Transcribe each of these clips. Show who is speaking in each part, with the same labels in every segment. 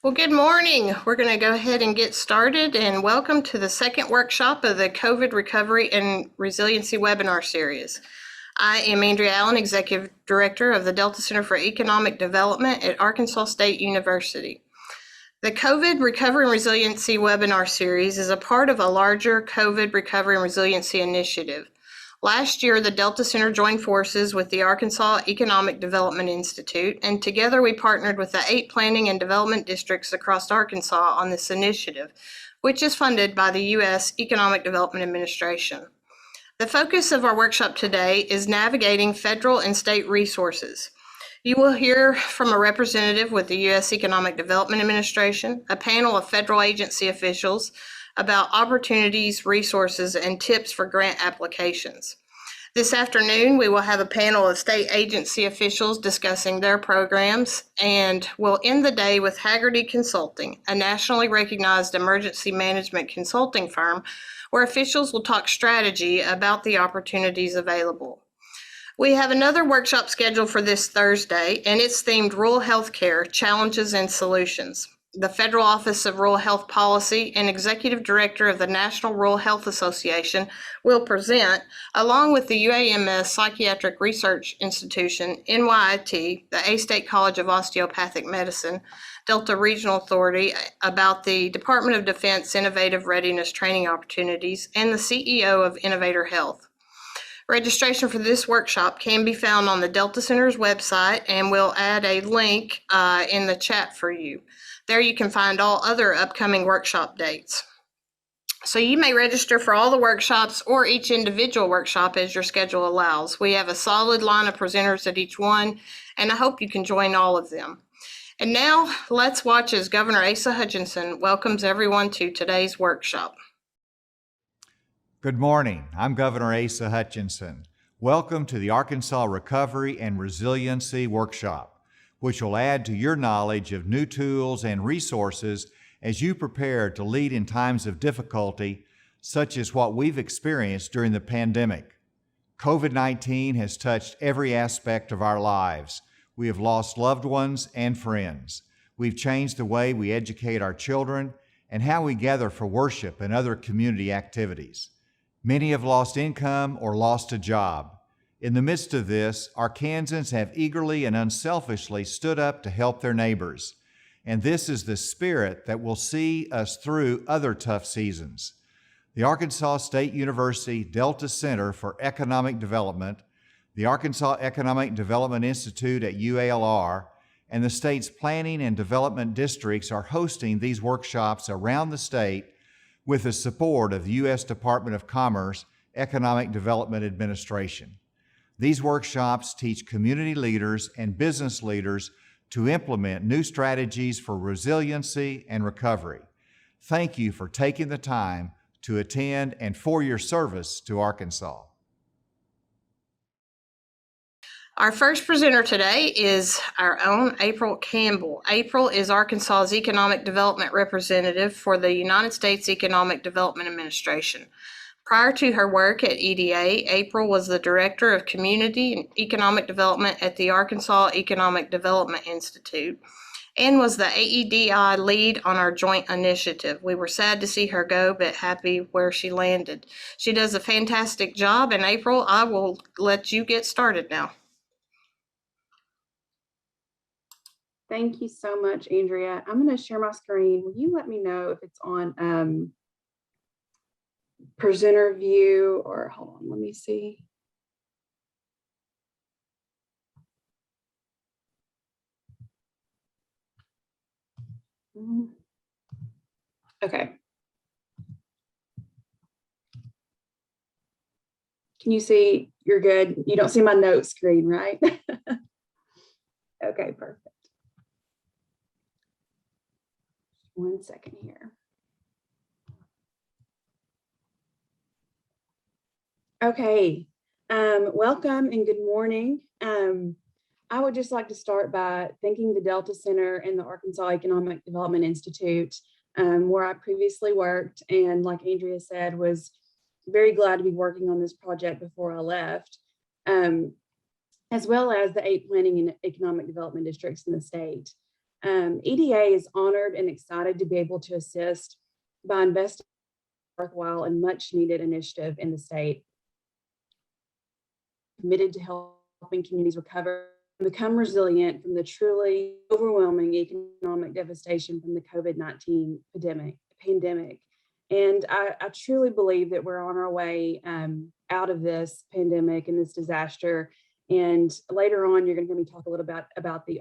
Speaker 1: Well, good morning. We're going to go ahead and get started, and welcome to the second workshop of the COVID Recovery and Resiliency webinar series. I am Andrea Allen, Executive Director of the Delta Center for Economic Development at Arkansas State University. The COVID Recovery and Resiliency webinar series is a part of a larger COVID Recovery and Resiliency initiative. Last year, the Delta Center joined forces with the Arkansas Economic Development Institute, and together we partnered with the 8 planning and development districts across Arkansas on this initiative, which is funded by the U.S. Economic Development Administration. The focus of our workshop today is navigating federal and state resources. You will hear from a representative with the U.S. Economic Development Administration, a panel of federal agency officials, about opportunities, resources, and tips for grant applications. This afternoon, we will have a panel of state agency officials discussing their programs, and we'll end the day with Hagerty Consulting, a nationally recognized emergency management consulting firm, where officials will talk strategy about the opportunities available. We have another workshop scheduled for this Thursday, and it's themed Rural Healthcare Challenges and Solutions. The Federal Office of Rural Health Policy and Executive Director of the National Rural Health Association will present, along with the UAMS Psychiatric Research Institution, NYIT, the A-State College of Osteopathic Medicine, Delta Regional Authority, about the Department of Defense Innovative Readiness Training Opportunities, and the CEO of Innovator Health. Registration for this workshop can be found on the Delta Center's website, and we'll add a link in the chat for you. There you can find all other upcoming workshop dates. So you may register for all the workshops or each individual workshop as your schedule allows. We have a solid line of presenters at each one, and I hope you can join all of them. And now let's watch as Governor Asa Hutchinson welcomes everyone to today's workshop.
Speaker 2: Good morning. I'm Governor Asa Hutchinson. Welcome to the Arkansas Recovery and Resiliency Workshop, which will add to your knowledge of new tools and resources as you prepare to lead in times of difficulty, such as what we've experienced during the pandemic. COVID-19 has touched every aspect of our lives. We have lost loved ones and friends. We've changed the way we educate our children and how we gather for worship and other community activities. Many have lost income or lost a job. In the midst of this, Arkansans have eagerly and unselfishly stood up to help their neighbors. And this is the spirit that will see us through other tough seasons. The Arkansas State University Delta Center for Economic Development, the Arkansas Economic Development Institute at UALR, and the state's planning and development districts are hosting these workshops around the state with the support of the U.S. Department of Commerce Economic Development Administration. These workshops teach community leaders and business leaders to implement new strategies for resiliency and recovery. Thank you for taking the time to attend and for your service to Arkansas.
Speaker 1: Our first presenter today is our own April Campbell. April is Arkansas's Economic Development Representative for the United States Economic Development Administration. Prior to her work at EDA, April was the Director of Community and Economic Development at the Arkansas Economic Development Institute and was the AEDI lead on our joint initiative. We were sad to see her go, but happy where she landed. She does a fantastic job, and April, I will let you get started now.
Speaker 3: Thank you so much, Andrea. I'm going to share my screen. Will you let me know if it's on presenter view, or hold on, let me see. Okay. Can you see? You're good. You don't see my note screen, right? Okay, perfect. 1 second here. Okay, welcome and good morning. I would just like to start by thanking the Delta Center and the Arkansas Economic Development Institute, where I previously worked, and like Andrea said, was very glad to be working on this project before I left, as well as the 8 planning and economic development districts in the state. EDA is honored and excited to be able to assist by investing in a worthwhile and much needed initiative in the state, committed to helping communities recover and become resilient from the truly overwhelming economic devastation from the COVID-19 pandemic. And I truly believe that we're on our way out of this pandemic and this disaster. And later on, you're going to hear me talk a little bit about the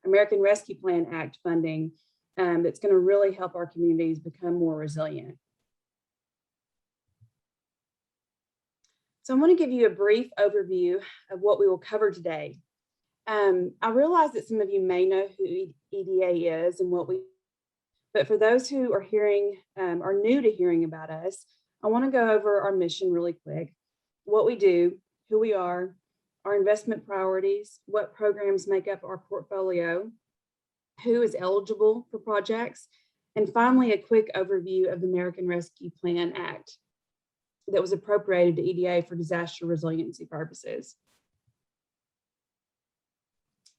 Speaker 3: American Rescue Plan Act funding that's going to really help our communities become more resilient. So I'm going to give you a brief overview of what we will cover today. I realize that some of you may know who EDA is and but for those who are new to hearing about us, I want to go over our mission really quick, what we do, who we are, our investment priorities, what programs make up our portfolio, who is eligible for projects, and finally, a quick overview of the American Rescue Plan Act that was appropriated to EDA for disaster resiliency purposes.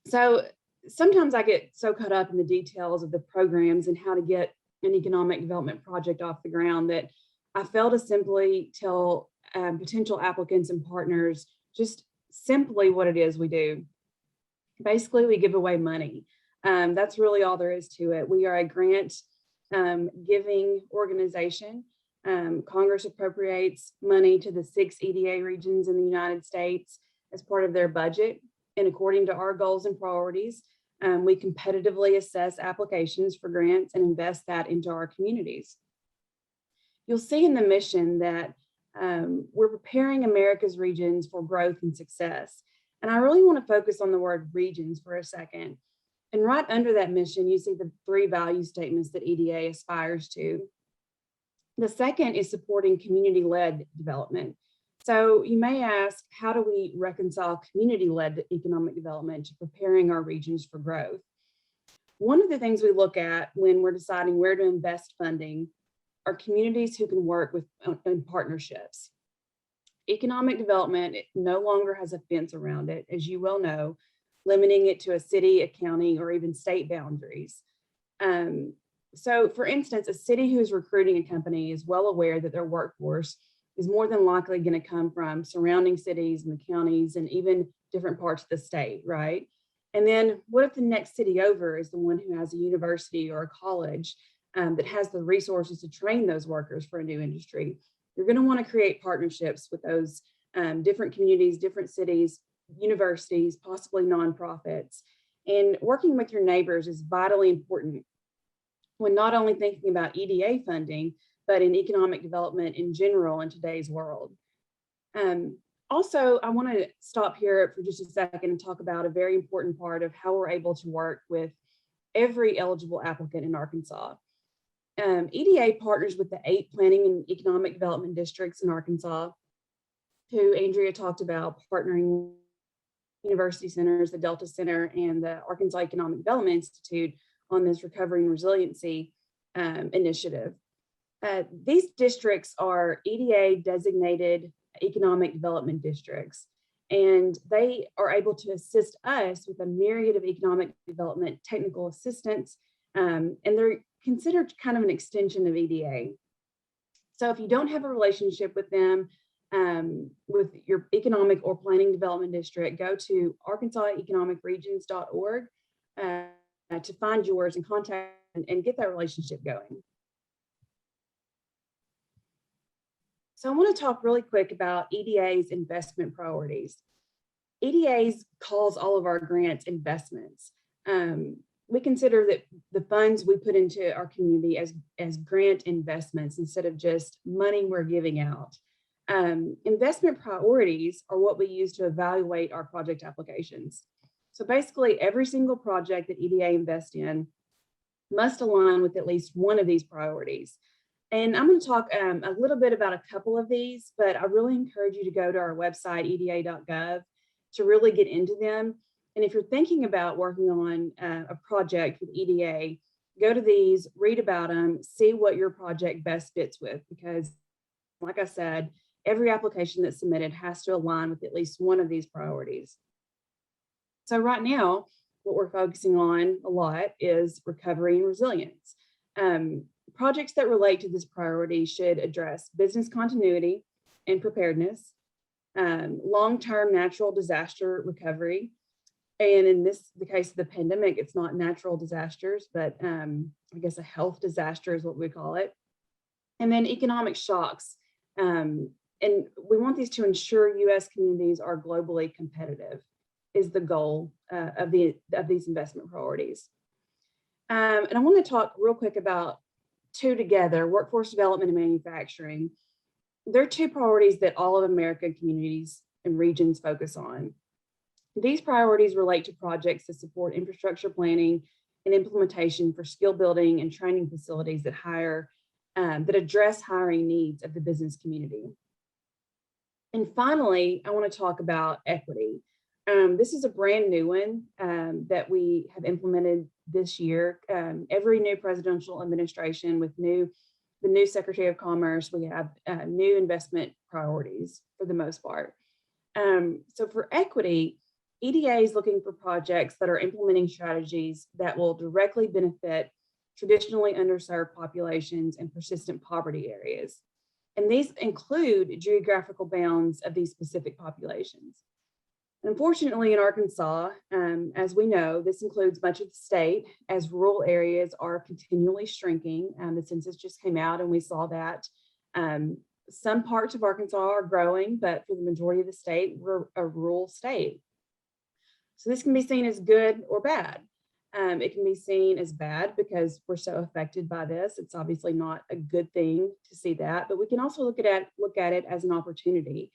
Speaker 3: So sometimes I get so caught up in the details of the programs and how to get an economic development project off the ground that I fail to simply tell potential applicants and partners just simply what it is we do. Basically, we give away money. That's really all there is to it. We are a grant giving organization. Congress appropriates money to the 6 EDA regions in the United States as part of their budget. And according to our goals and priorities, we competitively assess applications for grants and invest that into our communities. You'll see in the mission that we're preparing America's regions for growth and success. And I really want to focus on the word regions for a second. And right under that mission, you see the 3 value statements that EDA aspires to. The second is supporting community-led development. So you may ask, how do we reconcile community-led economic development to preparing our regions for growth? One of the things we look at when we're deciding where to invest funding are communities who can work in partnerships. Economic development no longer has a fence around it, as you well know, limiting it to a city, a county, or even state boundaries. So for instance, a city who's recruiting a company is well aware that their workforce is more than likely going to come from surrounding cities and the counties and even different parts of the state, right? And then what if the next city over is the one who has a university or a college that has the resources to train those workers for a new industry? You're going to want to create partnerships with those different communities, different cities, universities, possibly nonprofits. And working with your neighbors is vitally important when not only thinking about EDA funding, but in economic development in general in today's world. Also, I want to stop here for just a second and talk about a very important part of how we're able to work with every eligible applicant in Arkansas. EDA partners with the 8 planning and economic development districts in Arkansas, who Andrea talked about, partnering university centers, the Delta Center, and the Arkansas Economic Development Institute on this recovery and resiliency initiative. These districts are EDA designated economic development districts, and they are able to assist us with a myriad of economic development technical assistance, and they're considered kind of an extension of EDA. So if you don't have a relationship with them, with your economic or planning development district, go to arkansaseconomicregions.org to find yours and contact and get that relationship going. So I want to talk really quick about EDA's investment priorities. EDA's calls all of our grants investments. We consider that the funds we put into our community as grant investments instead of just money we're giving out. Investment priorities are what we use to evaluate our project applications. So basically, every single project that EDA invests in must align with at least one of these priorities. And I'm going to talk a little bit about a couple of these, but I really encourage you to go to our website, eda.gov, to really get into them. And if you're thinking about working on a project with EDA, go to these, read about them, see what your project best fits with, because like I said, every application that's submitted has to align with at least one of these priorities. So right now, what we're focusing on a lot is recovery and resilience. Projects that relate to this priority should address business continuity and preparedness, long-term natural disaster recovery, and in the case of the pandemic, it's not natural disasters, but I guess a health disaster is what we call it. And then economic shocks. And we want these to ensure U.S. communities are globally competitive is the goal of these investment priorities. And I want to talk real quick about two together, workforce development and manufacturing. They're two priorities that all of American communities and regions focus on. These priorities relate to projects that support infrastructure planning and implementation for skill building and training facilities that that address hiring needs of the business community. And finally, I want to talk about equity. This is a brand new one that we have implemented this year. Every new presidential administration with the new Secretary of Commerce, we have new investment priorities for the most part. So for equity, EDA is looking for projects that are implementing strategies that will directly benefit traditionally underserved populations and persistent poverty areas. And these include geographical bounds of these specific populations. Unfortunately, in Arkansas, as we know, this includes much of the state as rural areas are continually shrinking. The census just came out and we saw that. Some parts of Arkansas are growing, but for the majority of the state, we're a rural state. So this can be seen as good or bad. It can be seen as bad because we're so affected by this. It's obviously not a good thing to see that, but we can also look at it as an opportunity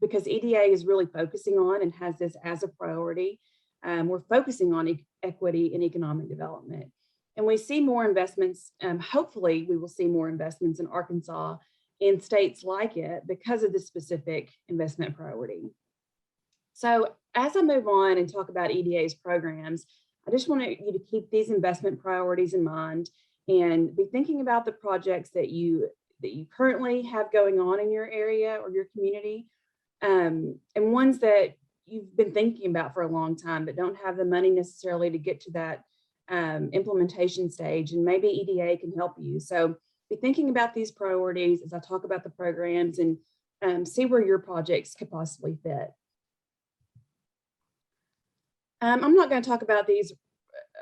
Speaker 3: because EDA is really focusing on and has this as a priority. We're focusing on equity and economic development. And we see more investments, hopefully we will see more investments in Arkansas in states like it because of this specific investment priority. So as I move on and talk about EDA's programs, I just want you to keep these investment priorities in mind and be thinking about the projects that you currently have going on in your area or your community, and ones that you've been thinking about for a long time but don't have the money necessarily to get to that implementation stage, and maybe EDA can help you. So be thinking about these priorities as I talk about the programs and see where your projects could possibly fit. I'm not going to talk about these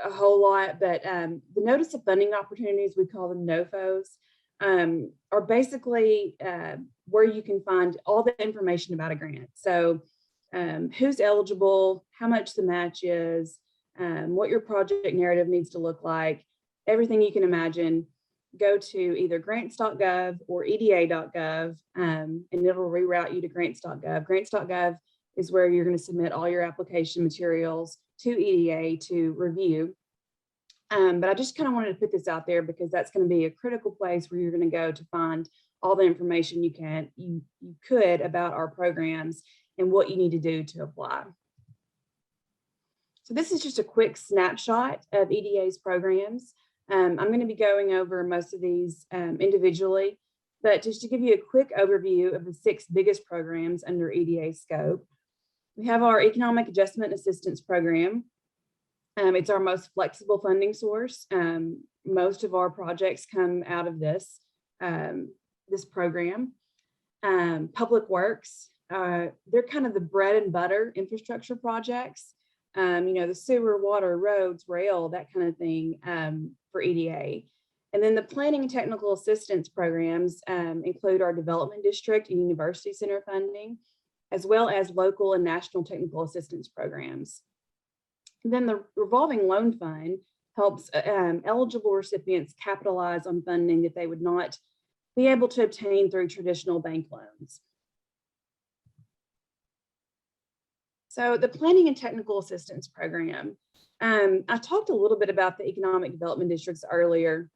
Speaker 3: a whole lot, but the notice of funding opportunities, we call them NOFOs, are basically where you can find all the information about a grant. So who's eligible, how much the match is, what your project narrative needs to look like, everything you can imagine. Go to either grants.gov or eda.gov, and it'll reroute you to grants.gov. Grants.gov is where you're going to submit all your application materials to EDA to review. But I just kind of wanted to put this out there because that's going to be a critical place where you're going to go to find all the information you could about our programs and what you need to do to apply. So this is just a quick snapshot of EDA's programs. I'm going to be going over most of these individually, but just to give you a quick overview of the 6 biggest programs under EDA scope. We have our Economic Adjustment Assistance Program. It's our most flexible funding source. Most of our projects come out of this program. Public Works, they're kind of the bread and butter infrastructure projects. The sewer, water, roads, rail, that kind of thing for EDA. And then the Planning and Technical Assistance programs include our Development District and University Center funding, as well as local and national technical assistance programs. And then the Revolving Loan Fund helps eligible recipients capitalize on funding that they would not be able to obtain through traditional bank loans. So the Planning and Technical Assistance Program, I talked a little bit about the Economic Development Districts earlier,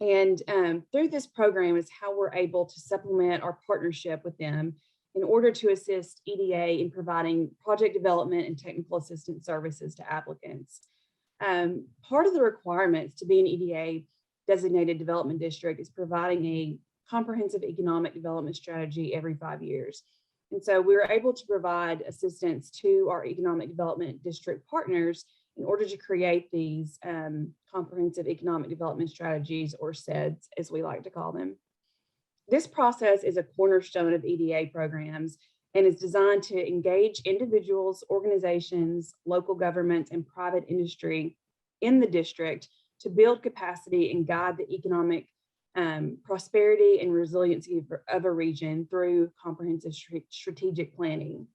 Speaker 3: and through this program is how we're able to supplement our partnership with them in order to assist EDA in providing project development and technical assistance services to applicants. Part of the requirements to be an EDA designated development district is providing a comprehensive economic development strategy every 5 years. And so we were able to provide assistance to our economic development district partners in order to create these comprehensive economic development strategies, or CEDS, as we like to call them. This process is a cornerstone of EDA programs and is designed to engage individuals, organizations, local governments, and private industry in the district to build capacity and guide the economic prosperity and resiliency of a region through comprehensive strategic planning.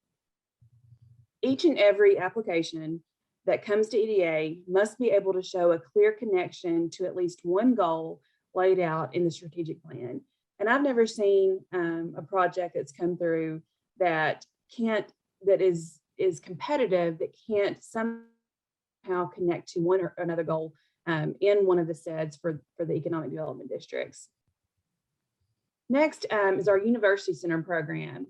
Speaker 3: Each and every application that comes to EDA must be able to show a clear connection to at least one goal laid out in the strategic plan. And I've never seen a project that's come through that is competitive, that can't somehow connect to one or another goal in one of the CEDS for the economic development districts. Next is our University Center program.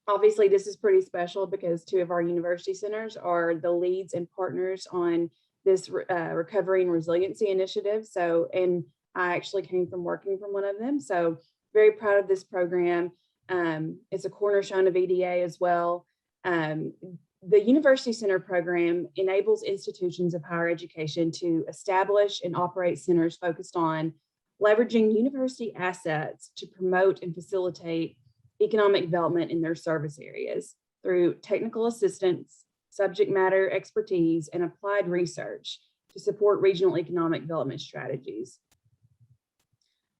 Speaker 3: Obviously, this is pretty special because two of our university centers are the leads and partners on this recovery and resiliency initiative. So, and I actually came from working from one of them. So very proud of this program. It's a cornerstone of EDA as well. The University Center program enables institutions of higher education to establish and operate centers focused on leveraging university assets to promote and facilitate economic development in their service areas through technical assistance, subject matter expertise, and applied research to support regional economic development strategies.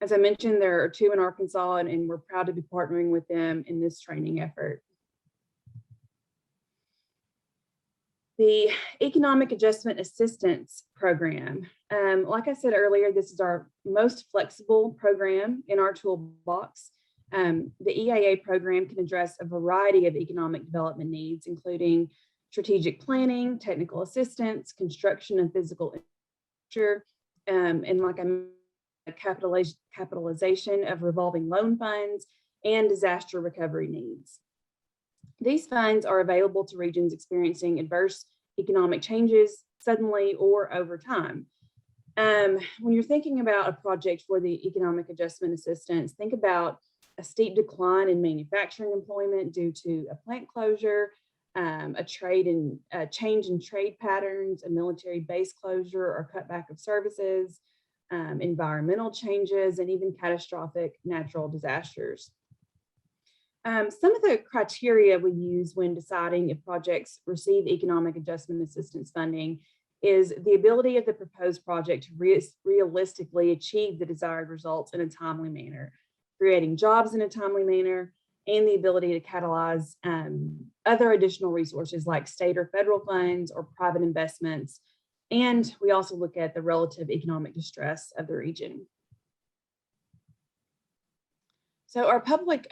Speaker 3: As I mentioned, there are two in Arkansas, and we're proud to be partnering with them in this training effort. The Economic Adjustment Assistance Program. Like I said earlier, this is our most flexible program in our toolbox. The EIA program can address a variety of economic development needs, including strategic planning, technical assistance, construction and physical infrastructure, and like I mentioned, capitalization of revolving loan funds and disaster recovery needs. These funds are available to regions experiencing adverse economic changes suddenly or over time. When you're thinking about a project for the economic adjustment assistance, think about a steep decline in manufacturing employment due to a plant closure, a change in trade patterns, a military base closure or cutback of services, environmental changes, and even catastrophic natural disasters. Some of the criteria we use when deciding if projects receive economic adjustment assistance funding is the ability of the proposed project to realistically achieve the desired results in a timely manner, creating jobs in a timely manner, and the ability to catalyze other additional resources like state or federal funds or private investments. And we also look at the relative economic distress of the region. So our public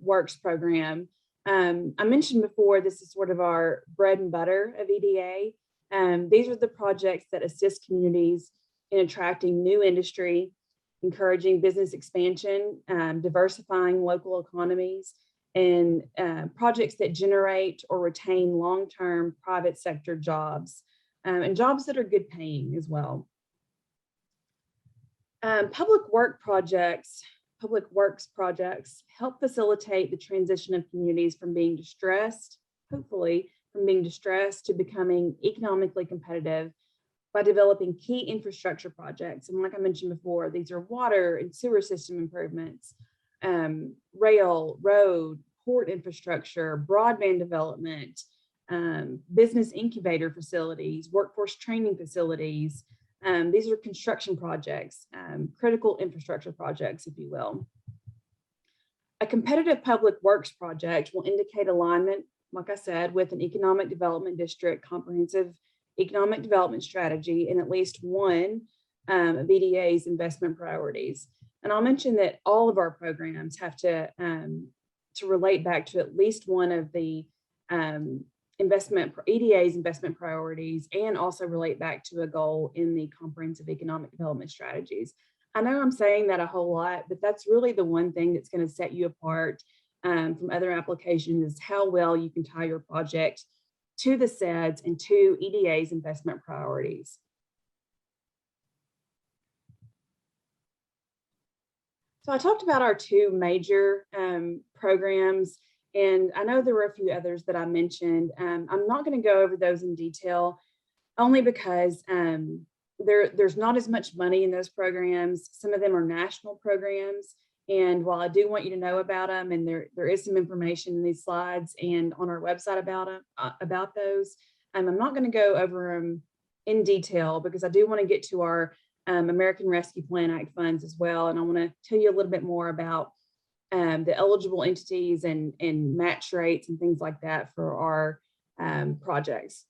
Speaker 3: works program, I mentioned before, this is sort of our bread and butter of EDA. These are the projects that assist communities in attracting new industry, encouraging business expansion, diversifying local economies, and projects that generate or retain long-term private sector jobs, and jobs that are good paying as well. Public works projects help facilitate the transition of communities from being distressed, hopefully from being distressed, to becoming economically competitive by developing key infrastructure projects. And like I mentioned before, these are water and sewer system improvements, rail, road, port infrastructure, broadband development, business incubator facilities, workforce training facilities. These are construction projects, critical infrastructure projects, if you will. A competitive public works project will indicate alignment, like I said, with an economic development district comprehensive economic development strategy and at least one of EDA's investment priorities. And I'll mention that all of our programs have to relate back to at least one of the EDA's investment priorities, and also relate back to a goal in the comprehensive economic development strategies. I know I'm saying that a whole lot, but that's really the one thing that's going to set you apart from other applications, is how well you can tie your project to the CEDS and to EDA's investment priorities. So I talked about our two major programs, and I know there were a few others that I mentioned. I'm not going to go over those in detail, only because there's not as much money in those programs. Some of them are national programs. And while I do want you to know about them, and there is some information in these slides and on our website about those, I'm not going to go over them in detail because I do want to get to our American Rescue Plan Act funds as well. And I want to tell you a little bit more about the eligible entities and match rates and things like that for our projects.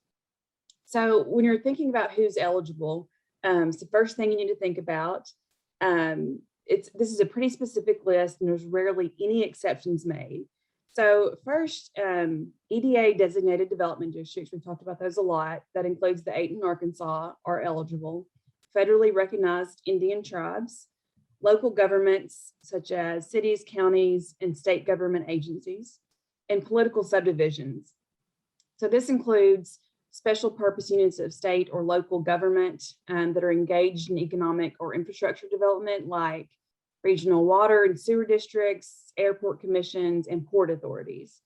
Speaker 3: So when you're thinking about who's eligible, it's the first thing you need to think about. This is a pretty specific list, and there's rarely any exceptions made. So first, EDA designated development districts, we've talked about those a lot. That includes the 8 in Arkansas are eligible. Federally recognized Indian tribes, local governments such as cities, counties, and state government agencies, and political subdivisions. So this includes special purpose units of state or local government that are engaged in economic or infrastructure development, like regional water and sewer districts, airport commissions, and port authorities.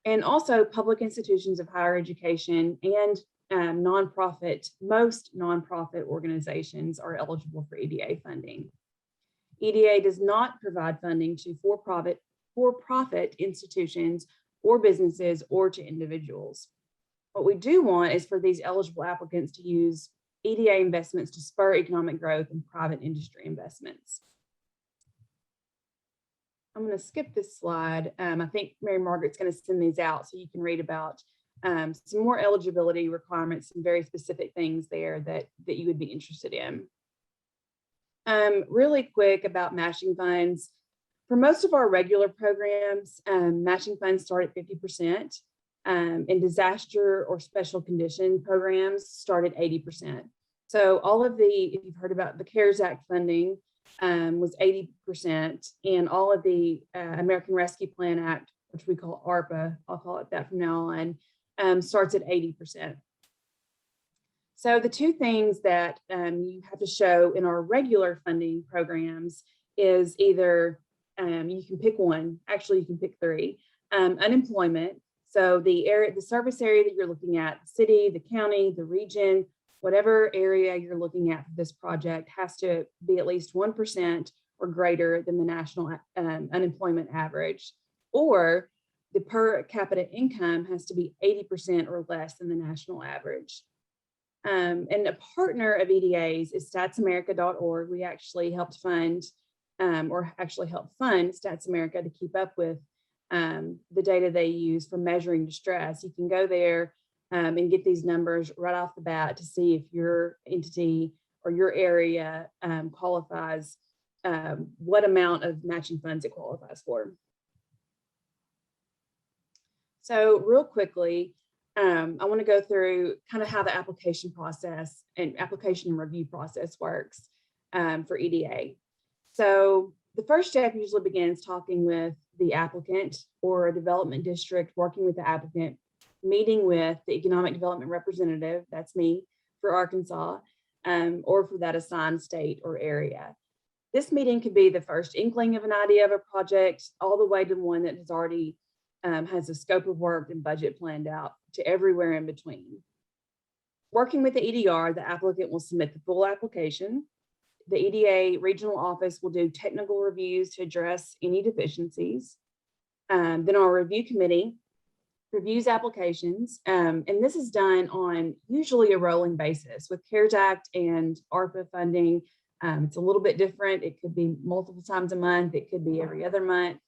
Speaker 3: And also public institutions of higher education and most nonprofit organizations are eligible for EDA funding. EDA does not provide funding to for-profit institutions or businesses or to individuals. What we do want is for these eligible applicants to use EDA investments to spur economic growth and private industry investments. I'm going to skip this slide. I think Mary Margaret's going to send these out so you can read about some more eligibility requirements, some very specific things there that you would be interested in. Really quick about matching funds. For most of our regular programs, matching funds start at 50%. And disaster or special condition programs start at 80%. So all of if you've heard about the CARES Act funding was 80%, and all of the American Rescue Plan Act, which we call ARPA, I'll call it that from now on, starts at 80%. So the two things that you have to show in our regular funding programs is either, you can pick one, actually you can pick 3, unemployment. So the service area that you're looking at, the city, the county, the region, whatever area you're looking at for this project has to be at least 1% or greater than the national unemployment average, or the per capita income has to be 80% or less than the national average. And a partner of EDA's is statsamerica.org. We actually helped fund Stats America to keep up with the data they use for measuring distress. You can go there and get these numbers right off the bat to see if your entity or your area qualifies, what amount of matching funds it qualifies for. So real quickly, I want to go through kind of how the application process and application review process works for EDA. So the first step usually begins talking with the applicant or a development district, working with the applicant, meeting with the economic development representative, that's me, for Arkansas, or for that assigned state or area. This meeting could be the first inkling of an idea of a project, all the way to one that has already has a scope of work and budget planned out to everywhere in between. Working with the EDR, the applicant will submit the full application. The EDA regional office will do technical reviews to address any deficiencies. Then our review committee reviews applications, and this is done on usually a rolling basis. With CARES Act and ARPA funding, it's a little bit different. It could be multiple times a month. It could be every other month.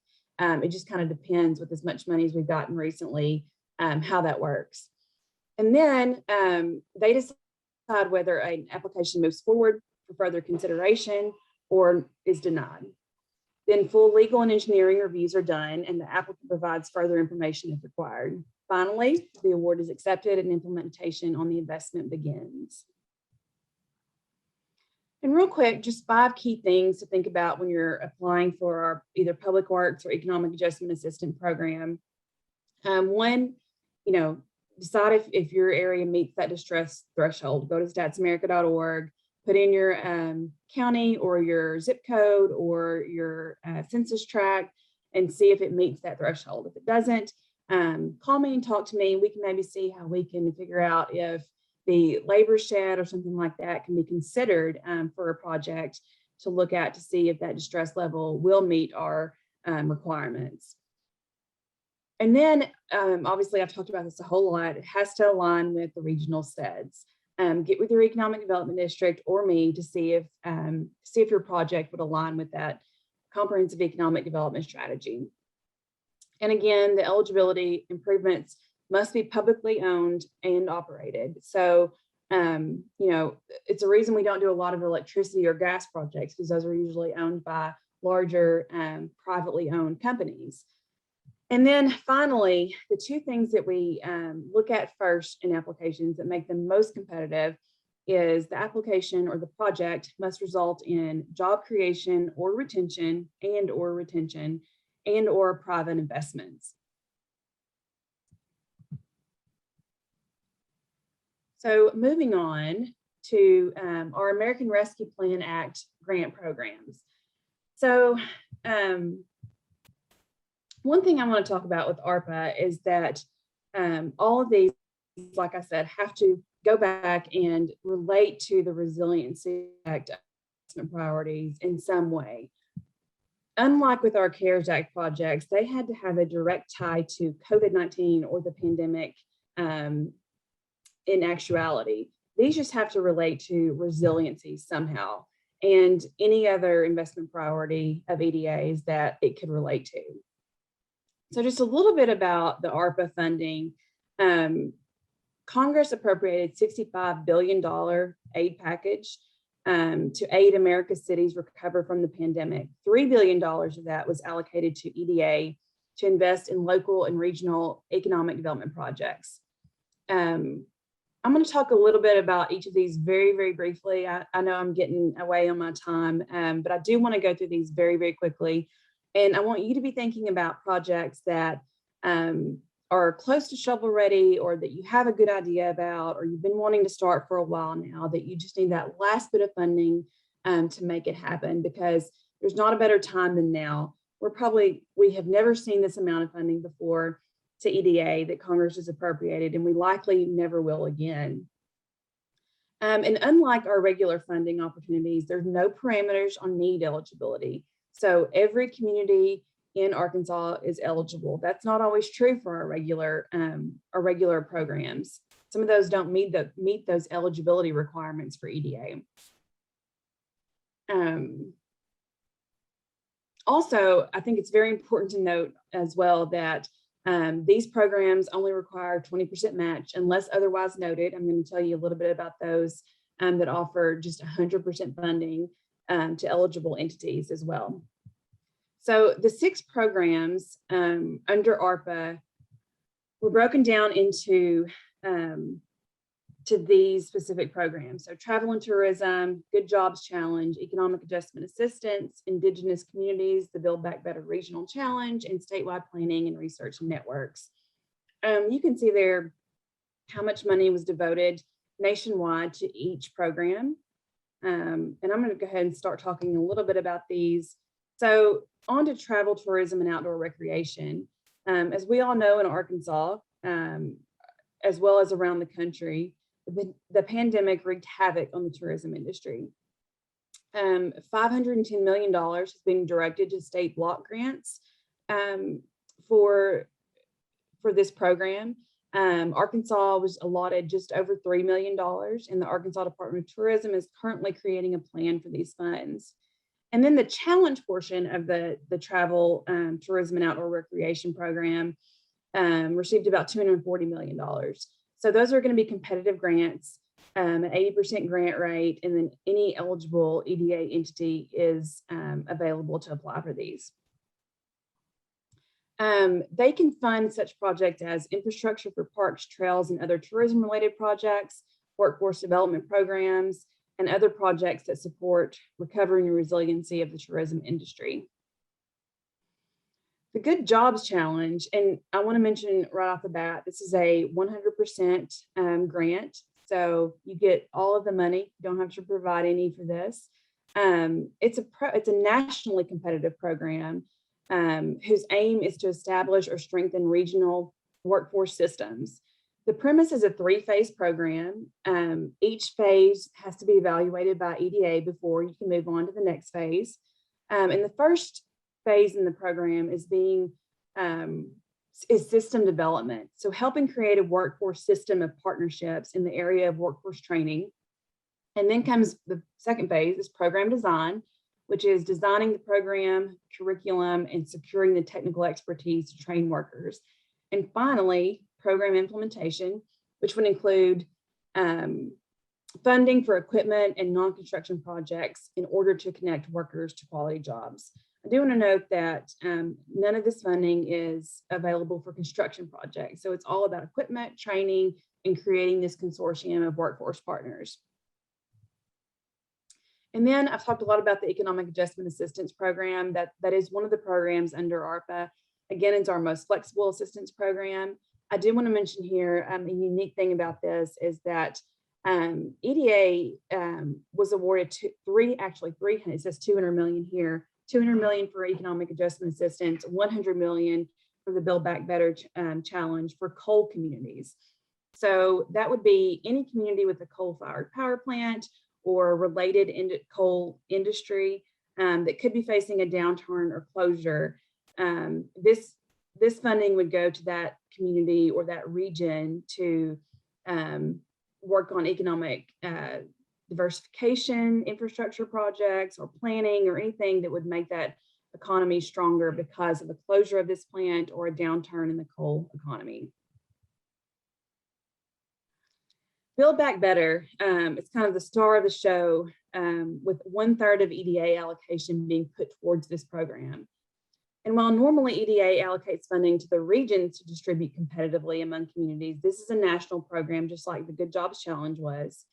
Speaker 3: It just kind of depends with as much money as we've gotten recently, how that works. And then they decide whether an application moves forward for further consideration or is denied. Then full legal and engineering reviews are done, and the applicant provides further information if required. Finally, the award is accepted and implementation on the investment begins. And real quick, just 5 key things to think about when you're applying for our either public works or economic adjustment assistance program. One, decide if your area meets that distress threshold. Go to statsamerica.org, put in your county or your zip code or your census tract and see if it meets that threshold. If it doesn't, call me and talk to me. We can maybe see how we can figure out if the labor shed or something like that can be considered for a project to look at to see if that distress level will meet our requirements. And then obviously I've talked about this a whole lot. It has to align with the regional SEDS. Get with your economic development district or me to see if your project would align with that comprehensive economic development strategy. And again, the eligibility improvements must be publicly owned and operated. So, you know, it's a reason we don't do a lot of electricity or gas projects, because those are usually owned by larger privately owned companies. And then finally, the two things that we look at first in applications that make them most competitive is the application or the project must result in job creation or retention and or private investments. So moving on to our American Rescue Plan Act grant programs. So one thing I want to talk about with ARPA is that all of these, like I said, have to go back and relate to the Resiliency Act priorities in some way. Unlike with our CARES Act projects, they had to have a direct tie to COVID-19 or the pandemic in actuality. These just have to relate to resiliency somehow and any other investment priority of EDAs that it could relate to. So just a little bit about the ARPA funding. Congress appropriated $65 billion aid package to aid America's cities recover from the pandemic. $3 billion of that was allocated to EDA to invest in local and regional economic development projects. I'm going to talk a little bit about each of these very, very briefly. I know I'm getting away on my time, but I do want to go through these very, very quickly. And I want you to be thinking about projects that are close to shovel ready, or that you have a good idea about, or you've been wanting to start for a while now, that you just need that last bit of funding to make it happen, because there's not a better time than now. We have never seen this amount of funding before to EDA that Congress has appropriated, and we likely never will again. And unlike our regular funding opportunities, there's no parameters on need eligibility. So every community in Arkansas is eligible. That's not always true for our regular programs. Some of those don't meet those eligibility requirements for EDA. Also, I think it's very important to note as well that these programs only require 20% match unless otherwise noted. I'm going to tell you a little bit about those that offer just 100% funding to eligible entities as well. So the 6 programs under ARPA were broken down into to these specific programs. So travel and tourism, good jobs challenge, economic adjustment assistance, indigenous communities, the Build Back Better regional challenge, and statewide planning and research networks. You can see there how much money was devoted nationwide to each program. And I'm going to go ahead and start talking a little bit about these. So on to travel, tourism, and outdoor recreation. As we all know in Arkansas, as well as around the country, the pandemic wreaked havoc on the tourism industry. $510 million is being directed to state block grants for this program. Arkansas was allotted just over $3 million, and the Arkansas Department of Tourism is currently creating a plan for these funds. And then the challenge portion of the travel, tourism, and outdoor recreation program received about $240 million. So those are going to be competitive grants, an 80% grant rate, and then any eligible EDA entity is available to apply for these. They can fund such projects as infrastructure for parks, trails, and other tourism-related projects, workforce development programs, and other projects that support recovery and resiliency of the tourism industry. The Good Jobs Challenge, and I want to mention right off the bat, this is a 100% grant So you get all of the money, you don't have to provide any for this. It's a nationally competitive program whose aim is to establish or strengthen regional workforce systems. The premise is a 3-phase program. Each phase has to be evaluated by EDA before you can move on to the next phase. And the first phase in the program is system development. So helping create a workforce system of partnerships in the area of workforce training. And then comes the second phase is program design, which is designing the program, curriculum, and securing the technical expertise to train workers. And finally, program implementation, which would include funding for equipment and non-construction projects in order to connect workers to quality jobs. I do want to note that none of this funding is available for construction projects. So it's all about equipment, training, and creating this consortium of workforce partners. And then I've talked a lot about the Economic Adjustment Assistance Program. That is one of the programs under ARPA. Again, it's our most flexible assistance program. I do want to mention here a unique thing about this is that EDA was awarded three, it says 200 million here, 200 million for economic adjustment assistance, 100 million for the Build Back Better challenge for coal communities. So that would be any community with a coal-fired power plant or related coal industry that could be facing a downturn or closure. This funding would go to that community or that region to work on economic diversification, infrastructure projects, or planning, or anything that would make that economy stronger because of the closure of this plant or a downturn in the coal economy. Build Back Better, it's kind of the star of the show, with 1/3 of EDA allocation being put towards this program. And while normally EDA allocates funding to the regions to distribute competitively among communities, this is a national program, just like the Good Jobs Challenge was.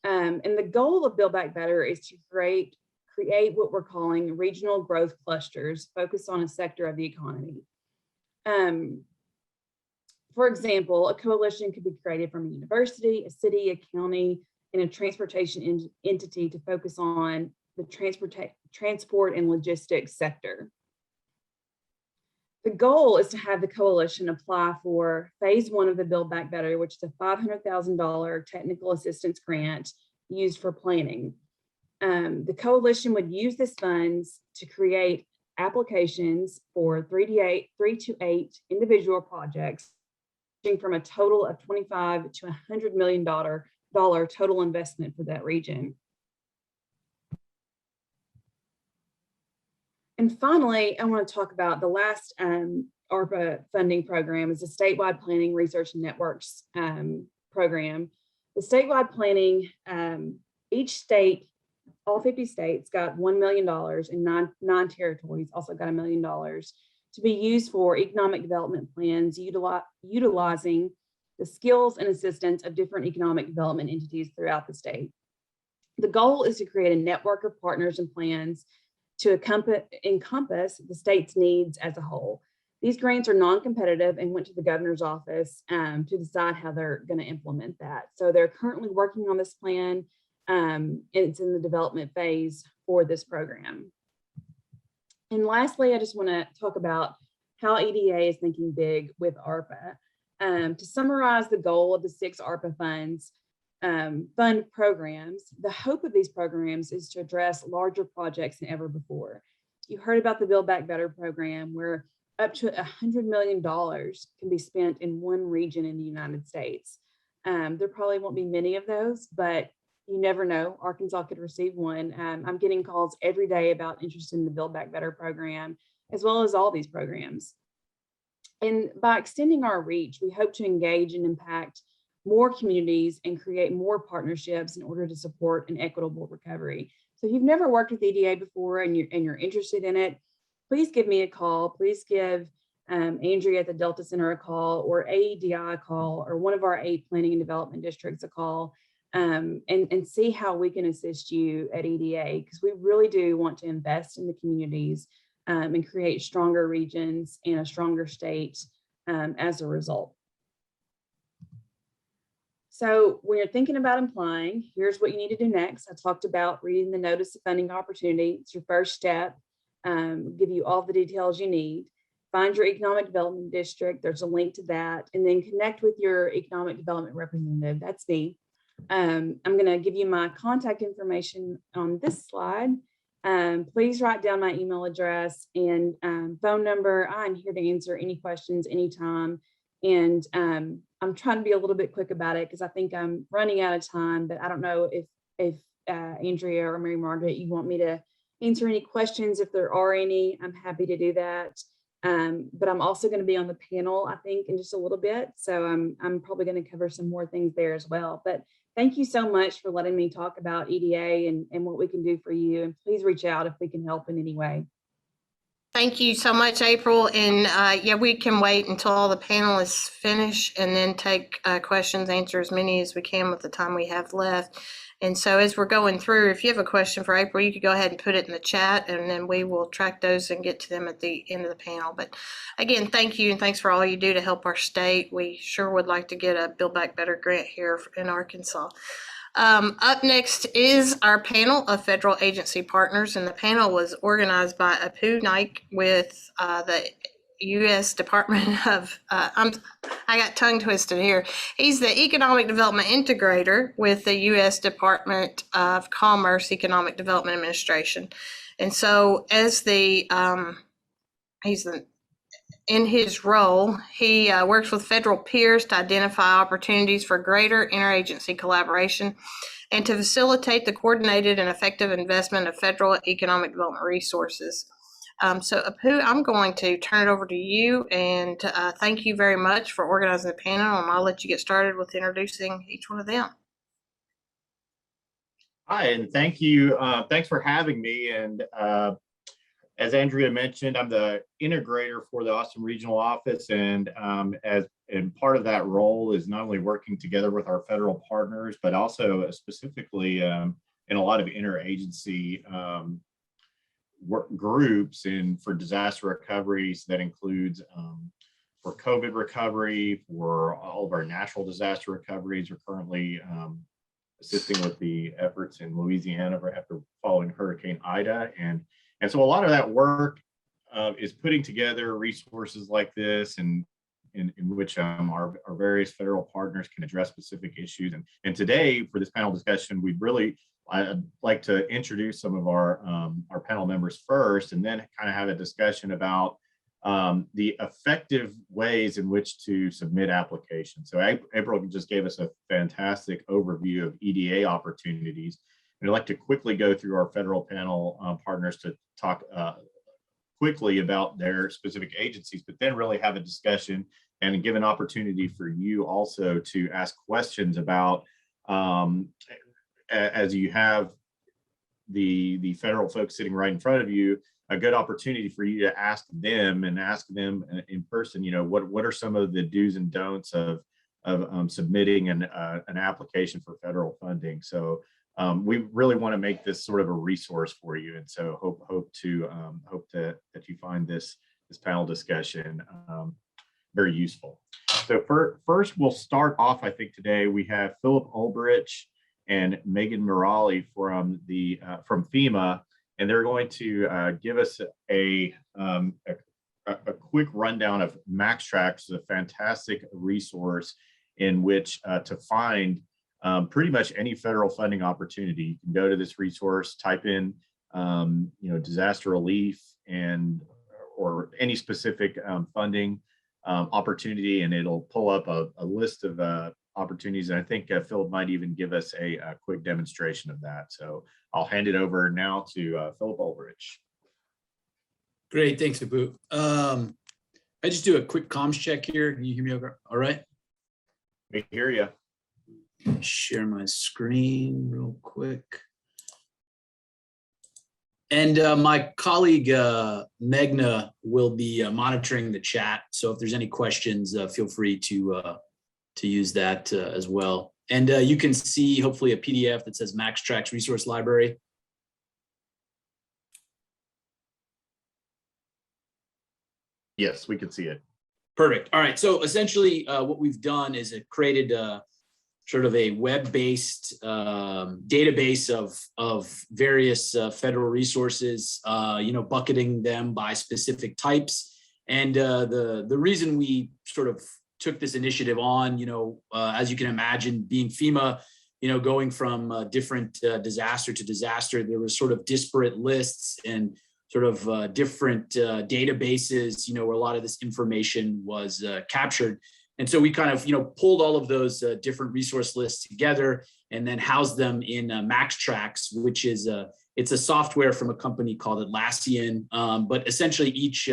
Speaker 3: And the goal of Build Back Better is to create what we're calling regional growth clusters focused on a sector of the economy. For example, a coalition could be created from a university, a city, a county, and a transportation entity to focus on the transport and logistics sector. The goal is to have the coalition apply for phase 1 of the Build Back Better, which is a $500,000 technical assistance grant used for planning. The coalition would use this funds to create applications for 3 to 8 individual projects, from a total of $25 to $100 million total investment for that region. And finally, I want to talk about the last ARPA funding program is the Statewide Planning, Research, and Networks program. The statewide planning, each state, all 50 states got $1 million, and nine territories also got $1 million to be used for economic development plans, utilizing the skills and assistance of different economic development entities throughout the state. The goal is to create a network of partners and plans to encompass the state's needs as a whole. These grants are non-competitive and went to the governor's office to decide how they're going to implement that. So they're currently working on this plan, and it's in the development phase for this program. And lastly, I just want to talk about how EDA is thinking big with ARPA. To summarize the goal of the 6 ARPA fund programs, the hope of these programs is to address larger projects than ever before. You heard about the Build Back Better program, where up to $100 million can be spent in one region in the United States. There probably won't be many of those, but you never know. Arkansas could receive one. I'm getting calls every day about interest in the Build Back Better program, as well as all these programs. And by extending our reach, we hope to engage and impact more communities and create more partnerships in order to support an equitable recovery. So if you've never worked with EDA before and you're interested in it, please give me a call. Please give Andrea at the Delta Center a call, or AEDI a call, or one of our 8 planning and development districts a call, and see how we can assist you at EDA, because we really do want to invest in the communities and create stronger regions and a stronger state as a result. So when you're thinking about applying, here's what you need to do next. I talked about reading the notice of funding opportunity. It's your first step. Give you all the details you need. Find your economic development district. There's a link to that, and then connect with your economic development representative. That's me. I'm going to give you my contact information on this slide. Please write down my email address and phone number. I'm here to answer any questions anytime. And I'm trying to be a little bit quick about it because I think I'm running out of time, but I don't know if Andrea or Mary Margaret, you want me to answer any questions. If there are any, I'm happy to do that. But I'm also going to be on the panel, I think, in just a little bit. So I'm probably going to cover some more things there as well. But thank you so much for letting me talk about EDA and what we can do for you. And please reach out if we can help in any way.
Speaker 1: Thank you so much, April. And yeah, we can wait until all the panelists finish and then take questions, answer as many as we can with the time we have left. And so as we're going through, if you have a question for April, you could go ahead and put it in the chat, and then we will track those and get to them at the end of the panel. But again, thank you, and thanks for all you do to help our state. We sure would like to get a Build Back Better grant here in Arkansas. Up next is our panel of federal agency partners, and the panel was organized by Apu Naik with the U.S. Department of, I got tongue twisted here. He's the Economic Development Integrator with the U.S. Department of Commerce Economic Development Administration. And so as in his role, he works with federal peers to identify opportunities for greater interagency collaboration and to facilitate the coordinated and effective investment of federal economic development resources. So Apu, I'm going to turn it over to you, and thank you very much for organizing the panel, and I'll let you get started with introducing each one of them.
Speaker 4: Hi, and thank you. Thanks for having me. And as Andrea mentioned, I'm the integrator for the Austin Regional Office, and part of that role is not only working together with our federal partners, but also specifically in a lot of interagency work groups for disaster recoveries. That includes for COVID recovery, for all of our natural disaster recoveries. We're currently assisting with the efforts in Louisiana after following Hurricane Ida. And so a lot of that work is putting together resources like this, and in which our various federal partners can address specific issues. And today, for this panel discussion, I'd like to introduce some of our panel members first, and then kind of have a discussion about the effective ways in which to submit applications. So April just gave us a fantastic overview of EDA opportunities. And I'd like to quickly go through our federal panel partners to talk quickly about their specific agencies, but then really have a discussion and give an opportunity for you also to ask questions about, as you have the federal folks sitting right in front of you, a good opportunity for you to ask them in person, what are some of the do's and don'ts of submitting an application for federal funding. So we really want to make this sort of a resource for you, and so hope that you find this panel discussion very useful. So first, we'll start off. I think today we have Philip Ulbrich and Megan Murali from FEMA, and they're going to give us a quick rundown of MaxTrax, a fantastic resource in which to find pretty much any federal funding opportunity. You can go to this resource, type in disaster relief or any specific funding opportunity, and it'll pull up a list of opportunities. And I think Philip might even give us a quick demonstration of that. So I'll hand it over now to Philip Ulbrich.
Speaker 5: Great, thanks, Apu. I just do a quick comms check here. Can you hear me over? All right.
Speaker 4: We hear you.
Speaker 5: Share my screen real quick. And my colleague, Meghna, will be monitoring the chat. So if there's any questions, feel free to use that as well. And you can see hopefully a PDF that says MaxTrax Resource Library.
Speaker 4: Yes, we can see it.
Speaker 5: Perfect. All right. So essentially what we've done is it created sort of a web-based database of various federal resources, bucketing them by specific types. And the reason we sort of took this initiative on, as you can imagine, being FEMA, going from different disaster to disaster, there was sort of disparate lists and sort of different databases, where a lot of this information was captured. And so we kind of, pulled all of those different resource lists together and then housed them in MaxTrax, which is it's a software from a company called Atlassian. But essentially each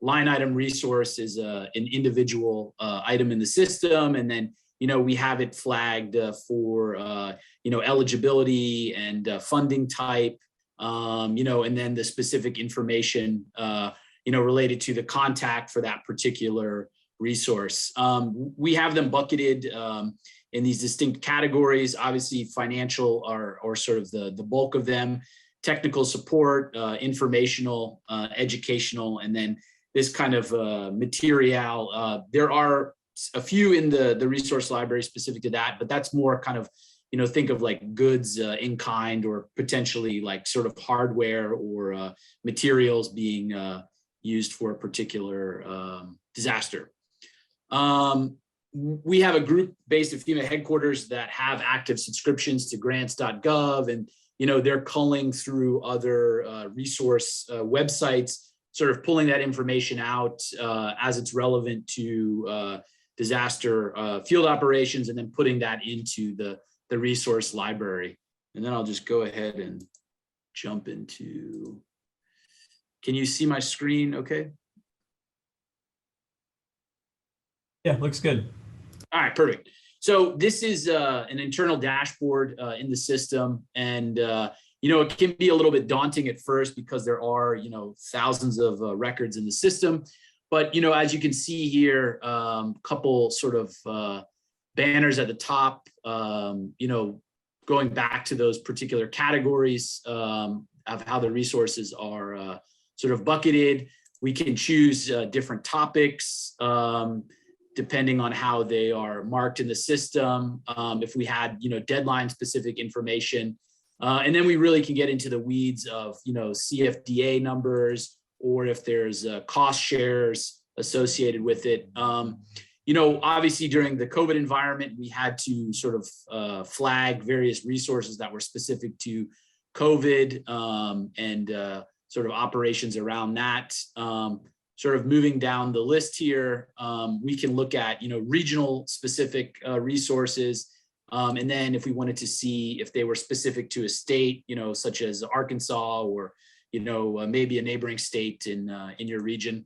Speaker 5: line item resource is an individual item in the system. And then, we have it flagged for, eligibility and funding type, and then the specific information, related to the contact for that particular resource. We have them bucketed in these distinct categories. Obviously, financial are sort of the bulk of them, technical support, informational, educational, and then this kind of material. There are a few in the resource library specific to that, but that's more kind of, think of like goods in kind, or potentially like sort of hardware or materials being used for a particular disaster. We have a group based at FEMA headquarters that have active subscriptions to grants.gov, and they're culling through other resource websites, sort of pulling that information out as it's relevant to disaster field operations, and then putting that into the resource library. And then I'll just go ahead and jump into, can you see my screen okay?
Speaker 6: Yeah, looks good.
Speaker 5: All right, perfect. So this is an internal dashboard in the system, and it can be a little bit daunting at first because there are thousands of records in the system. But as you can see here, couple sort of banners at the top, going back to those particular categories of how the resources are sort of bucketed. We can choose different topics depending on how they are marked in the system. If we had, deadline specific information, and then we really can get into the weeds of, CFDA numbers, or if there's cost shares associated with it. Obviously during the COVID environment, we had to sort of flag various resources that were specific to COVID and sort of operations around that. Sort of moving down the list here, we can look at, regional specific resources. And then if we wanted to see if they were specific to a state, such as Arkansas, or, maybe a neighboring state in your region.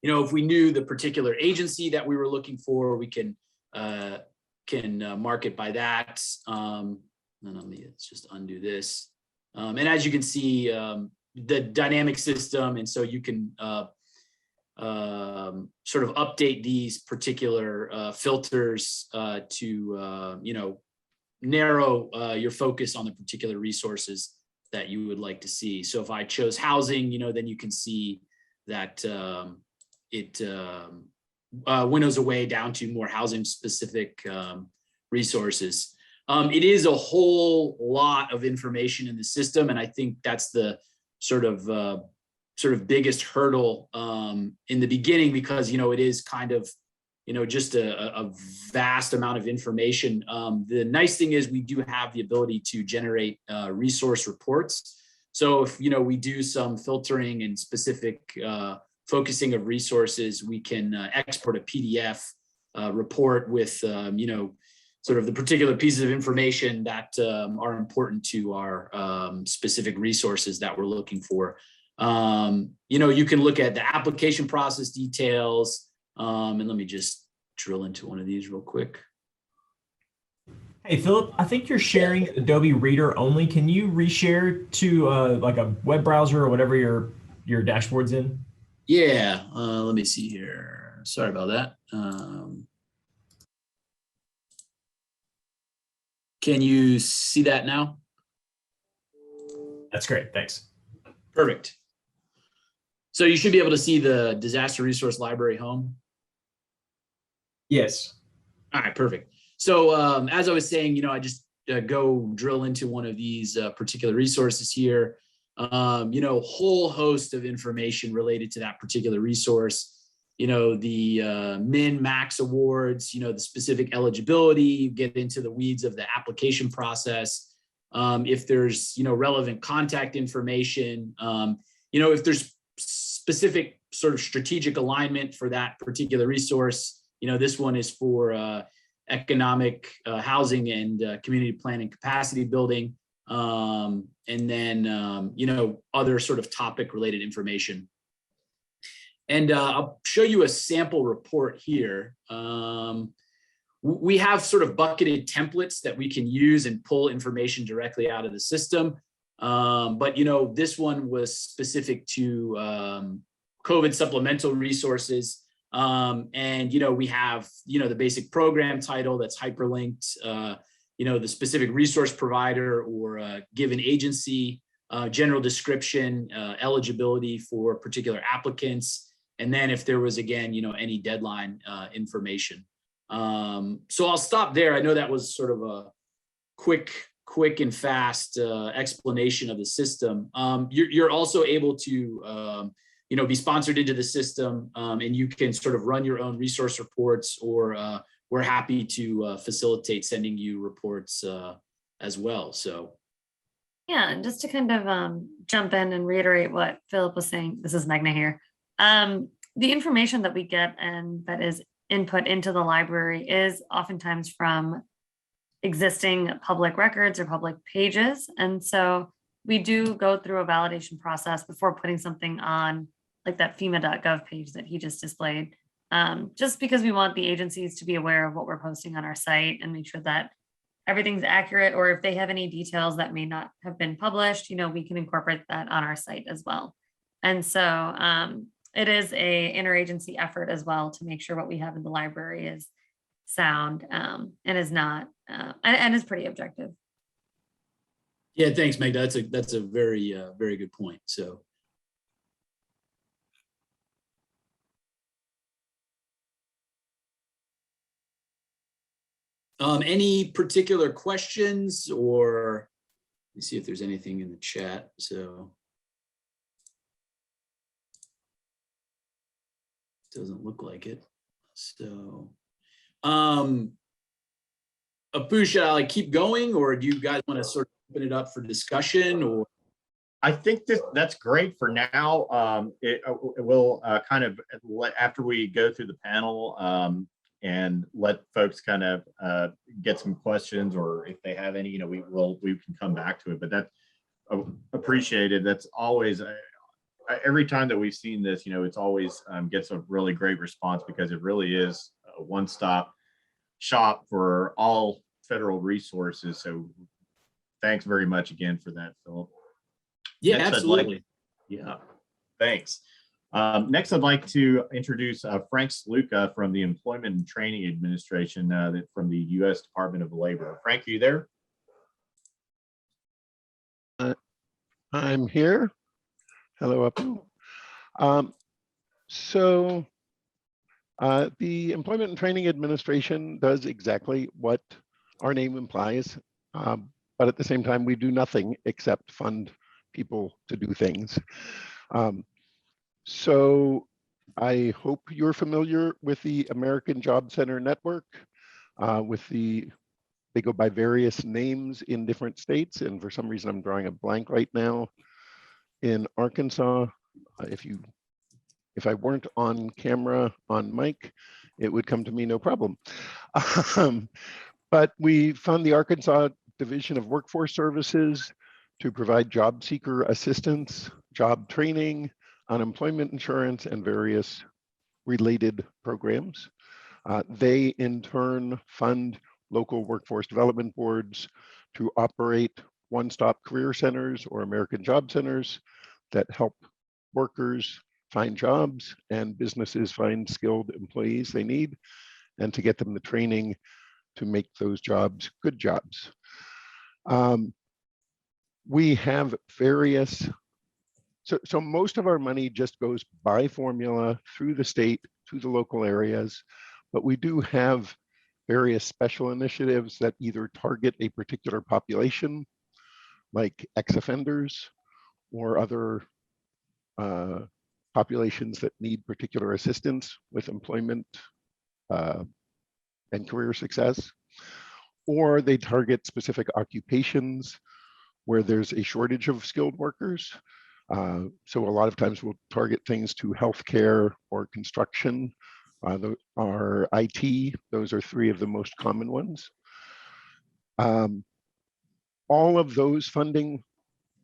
Speaker 5: If we knew the particular agency that we were looking for, we can mark it by that. Let's just undo this. And as you can see, the dynamic system, and so you can sort of update these particular filters to narrow your focus on the particular resources that you would like to see. So if I chose housing, then you can see that it winnows away down to more housing specific resources. It is a whole lot of information in the system, and I think that's the sort of biggest hurdle in the beginning, because it is kind of just a vast amount of information. The nice thing is we do have the ability to generate resource reports. So if we do some filtering and specific focusing of resources, we can export a PDF report with sort of the particular pieces of information that are important to our specific resources that we're looking for. You can look at the application process details, and let me just drill into one of these real quick.
Speaker 6: Hey, Philip, I think you're sharing Adobe Reader only. Can you reshare to like a web browser or whatever your dashboard's in?
Speaker 5: Yeah, let me see here. Sorry about that. Can you see that now?
Speaker 6: That's great, thanks.
Speaker 5: Perfect. So you should be able to see the disaster resource library home.
Speaker 6: Yes.
Speaker 5: All right, perfect. So as I was saying, I just go drill into one of these particular resources here. Whole host of information related to that particular resource. The min max awards, the specific eligibility, get into the weeds of the application process. If there's, relevant contact information, if there's specific sort of strategic alignment for that particular resource, this one is for economic housing and community planning capacity building. And then, other sort of topic related information. And I'll show you a sample report here. We have sort of bucketed templates that we can use and pull information directly out of the system. But, this one was specific to COVID supplemental resources. And, we have, the basic program title that's hyperlinked, the specific resource provider or given agency, general description, eligibility for particular applicants. And then if there was, again, any deadline information. So I'll stop there. I know that was sort of a quick and fast explanation of the system. You're also able to, be sponsored into the system, and you can sort of run your own resource reports, or we're happy to facilitate sending you reports as well. So.
Speaker 7: Yeah, and just to kind of jump in and reiterate what Philip was saying, this is Megna here. The information that we get and that is input into the library is oftentimes from existing public records or public pages. And so we do go through a validation process before putting something on like that FEMA.gov page that he just displayed, just because we want the agencies to be aware of what we're posting on our site and make sure that everything's accurate, or if they have any details that may not have been published, we can incorporate that on our site as well. And so it is a interagency effort as well to make sure what we have in the library is sound and is not and is pretty objective.
Speaker 5: Yeah, thanks, Meg. That's a very very good point. So. Any particular questions, or let me see if there's anything in the chat. So. Doesn't look like it. So, Apu, should I keep going, or do you guys want to sort of open it up for discussion? Or
Speaker 4: I think that's great for now. It will kind of after we go through the panel and let folks kind of get some questions, or if they have any, we can come back to it. But that's appreciated. That's always. Every time that we've seen this, it's always gets a really great response, because it really is a one-stop shop for all federal resources. So thanks very much again for that, Philip.
Speaker 5: Yeah,
Speaker 4: Next,
Speaker 5: absolutely.
Speaker 4: Thanks. Next, I'd like to introduce Frank Sluka from the Employment and Training Administration from the U.S. Department of Labor. Frank, are you there?
Speaker 8: I'm here. Hello, Apu. The Employment and Training Administration does exactly what our name implies, but at the same time, we do nothing except fund people to do things. So I hope you're familiar with the American Job Center Network. They go by various names in different states, and for some reason I'm drawing a blank right now. In Arkansas, if I weren't on camera on mic, it would come to me no problem. But we fund the Arkansas Division of Workforce Services to provide job seeker assistance, job training, unemployment insurance, and various related programs. They in turn fund local workforce development boards to operate one-stop career centers or American Job Centers that help workers find jobs and businesses find skilled employees they need, and to get them the training to make those jobs good jobs. We have various, so most of our money just goes by formula through the state to the local areas, but we do have various special initiatives that either target a particular population, like ex-offenders, or other populations that need particular assistance with employment and career success, or they target specific occupations where there's a shortage of skilled workers. So a lot of times we'll target things to healthcare or construction, or IT. Those are three of the most common ones. All of those funding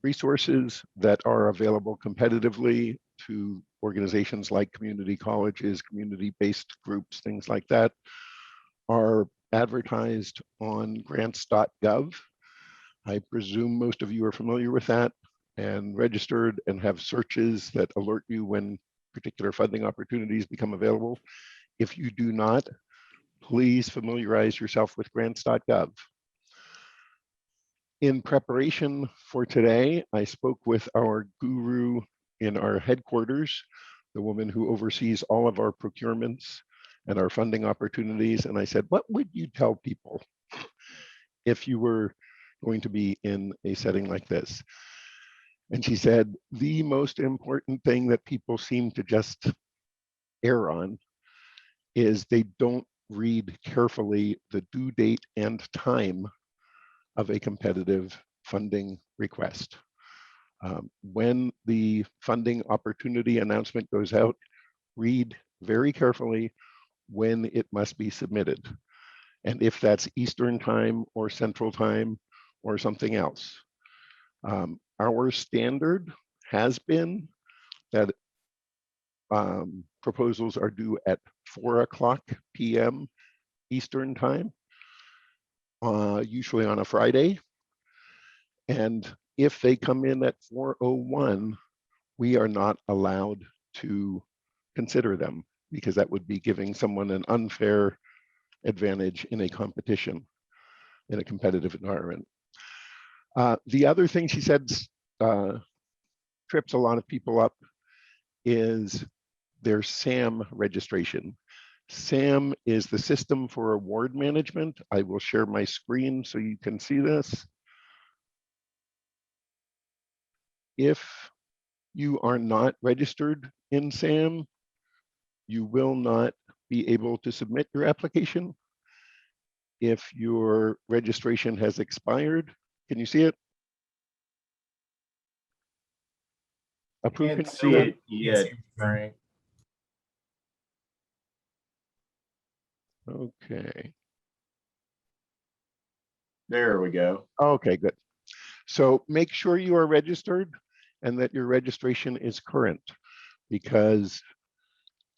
Speaker 8: resources that are available competitively to organizations like community colleges, community-based groups, things like that, are advertised on grants.gov. I presume most of you are familiar with that and registered and have searches that alert you when particular funding opportunities become available. If you do not, please familiarize yourself with grants.gov. In preparation for today, I spoke with our guru in our headquarters, the woman who oversees all of our procurements and our funding opportunities. And I said, what would you tell people if you were going to be in a setting like this? And she said, the most important thing that people seem to just err on is they don't read carefully the due date and time of a competitive funding request. When the funding opportunity announcement goes out, read very carefully when it must be submitted, and if that's Eastern time or Central time or something else. Our standard has been that proposals are due at 4:00 p.m. Eastern time, usually on a Friday. And if they come in at 4:01, we are not allowed to consider them, because that would be giving someone an unfair advantage in a competition, in a competitive environment. The other thing she said trips a lot of people up is their SAM registration. SAM is the System for Award Management. I will share my screen so you can see this. If you are not registered in SAM, you will not be able to submit your application. If your registration has expired, can you see it? Approved.
Speaker 4: Can't see it yet, Frank.
Speaker 8: Okay.
Speaker 4: There we go.
Speaker 8: Okay, good. So make sure you are registered and that your registration is current, because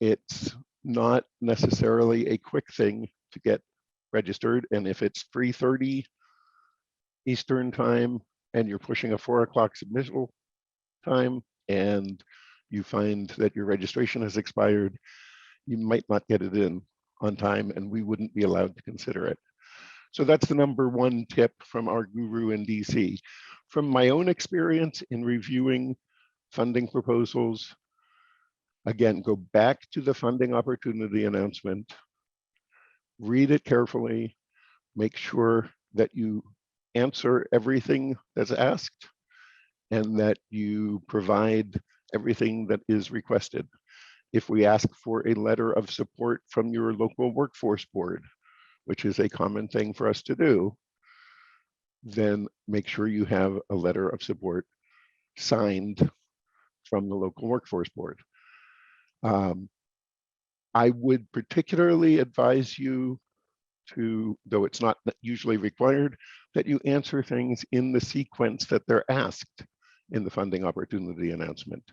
Speaker 8: it's not necessarily a quick thing to get registered. And if it's 3:30 Eastern time and you're pushing a 4:00 submittal time and you find that your registration has expired, you might not get it in on time and we wouldn't be allowed to consider it. So that's the number one tip from our guru in DC. From my own experience in reviewing funding proposals, again, go back to the funding opportunity announcement, read it carefully, make sure that you answer everything that's asked and that you provide everything that is requested. If we ask for a letter of support from your local workforce board, which is a common thing for us to do, then make sure you have a letter of support signed from the local workforce board. I would particularly advise you to, though it's not usually required, that you answer things in the sequence that they're asked in the funding opportunity announcement.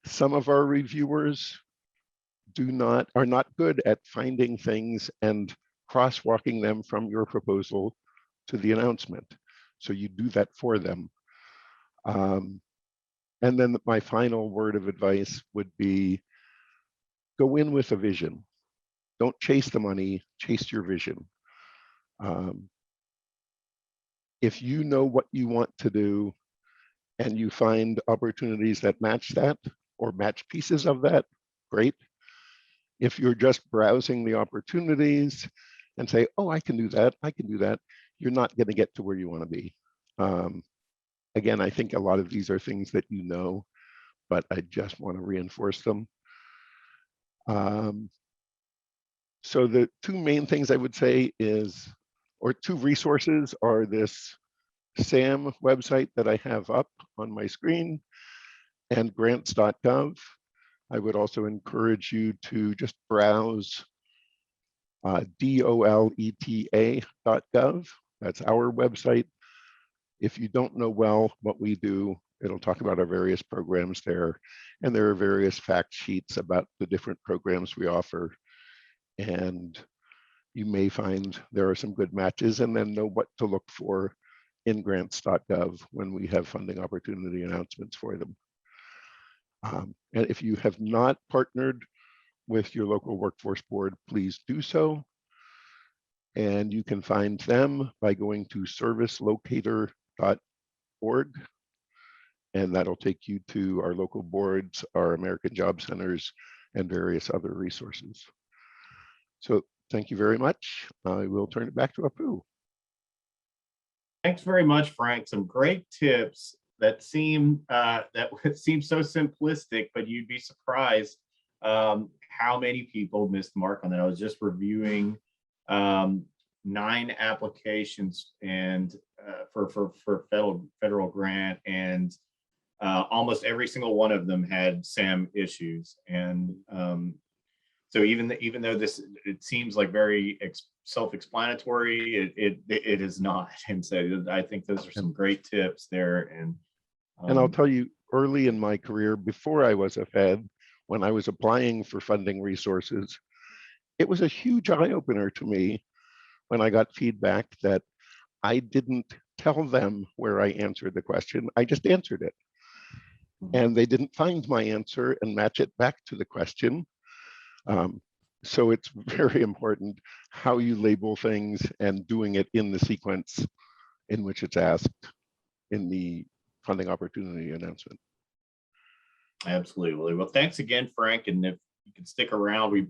Speaker 8: Some of our reviewers are not good at finding things and crosswalking them from your proposal to the announcement. So you do that for them. And then my final word of advice would be, go in with a vision. Don't chase the money, chase your vision. If you know what you want to do and you find opportunities that match that or match pieces of that, great. If you're just browsing the opportunities and say, oh, I can do that, you're not going to get to where you want to be. Again, I think a lot of these are things that you know, but I just want to reinforce them. So the two main things I would say is, or two resources are this SAM website that I have up on my screen and grants.gov. I would also encourage you to just browse doleta.gov. That's our website. If you don't know well what we do, it'll talk about our various programs there. And there are various fact sheets about the different programs we offer. And you may find there are some good matches, and then know what to look for in grants.gov when we have funding opportunity announcements for them. And if you have not partnered with your local workforce board, please do so. And you can find them by going to servicelocator.org. And that'll take you to our local boards, our American Job Centers, and various other resources. So thank you very much. I will turn it back to Apu.
Speaker 4: Thanks very much, Frank. Some great tips that seem so simplistic, but you'd be surprised how many people missed the mark on that. I was just reviewing 9 applications and for federal grant, and almost every single one of them had SAM issues. And so even though it seems like very self-explanatory, it is not. And so I think those are some great tips there. And
Speaker 8: I'll tell you, early in my career, before I was a Fed, when I was applying for funding resources, it was a huge eye-opener to me when I got feedback that I didn't tell them where I answered the question. I just answered it. And they didn't find my answer and match it back to the question. So it's very important how you label things and doing it in the sequence in which it's asked in the funding opportunity announcement.
Speaker 4: Absolutely. Well, thanks again, Frank. And if you can stick around, we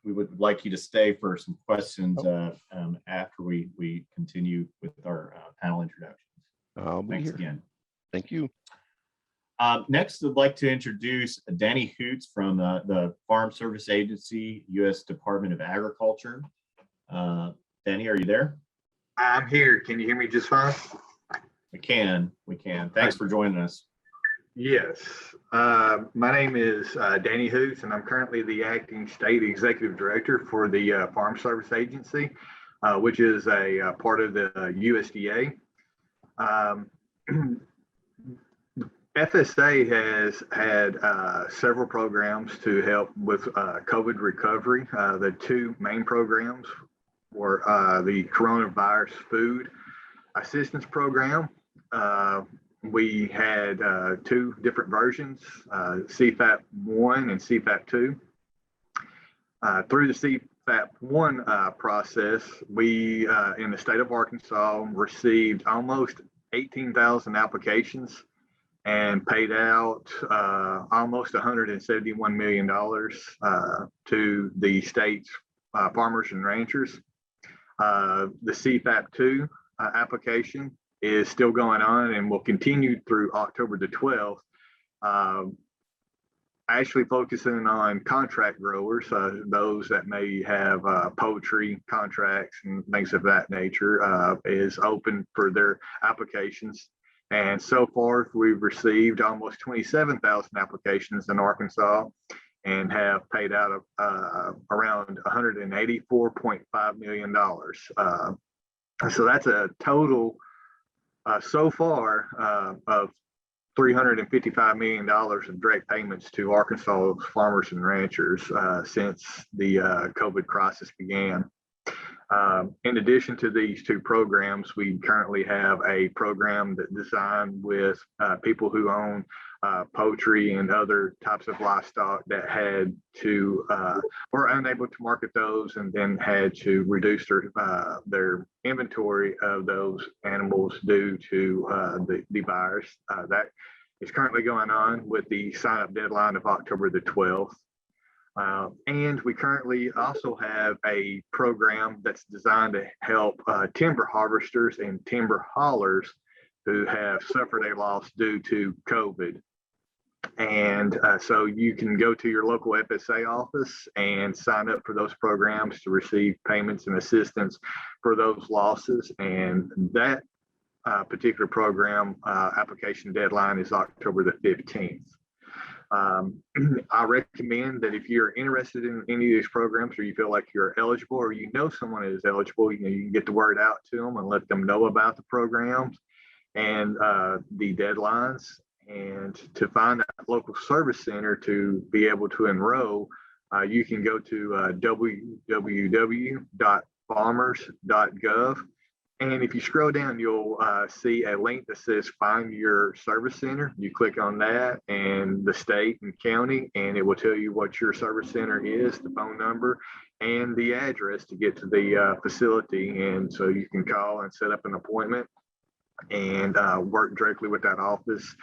Speaker 4: would like you to stay for some questions after we continue with our panel introductions. Thanks again.
Speaker 8: Thank you.
Speaker 4: Next, I'd like to introduce Danny Hoots from the Farm Service Agency, U.S. Department of Agriculture. Danny, are you there?
Speaker 9: I'm here. Can you hear me just fine?
Speaker 4: We can. Thanks for joining us.
Speaker 9: Yes. My name is Danny Hoots, and I'm currently the acting state executive director for the Farm Service Agency, which is a part of the USDA. FSA has had several programs to help with COVID recovery. The two main programs were the Coronavirus Food Assistance Program. We had 2 different versions, CFAP 1 and CFAP 2. Through the CFAP 1 process, we in the state of Arkansas received almost 18,000 applications and paid out almost $171 million to the state's farmers and ranchers. The CFAP 2 application is still going on and will continue through October the 12th, actually focusing on contract growers, those that may have poultry contracts and things of that nature, is open for their applications. And so far, we've received almost 27,000 applications in Arkansas and have paid out around $184.5 million. So that's a total so far of $355 million in direct payments to Arkansas farmers and ranchers since the COVID crisis began. In addition to these 2 programs, we currently have a program that's designed with people who own poultry and other types of livestock that had to were unable to market those and then had to reduce their inventory of those animals due to the virus. That is currently going on with the sign-up deadline of October the 12th. And we currently also have a program that's designed to help timber harvesters and timber haulers who have suffered a loss due to COVID. And so you can go to your local FSA office and sign up for those programs to receive payments and assistance for those losses. And that particular program application deadline is October the 15th. I recommend that if you're interested in any of these programs, or you feel like you're eligible, or you know someone is eligible, you can get the word out to them and let them know about the programs and the deadlines. And to find a local service center to be able to enroll, you can go to www.farmers.gov. And if you scroll down, you'll see a link that says Find Your Service Center. You click on that and the state and county, and it will tell you what your service center is, the phone number, and the address to get to the facility. And so you can call and set up an appointment and work directly with that office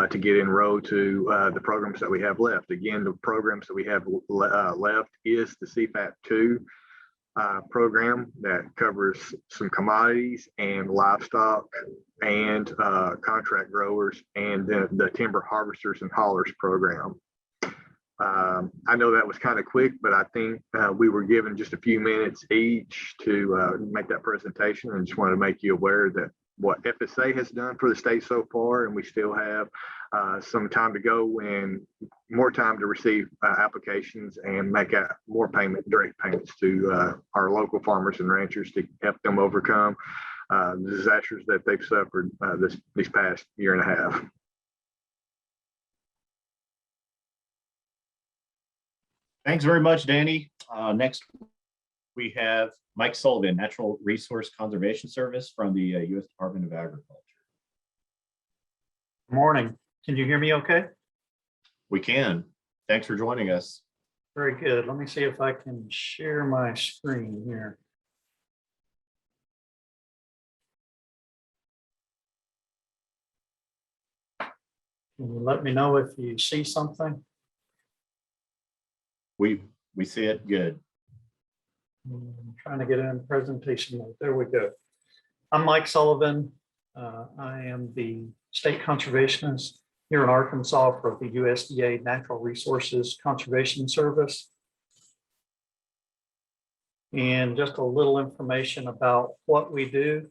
Speaker 9: to get enrolled to the programs that we have left. Again, the programs that we have left is the CFAP2 program that covers some commodities and livestock and contract growers, and then the timber harvesters and haulers program. I know that was kind of quick, but I think we were given just a few minutes each to make that presentation, and just wanted to make you aware that what FSA has done for the state so far, and we still have some time to go and more time to receive applications and make more direct payments to our local farmers and ranchers to help them overcome the disasters that they've suffered this past year and a half.
Speaker 4: Thanks very much, Danny. Next, we have Mike Sullivan, Natural Resource Conservation Service from the U.S. Department of Agriculture.
Speaker 10: Good morning. Can you hear me okay?
Speaker 4: We can. Thanks for joining us.
Speaker 10: Very good. Let me see if I can share my screen here. Can you let me know if you see something?
Speaker 4: We see it good.
Speaker 10: I'm trying to get it in presentation mode. There we go. I'm Mike Sullivan. I am the state conservationist here in Arkansas for the USDA Natural Resources Conservation Service. And just a little information about what we do.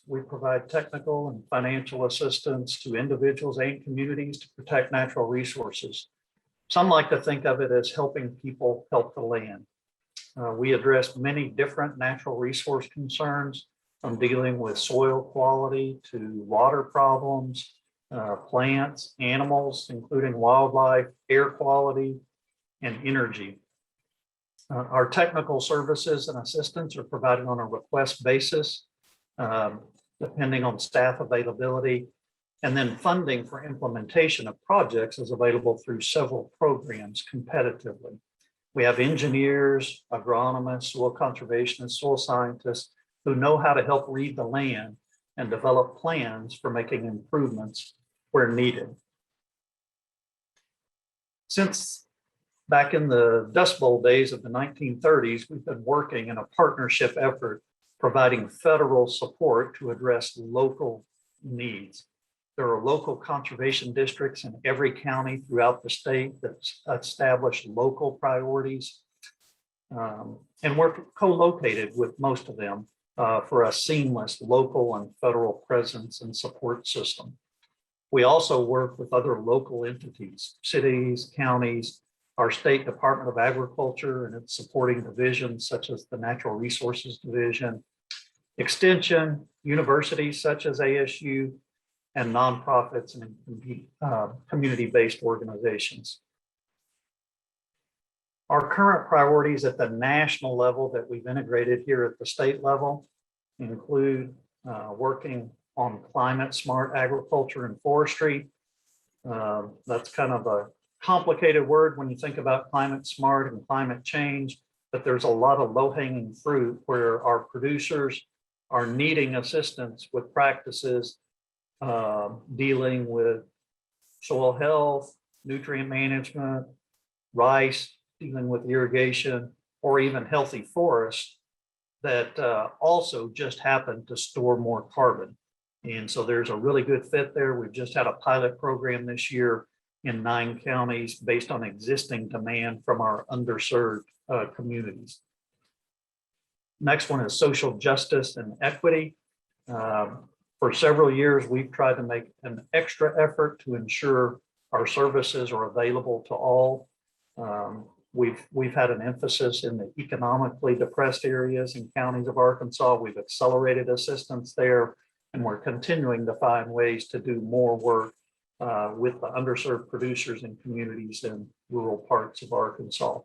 Speaker 10: We provide technical and financial assistance to individuals and communities to protect natural resources. Some like to think of it as helping people help the land. We address many different natural resource concerns, from dealing with soil quality to water problems, plants, animals, including wildlife, air quality, and energy. Our technical services and assistance are provided on a request basis, depending on staff availability, and then funding for implementation of projects is available through several programs competitively. We have engineers, agronomists, soil conservationists, soil scientists who know how to help read the land and develop plans for making improvements where needed. Since back in the Dust Bowl days of the 1930s, we've been working in a partnership effort providing federal support to address local needs. There are local conservation districts in every county throughout the state that establish local priorities. And we're co-located with most of them for a seamless local and federal presence and support system. We also work with other local entities, cities, counties, our state Department of Agriculture and its supporting divisions such as the Natural Resources Division, Extension, universities such as ASU, and nonprofits and community-based organizations. Our current priorities at the national level that we've integrated here at the state level include working on climate smart agriculture and forestry. That's kind of a complicated word when you think about climate smart and climate change, but there's a lot of low-hanging fruit where our producers are needing assistance with practices dealing with soil health, nutrient management, rice, dealing with irrigation, or even healthy forests that also just happen to store more carbon. And so there's a really good fit there. We've just had a pilot program this year in 9 counties based on existing demand from our underserved communities. Next one is social justice and equity. For several years, we've tried to make an extra effort to ensure our services are available to all. We've had an emphasis in the economically depressed areas and counties of Arkansas. We've accelerated assistance there, and we're continuing to find ways to do more work with the underserved producers and communities in rural parts of Arkansas.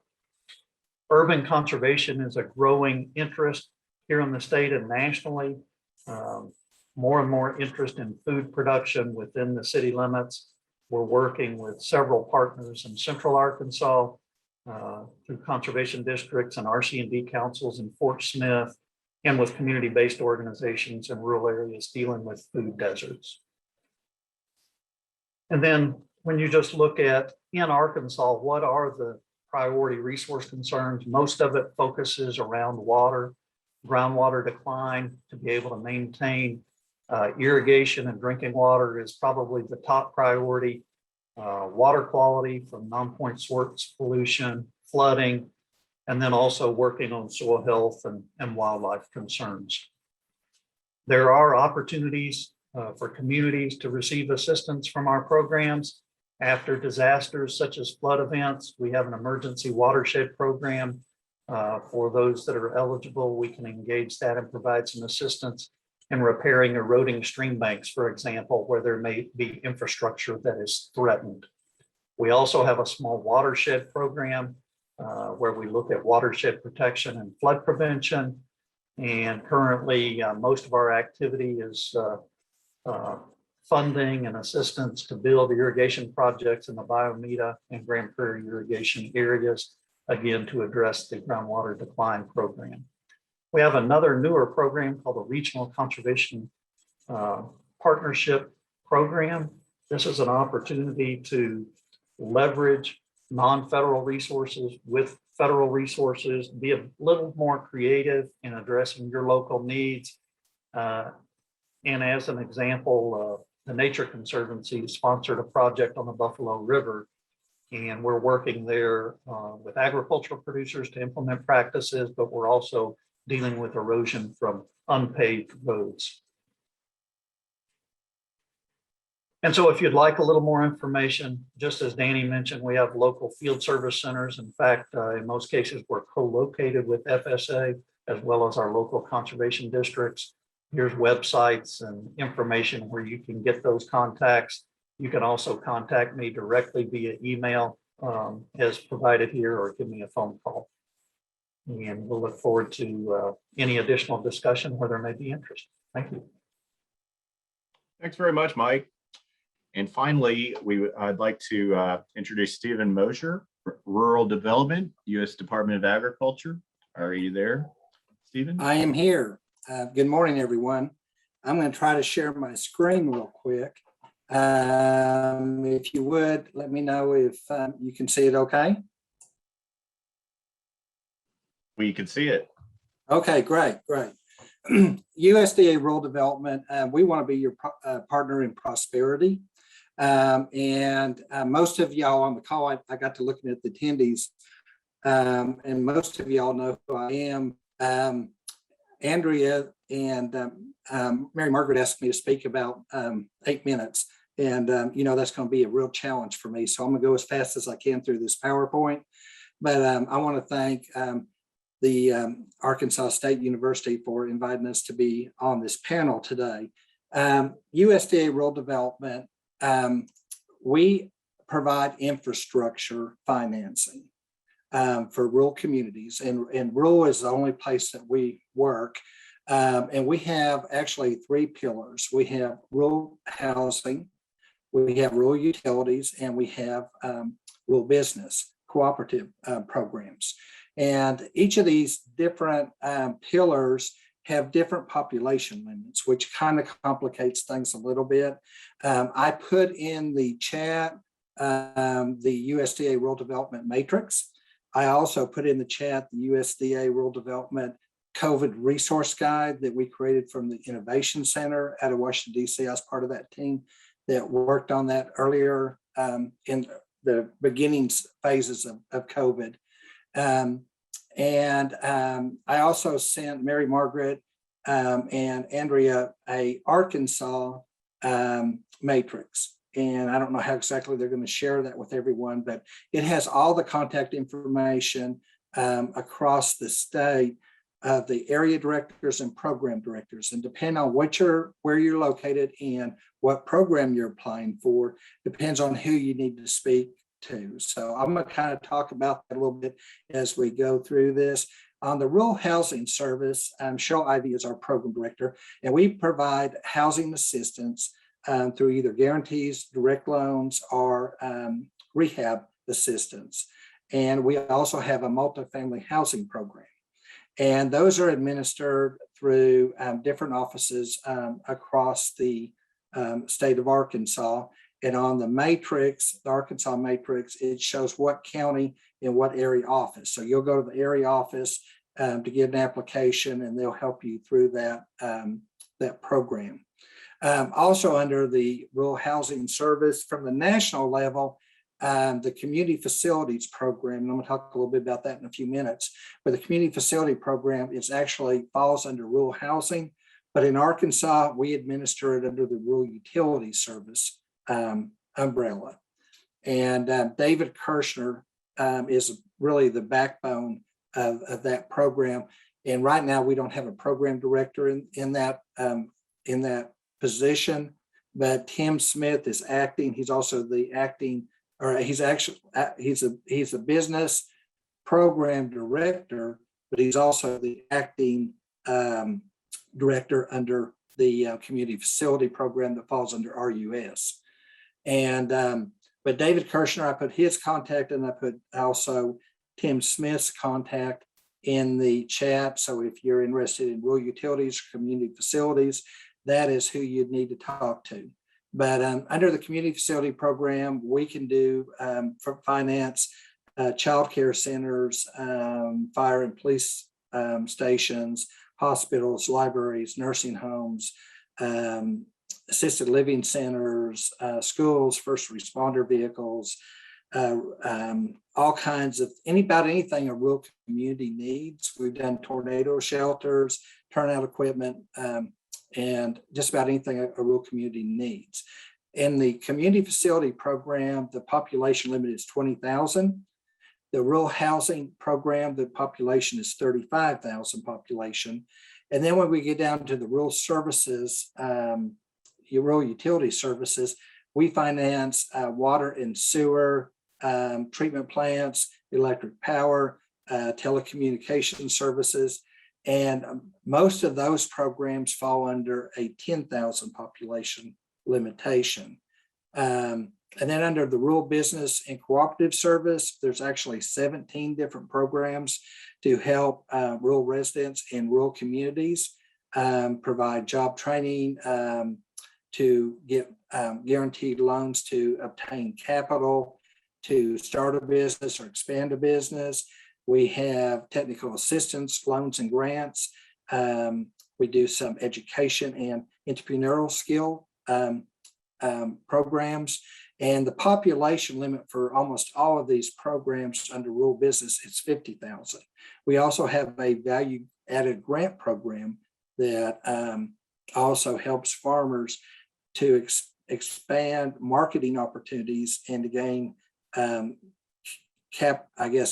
Speaker 10: Urban conservation is a growing interest here in the state and nationally. More and more interest in food production within the city limits. We're working with several partners in Central Arkansas through conservation districts and RC&D councils in Fort Smith, and with community-based organizations in rural areas dealing with food deserts. And then when you just look at in Arkansas, what are the priority resource concerns? Most of it focuses around water, groundwater decline. To be able to maintain irrigation and drinking water is probably the top priority. Water quality from non-point source pollution, flooding, and then also working on soil health and wildlife concerns. There are opportunities for communities to receive assistance from our programs after disasters such as flood events. We have an emergency watershed program. For those that are eligible, we can engage that and provide some assistance in repairing eroding stream banks, for example, where there may be infrastructure that is threatened. We also have a small watershed program where we look at watershed protection and flood prevention. And currently, most of our activity is funding and assistance to build irrigation projects in the Biomeda and Grand Prairie irrigation areas, again, to address the groundwater decline program. We have another newer program called the Regional Conservation Partnership Program. This is an opportunity to leverage non-federal resources with federal resources, be a little more creative in addressing your local needs. And as an example, the Nature Conservancy sponsored a project on the Buffalo River, and we're working there with agricultural producers to implement practices, but we're also dealing with erosion from unpaved roads. And so if you'd like a little more information, just as Danny mentioned, we have local field service centers. In fact, in most cases, we're co-located with FSA as well as our local conservation districts. Here's websites and information where you can get those contacts. You can also contact me directly via email as provided here, or give me a phone call. And we'll look forward to any additional discussion where there may be interest. Thank you.
Speaker 4: Thanks very much, Mike. And finally, I'd like to introduce Stephen Mosher, Rural Development, U.S. Department of Agriculture. Are you there, Stephen?
Speaker 11: I am here. Good morning, everyone. I'm going to try to share my screen real quick. If you would, let me know if you can see it okay.
Speaker 4: We can see it.
Speaker 11: Okay, great. USDA Rural Development, we want to be your partner in prosperity. And most of y'all on the call, I got to looking at the attendees, and most of y'all know who I am. Andrea and Mary Margaret asked me to speak about 8 minutes. And, that's going to be a real challenge for me. So I'm going to go as fast as I can through this PowerPoint. But I want to thank the Arkansas State University for inviting us to be on this panel today. USDA Rural Development, we provide infrastructure financing for rural communities, and rural is the only place that we work. And we have actually 3 pillars. We have rural housing, we have rural utilities, and we have rural business cooperative programs. And each of these different pillars have different population limits, which kind of complicates things a little bit. I put in the chat the USDA Rural Development Matrix. I also put in the chat the USDA Rural Development COVID Resource Guide that we created from the Innovation Center out of Washington, D.C. I was part of that team that worked on that earlier in the beginning phases of COVID. I also sent Mary Margaret and Andrea a Arkansas matrix. And I don't know how exactly they're going to share that with everyone, but it has all the contact information across the state of the area directors and program directors. And depending on where you're located and what program you're applying for, depends on who you need to speak to. So I'm going to kind of talk about that a little bit as we go through this. On the Rural Housing Service, Cheryl Ivy is our program director, and we provide housing assistance through either guarantees, direct loans, or rehab assistance. And we also have a multifamily housing program. And those are administered through different offices across the state of Arkansas. And on the matrix, the Arkansas matrix, it shows what county in what area office. So you'll go to the area office to get an application, and they'll help you through that, that program. Also under the Rural Housing Service from the national level, the Community Facilities Program, and I'm going to talk a little bit about that in a few minutes, but the Community Facility Program is actually falls under rural housing, but in Arkansas, we administer it under the Rural Utility Service umbrella. And David Kirshner is really the backbone of that program. And right now, we don't have a program director in that position, but Tim Smith is acting. He's also the acting, or he's a business program director, but he's also the acting director under the community facility program that falls under RUS. And but David Kirshner, I put his contact, and I put also Tim Smith's contact in the chat. So if you're interested in rural utilities, community facilities, that is who you'd need to talk to. But under the community facility program, we can do for finance, childcare centers, fire and police stations, hospitals, libraries, nursing homes, assisted living centers, schools, first responder vehicles, all kinds of anything a rural community needs. We've done tornado shelters, turnout equipment, and just about anything a rural community needs. In the community facility program, the population limit is 20,000. The rural housing program, the population is 35,000 population. And then when we get down to the rural services, rural utility services, we finance water and sewer, treatment plants, electric power, telecommunication services. And most of those programs fall under a 10,000 population limitation. And then under the rural business and cooperative service, there's actually 17 different programs to help rural residents in rural communities provide job training, to get guaranteed loans to obtain capital, to start a business or expand a business. We have technical assistance, loans and grants. We do some education and entrepreneurial skill programs. And the population limit for almost all of these programs under rural business is 50,000. We also have a value added grant program that also helps farmers to expand marketing opportunities and to gain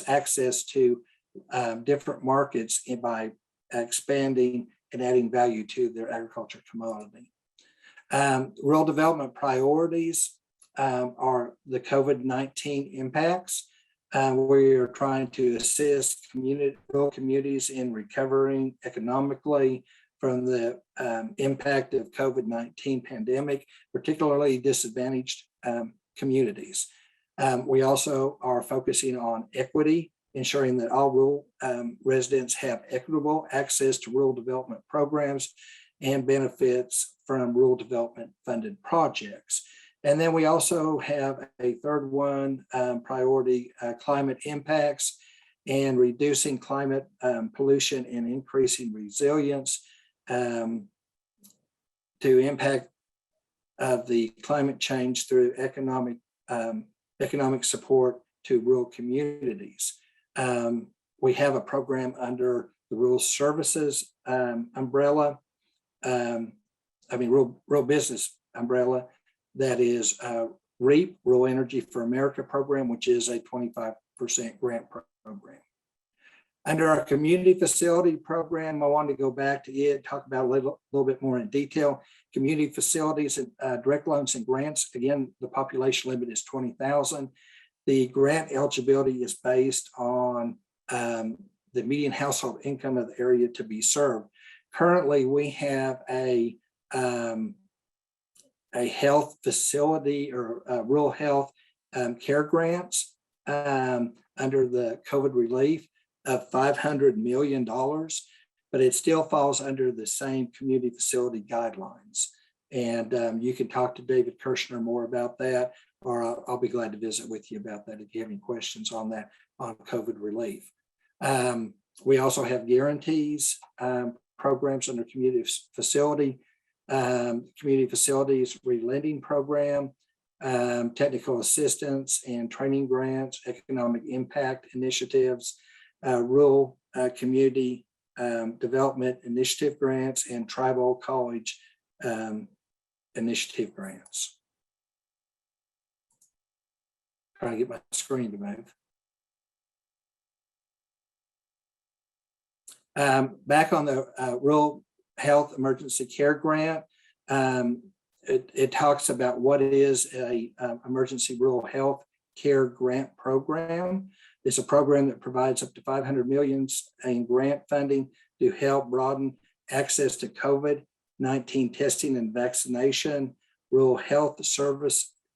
Speaker 11: access to different markets by expanding and adding value to their agriculture commodity. Rural development priorities are the COVID-19 impacts. We are trying to assist rural communities in recovering economically from the impact of COVID-19 pandemic, particularly disadvantaged communities. We also are focusing on equity, ensuring that all rural residents have equitable access to rural development programs and benefits from rural development funded projects. And then we also have a third one, priority climate impacts. and reducing climate pollution and increasing resilience to impact of the climate change through economic support to rural communities. We have a program under the Rural Services umbrella, rural business umbrella, that is REAP, Rural Energy for America program, which is a 25% grant program. Under our community facility program, I wanted to go back to it, talk about a little bit more in detail. Community facilities and direct loans and grants. Again, the population limit is 20,000. The grant eligibility is based on the median household income of the area to be served. Currently, we have a health facility or rural health care grants under the COVID relief of $500 million, but it still falls under the same community facility guidelines. And you can talk to David Kirshner more about that, or I'll be glad to visit with you about that if you have any questions on that, on COVID relief. We also have guarantees programs under community facilities relending program, technical assistance and training grants, economic impact initiatives, rural community development initiative grants, and tribal college initiative grants. Trying to get my screen to move. Back on the rural health emergency care grant, it talks about what is a emergency rural health care grant program. It's a program that provides up to $500 million in grant funding to help broaden access to COVID-19 testing and vaccination, rural health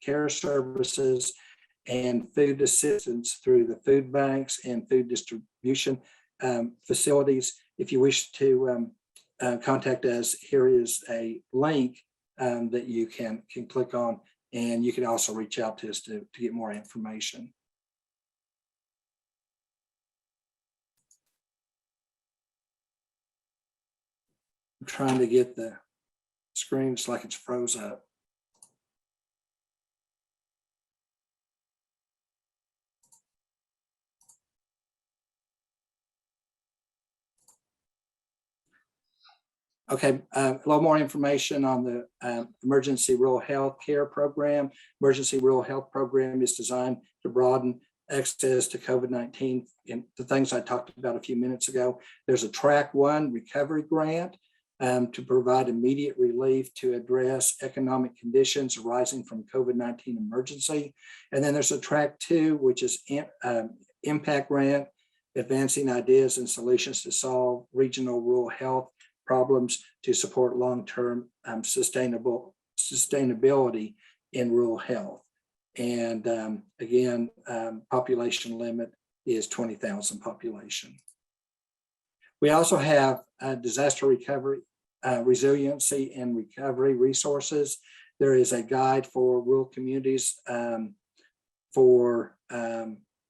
Speaker 11: care services, and food assistance through the food banks and food distribution facilities. If you wish to contact us, here is a link that you can click on, and you can also reach out to us to get more information. I'm trying to get the screen, it's like it's froze up. Okay, a little more information on the Emergency Rural Health Care Program. Emergency Rural Health Program is designed to broaden access to COVID-19 and the things I talked about a few minutes ago. There's a Track 1 recovery grant to provide immediate relief to address economic conditions arising from COVID-19 emergency. And then there's a Track 2, which is impact grant, advancing ideas and solutions to solve regional rural health problems to support long-term sustainability in rural health. And again, population limit is 20,000 population. We also have disaster recovery, resiliency and recovery resources. There is a guide for rural communities for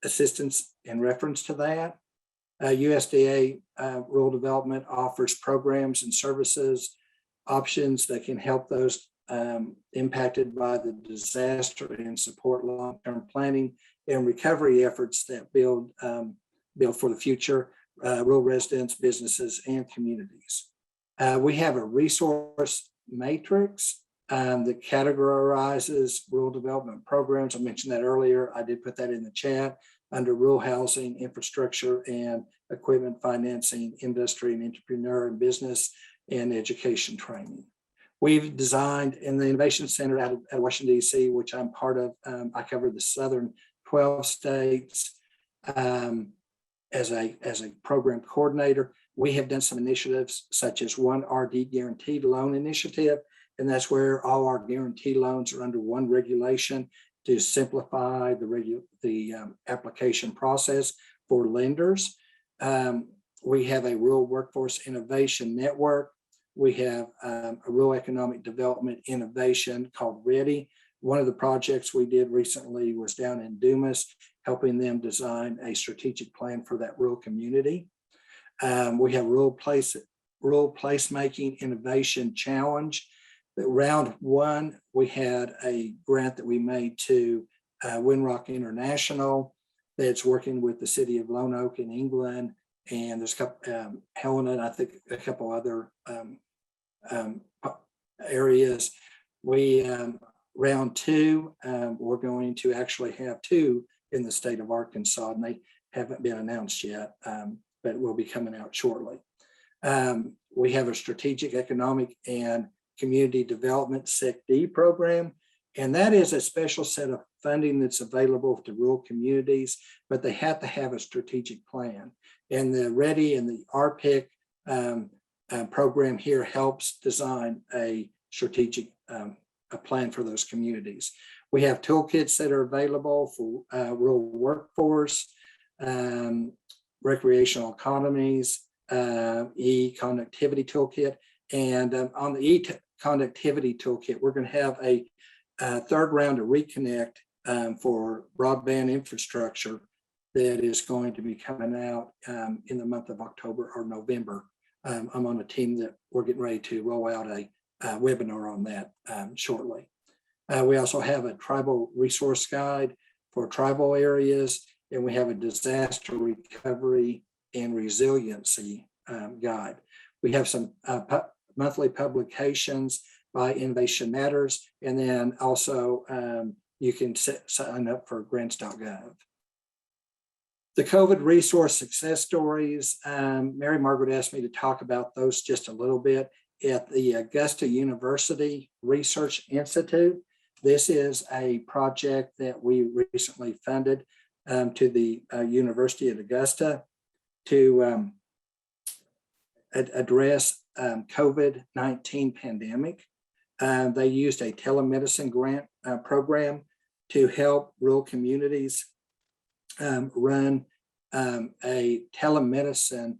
Speaker 11: assistance in reference to that. USDA Rural Development offers programs and services options that can help those impacted by the disaster and support long-term planning and recovery efforts that build for the future, rural residents, businesses, and communities. We have a resource matrix that categorizes rural development programs. I mentioned that earlier. I did put that in the chat under rural housing, infrastructure, and equipment financing, industry and entrepreneur and business, and education training. We've designed in the Innovation Center at Washington, D.C., which I'm part of. I cover the southern 12 states as a program coordinator. We have done some initiatives such as one RD guaranteed loan initiative, and that's where all our guarantee loans are under one regulation to simplify the application process for lenders. We have a rural workforce innovation network. We have a rural economic development innovation called READY. One of the projects we did recently was down in Dumas, helping them design a strategic plan for that rural community. We have rural placemaking innovation challenge. Round one, we had a grant that we made to Windrock International that's working with the city of Lone Oak in England, and there's a couple, Helena, and I think a couple other areas. We round two, we're going to actually have two in the state of Arkansas, and they haven't been announced yet, but will be coming out shortly. We have a strategic economic and community development SEC-D program, and that is a special set of funding that's available to rural communities, but they have to have a strategic plan. And the READY and the RPIC program here helps design a strategic a plan for those communities. We have toolkits that are available for rural workforce, recreational economies, e-connectivity toolkit. And on the e-connectivity toolkit, we're going to have a third round of reconnect for broadband infrastructure that is going to be coming out in the month of October or November. I'm on a team that we're getting ready to roll out a webinar on that shortly. We also have a tribal resource guide for tribal areas, and we have a disaster recovery and resiliency guide. We have some monthly publications by Innovation Matters, and then also you can sign up for grants.gov. The COVID resource success stories, Mary Margaret asked me to talk about those just a little bit. At the Augusta University Research Institute, this is a project that we recently funded to the University of Augusta to address COVID-19 pandemic. They used a telemedicine grant program to help rural communities run a telemedicine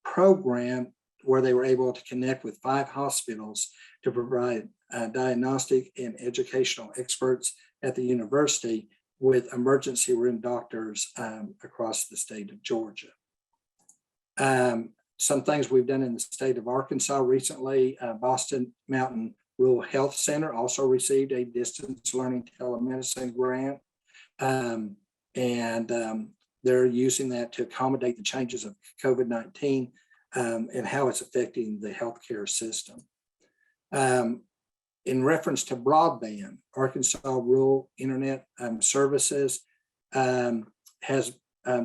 Speaker 11: program where they were able to connect with 5 hospitals to provide diagnostic and educational experts at the university with emergency room doctors across the state of Georgia. Some things we've done in the state of Arkansas recently, Boston Mountain Rural Health Center also received a distance learning telemedicine grant. They're using that to accommodate the changes of COVID-19 and how it's affecting the healthcare system. In reference to broadband, Arkansas Rural Internet Services has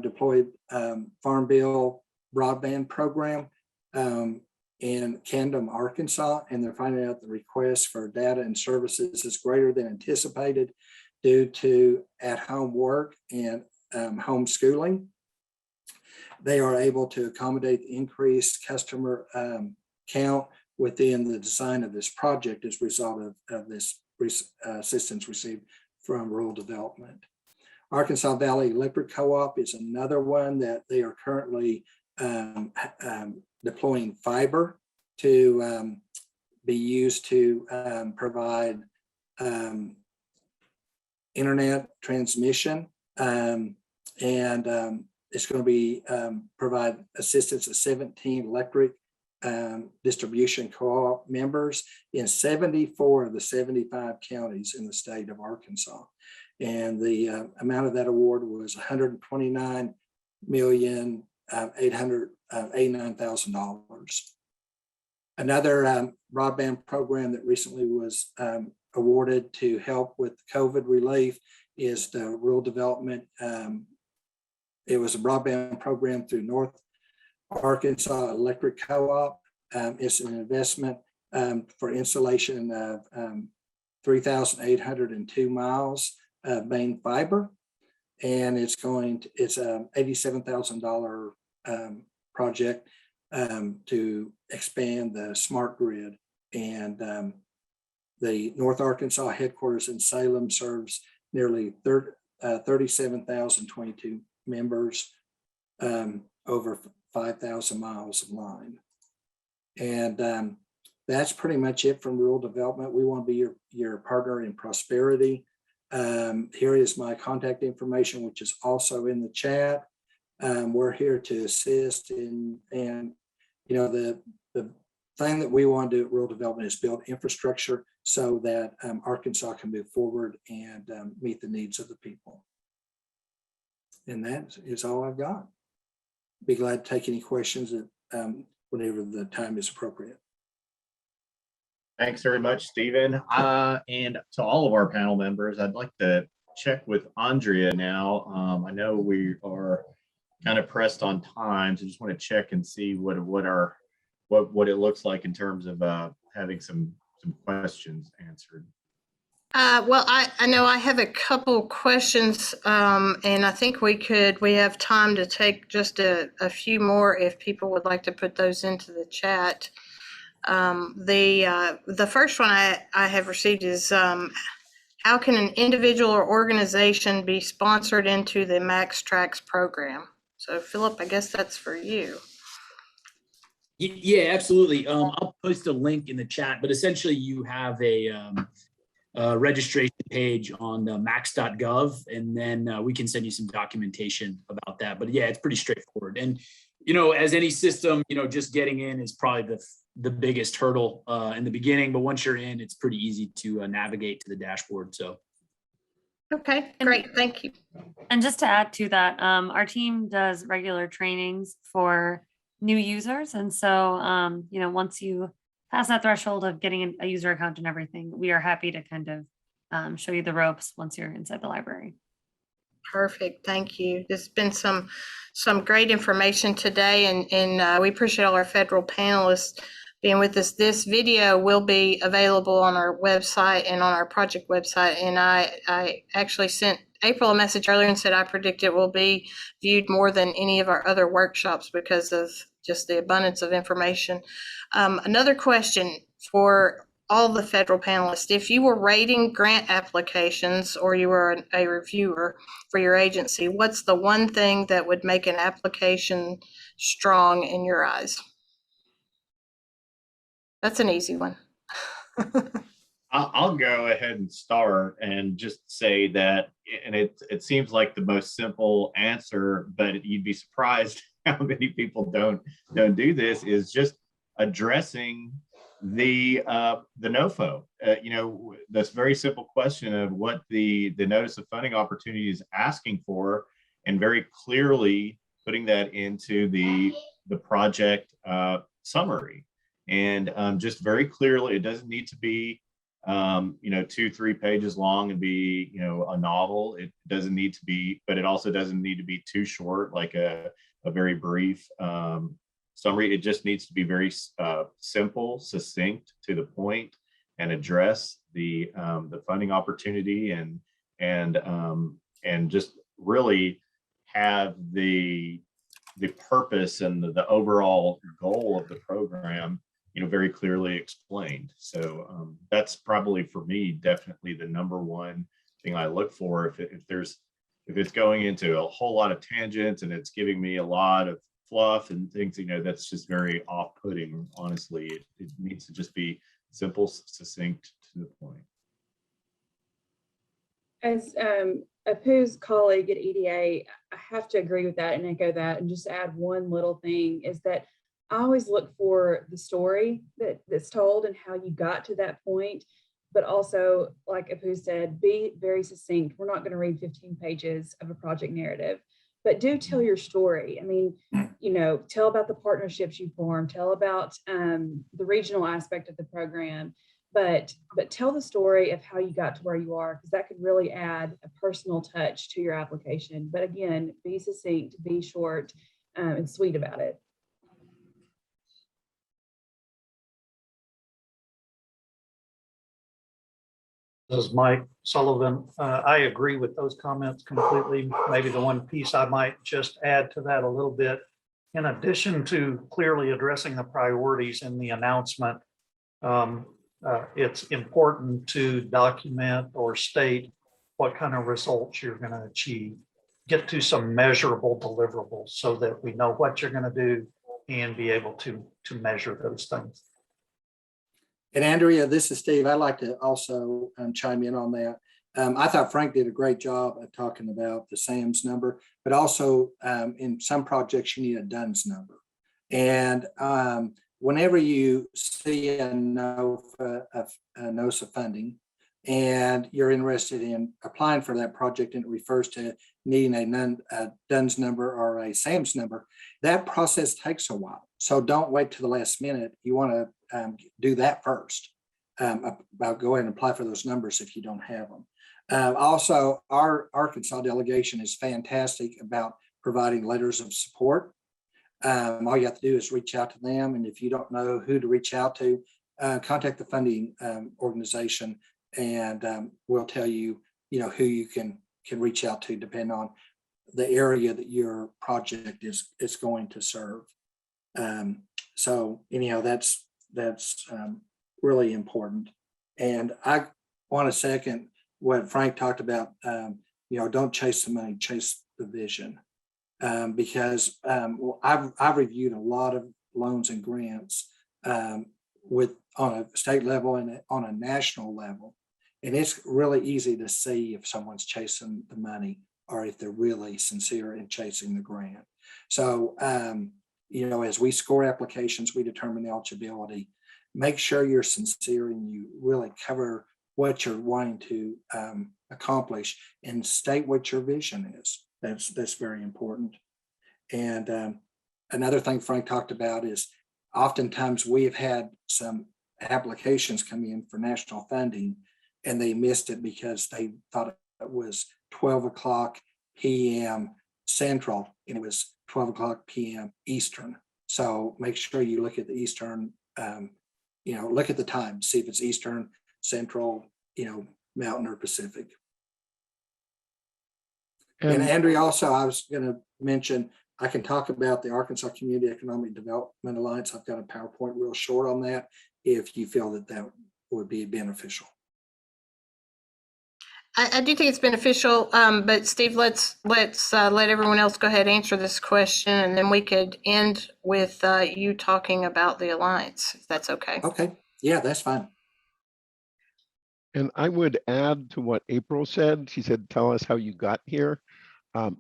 Speaker 11: deployed Farm Bill broadband program in Camden, Arkansas, and they're finding out the request for data and services is greater than anticipated due to at-home work and homeschooling. They are able to accommodate the increased customer count within the design of this project as a result of this assistance received from rural development. Arkansas Valley Electric Co-op is another one that they are currently deploying fiber to be used to provide internet transmission, and it's going to be provide assistance to 17 electric distribution co-op members in 74 of the 75 counties in the state of Arkansas. And the amount of that award was $129,889,000. Another broadband program that recently was awarded to help with COVID relief is the rural development. It was a broadband program through North Arkansas Electric Co-op. It's an investment for installation of 3,802 miles of main fiber, and it's a $87,000 project to expand the smart grid. And the North Arkansas headquarters in Salem serves nearly 37,022 members, over 5,000 miles of line. And that's pretty much it from rural development. We want to be your partner in prosperity. Here is my contact information, which is also in the chat. We're here to assist and the thing that we want to do at rural development is build infrastructure so that Arkansas can move forward and meet the needs of the people. And that is all I've got. Be glad to take any questions whenever the time is appropriate.
Speaker 4: Thanks very much, Stephen. And to all of our panel members, I'd like to check with Andrea now. I know we are kind of pressed on time, so just want to check and see what it looks like in terms of having some questions answered.
Speaker 1: Well, I know I have a couple questions, and I think we have time to take just a few more if people would like to put those into the chat. The first one I have received is how can an individual or organization be sponsored into the Max Tracks program? So Philip, I guess that's for you.
Speaker 5: Yeah, absolutely. I'll post a link in the chat, but essentially you have a registration page on max.gov, and then we can send you some documentation about that. But yeah, it's pretty straightforward. And, as any system, just getting in is probably the biggest hurdle in the beginning, but once you're in, it's pretty easy to navigate to the dashboard. So.
Speaker 1: Okay, great, thank you.
Speaker 7: And just to add to that, our team does regular trainings for new users. And so, once you pass that threshold of getting a user account and everything, we are happy to kind of show you the ropes once you're inside the library.
Speaker 1: Perfect, thank you. There's been some great information today, and we appreciate all our federal panelists being with us. This video will be available on our website and on our project website. And I actually sent April a message earlier and said I predict it will be viewed more than any of our other workshops because of just the abundance of information. Another question for all the federal panelists: if you were rating grant applications or you were a reviewer for your agency, what's the one thing that would make an application strong in your eyes? That's an easy one.
Speaker 4: I'll go ahead and start and just say that, and it seems like the most simple answer, but you'd be surprised how many people don't do this, is just addressing the NOFO. This very simple question of what the notice of funding opportunity is asking for, and very clearly putting that into the project summary. And just very clearly, it doesn't need to be 2-3 pages long and be a novel. It doesn't need to be, but it also doesn't need to be too short, like a very brief summary. It just needs to be very simple, succinct, to the point, and address the funding opportunity and just really have the purpose and the overall goal of the program very clearly explained. So that's probably, for me, definitely the number one thing I look for. If it's going into a whole lot of tangents and it's giving me a lot of fluff and things, that's just very off-putting. Honestly, it needs to just be simple, succinct, to the point.
Speaker 3: As Apu's colleague at EDA, I have to agree with that and echo that, and just add one little thing is that I always look for the story that's told and how you got to that point, but also, like Apu said, be very succinct. We're not going to read 15 pages of a project narrative, but do tell your story. I mean, tell about the partnerships you formed, tell about the regional aspect of the program, but tell the story of how you got to where you are, because that could really add a personal touch to your application. But again, be succinct, be short, and sweet about it.
Speaker 10: This is Mike Sullivan. I agree with those comments completely. Maybe the one piece I might just add to that a little bit, in addition to clearly addressing the priorities in the announcement, it's important to document or state what kind of results you're going to achieve. Get to some measurable deliverables so that we know what you're going to do and be able to measure those things.
Speaker 11: And Andrea, this is Steve. I'd like to also chime in on that. I thought Frank did a great job of talking about the SAMS number, but also in some projects you need a DUNS number. And whenever you see a notice of funding and you're interested in applying for that project and it refers to needing a DUNS number or a SAMS number, that process takes a while. So don't wait to the last minute. You want to do that first. About go ahead and apply for those numbers if you don't have them. Also, our Arkansas delegation is fantastic about providing letters of support. All you have to do is reach out to them, and if you don't know who to reach out to, contact the funding organization, and we'll tell you, who you can reach out to, depending on the area that your project is going to serve. So anyhow, that's really important. And I want to second what Frank talked about. Don't chase the money, chase the vision. Because I've reviewed a lot of loans and grants on a state level and on a national level, and it's really easy to see if someone's chasing the money or if they're really sincere in chasing the grant. So as we score applications, we determine eligibility. Make sure you're sincere and you really cover what you're wanting to accomplish and state what your vision is. That's very important. And another thing Frank talked about is oftentimes we have had some applications come in for national funding and they missed it because they thought it was 12 o'clock p.m. Central and it was 12 o'clock p.m. Eastern. So make sure you look at the Eastern, look at the time, see if it's Eastern, Central, Mountain or Pacific. And Andrea, also, I was going to mention, I can talk about the Arkansas Community Economic Development Alliance. I've got a PowerPoint real short on that if you feel that would be beneficial.
Speaker 1: I do think it's beneficial, but Steve, let's let everyone else go ahead and answer this question, and then we could end with you talking about the Alliance, if that's okay.
Speaker 11: Okay, yeah, that's fine.
Speaker 8: And I would add to what April said. She said, tell us how you got here. Of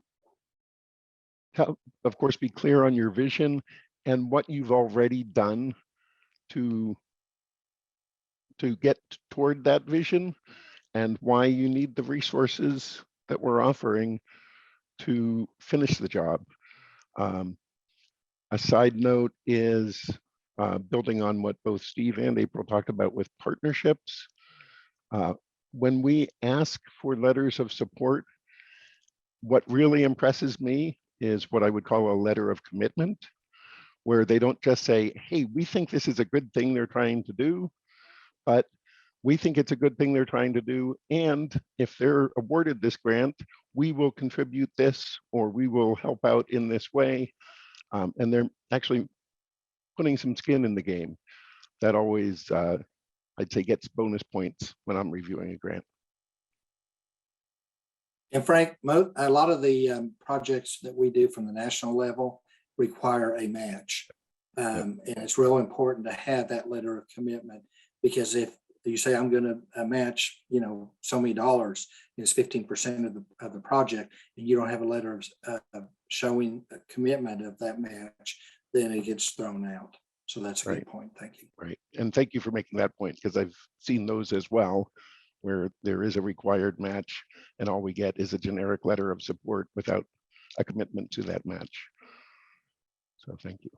Speaker 8: course, be clear on your vision and what you've already done to get toward that vision and why you need the resources that we're offering to finish the job. A side note is building on what both Steve and April talked about with partnerships. When we ask for letters of support, what really impresses me is what I would call a letter of commitment, where they don't just say, hey, we think this is a good thing they're trying to do, but we think it's a good thing they're trying to do. And if they're awarded this grant, we will contribute this, or we will help out in this way. And they're actually putting some skin in the game. That always, I'd say, gets bonus points when I'm reviewing a grant.
Speaker 11: And Frank, a lot of the projects that we do from the national level require a match. And it's real important to have that letter of commitment, because if you say I'm going to match, so many dollars, it's 15% of the project, and you don't have a letter of showing a commitment of that match, then it gets thrown out. So that's a good point. Thank you.
Speaker 8: Right. And thank you for making that point, because I've seen those as well, where there is a required match and all we get is a generic letter of support without a commitment to that match. So thank you.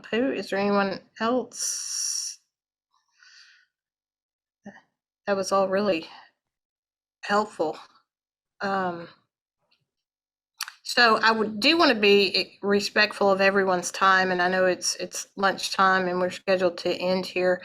Speaker 1: Who is there? Anyone else? That was all really helpful. So I do want to be respectful of everyone's time, and I know it's lunchtime and we're scheduled to end here.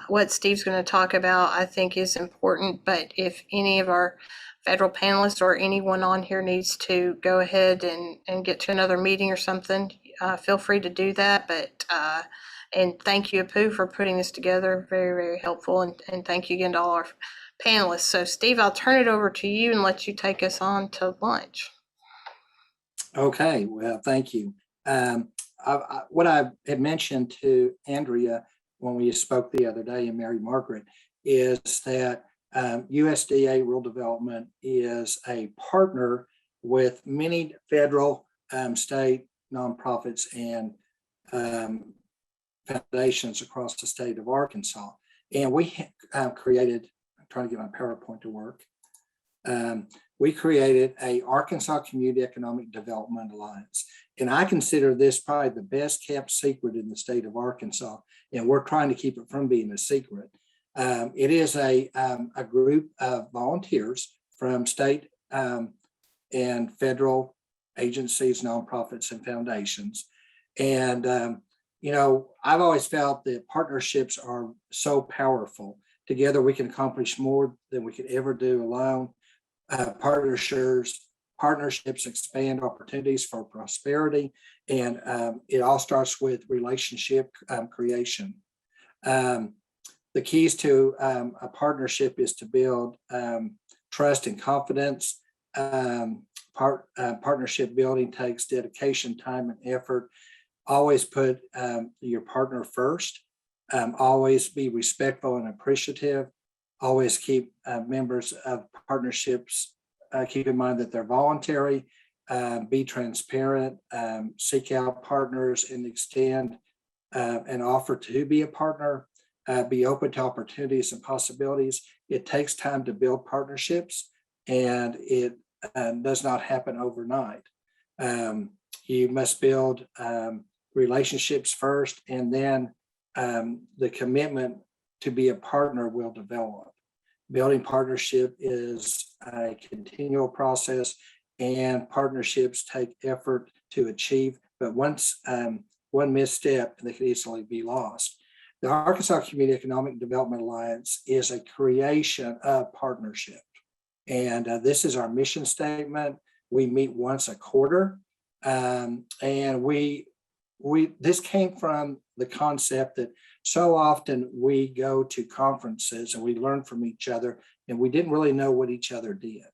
Speaker 1: What Steve's going to talk about, I think, is important, but if any of our federal panelists or anyone on here needs to go ahead and get to another meeting or something, feel free to do that. But and thank you, Apu, for putting this together. Very, very helpful. And thank you again to all our panelists. So Steve, I'll turn it over to you and let you take us on to lunch.
Speaker 11: Okay, well, thank you. What I had mentioned to Andrea when we spoke the other day, and Mary Margaret, is that USDA Rural Development is a partner with many federal, state nonprofits and foundations across the state of Arkansas. And we created, I'm trying to get my PowerPoint to work. We created a Arkansas Community Economic Development Alliance. And I consider this probably the best kept secret in the state of Arkansas. And we're trying to keep it from being a secret. It is a group of volunteers from state and federal agencies, nonprofits, and foundations. And, you know, I've always felt that partnerships are so powerful. Together, we can accomplish more than we could ever do alone. Partnerships expand opportunities for prosperity, and it all starts with relationship creation. The keys to a partnership is to build trust and confidence. Partnership building takes dedication, time, and effort. Always put your partner first. Always be respectful and appreciative. Always keep members of partnerships, keep in mind that they're voluntary. Be transparent. Seek out partners and extend an offer to be a partner. Be open to opportunities and possibilities. It takes time to build partnerships, and it does not happen overnight. You must build relationships first, and then the commitment to be a partner will develop. Building partnership is a continual process, and partnerships take effort to achieve, but once one misstep, they can easily be lost. The Arkansas Community Economic Development Alliance is a creation of partnership. And this is our mission statement. We meet once a quarter. And this came from the concept that so often we go to conferences and we learn from each other, and we didn't really know what each other did.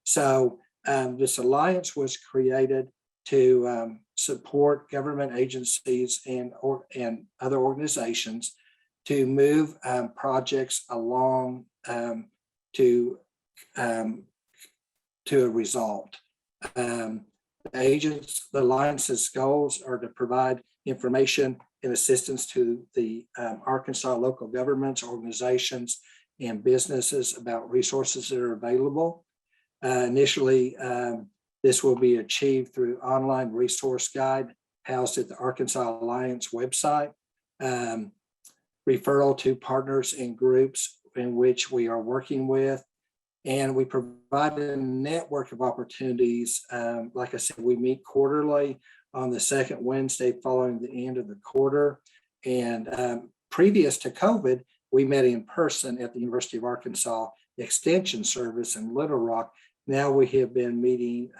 Speaker 11: So this alliance was created to support government agencies and other organizations to move projects along to a result. The alliance's goals are to provide information and assistance to the Arkansas local governments, organizations, and businesses about resources that are available. Initially, this will be achieved through online resource guide housed at the Arkansas Alliance website, referral to partners and groups in which we are working with, and we provide a network of opportunities. Like I said, we meet quarterly on the second Wednesday following the end of the quarter. And previous to COVID, we met in person at the University of Arkansas Extension Service in Little Rock. Now we have been meeting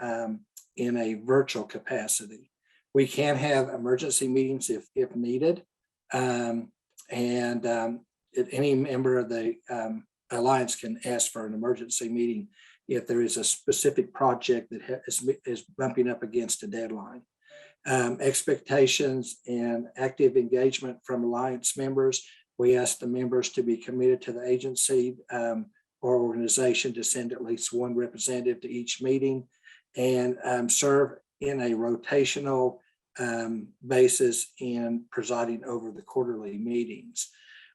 Speaker 11: in a virtual capacity. We can have emergency meetings if needed. Any member of the Alliance can ask for an emergency meeting if there is a specific project that is bumping up against a deadline. Expectations and active engagement from Alliance members. We ask the members to be committed to the agency or organization to send at least one representative to each meeting, and serve in a rotational basis in presiding over the quarterly meetings.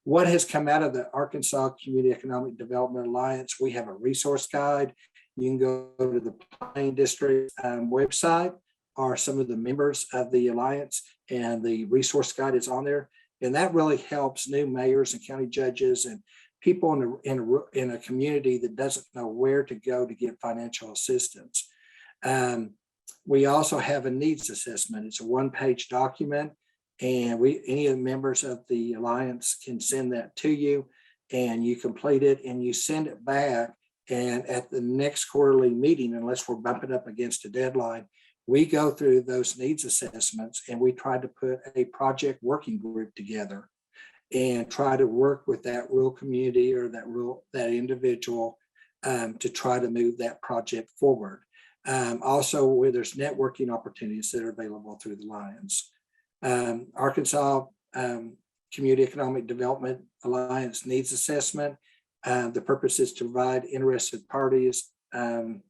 Speaker 11: What has come out of the Arkansas Community Economic Development Alliance? We have a resource guide. You can go to the Plain District website, or some of the members of the Alliance, and the resource guide is on there. And that really helps new mayors and county judges and people in a community that doesn't know where to go to get financial assistance. We also have a needs assessment. It's a one-page document, and any of the members of the Alliance can send that to you, and you complete it and you send it back. And at the next quarterly meeting, unless we're bumping up against a deadline, we go through those needs assessments, and we try to put a project working group together and try to work with that rural community or that individual to try to move that project forward. Also, where there's networking opportunities that are available through the Alliance. Arkansas Community Economic Development Alliance Needs Assessment. The purpose is to provide interested parties an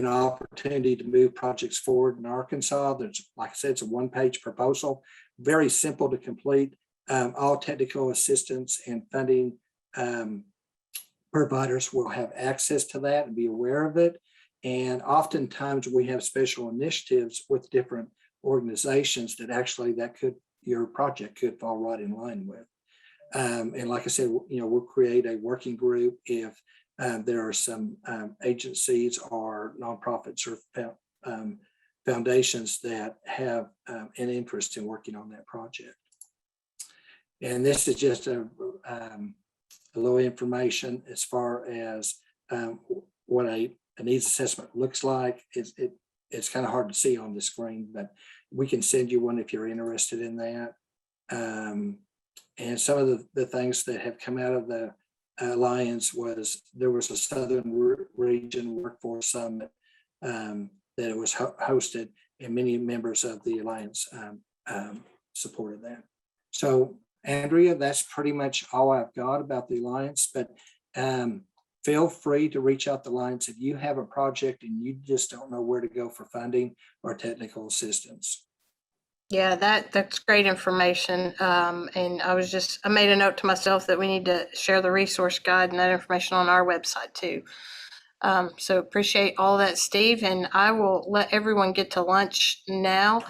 Speaker 11: opportunity to move projects forward in Arkansas. There's, like I said, it's a one-page proposal, very simple to complete. All technical assistance and funding providers will have access to that and be aware of it. And oftentimes we have special initiatives with different organizations that actually your project could fall right in line with. And like I said, we'll create a working group if there are some agencies or nonprofits or foundations that have an interest in working on that project. And this is just a little information as far as what a needs assessment looks like. It's kind of hard to see on the screen, but we can send you one if you're interested in that. And some of the things that have come out of the Alliance was there was a Southern Region Workforce Summit that it was hosted, and many members of the Alliance supported that. So Andrea, that's pretty much all I've got about the Alliance, but feel free to reach out to the Alliance if you have a project and you just don't know where to go for funding or technical assistance.
Speaker 1: Yeah, that's great information. And I made a note to myself that we need to share the resource guide and that information on our website too. So appreciate all that, Steve, and I will let everyone get to lunch now.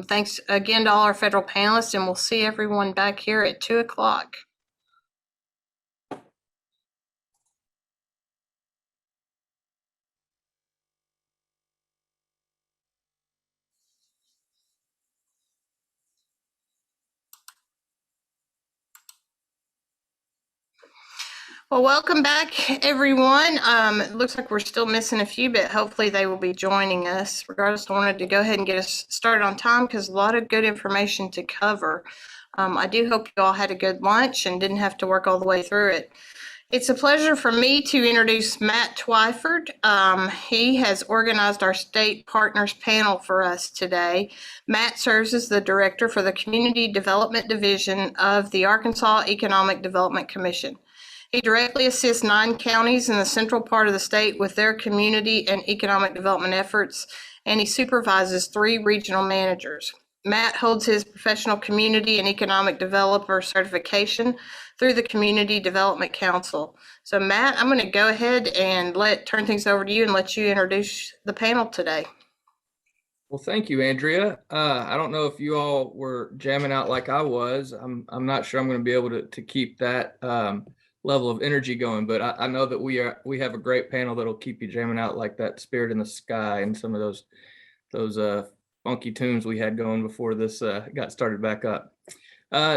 Speaker 1: Thanks again to all our federal panelists, and we'll see everyone back here at 2 o'clock. Well, welcome back, everyone. It looks like we're still missing a few, but hopefully they will be joining us. Regardless, I wanted to go ahead and get us started on time because a lot of good information to cover. I do hope you all had a good lunch and didn't have to work all the way through it. It's a pleasure for me to introduce Matt Twyford. He has organized our state partners panel for us today. Matt serves as the director for the Community Development Division of the Arkansas Economic Development Commission. He directly assists 9 counties in the central part of the state with their community and economic development efforts, and he supervises 3 regional managers. Matt holds his professional community and economic developer certification through the Community Development Council. So Matt, I'm going to go ahead and turn things over to you and let you introduce the panel today.
Speaker 12: Well, thank you, Andrea. I don't know if you all were jamming out like I was. I'm not sure I'm going to be able to keep that level of energy going, but I know that we have a great panel that'll keep you jamming out like that Spirit in the Sky and some of those funky tunes we had going before this got started back up.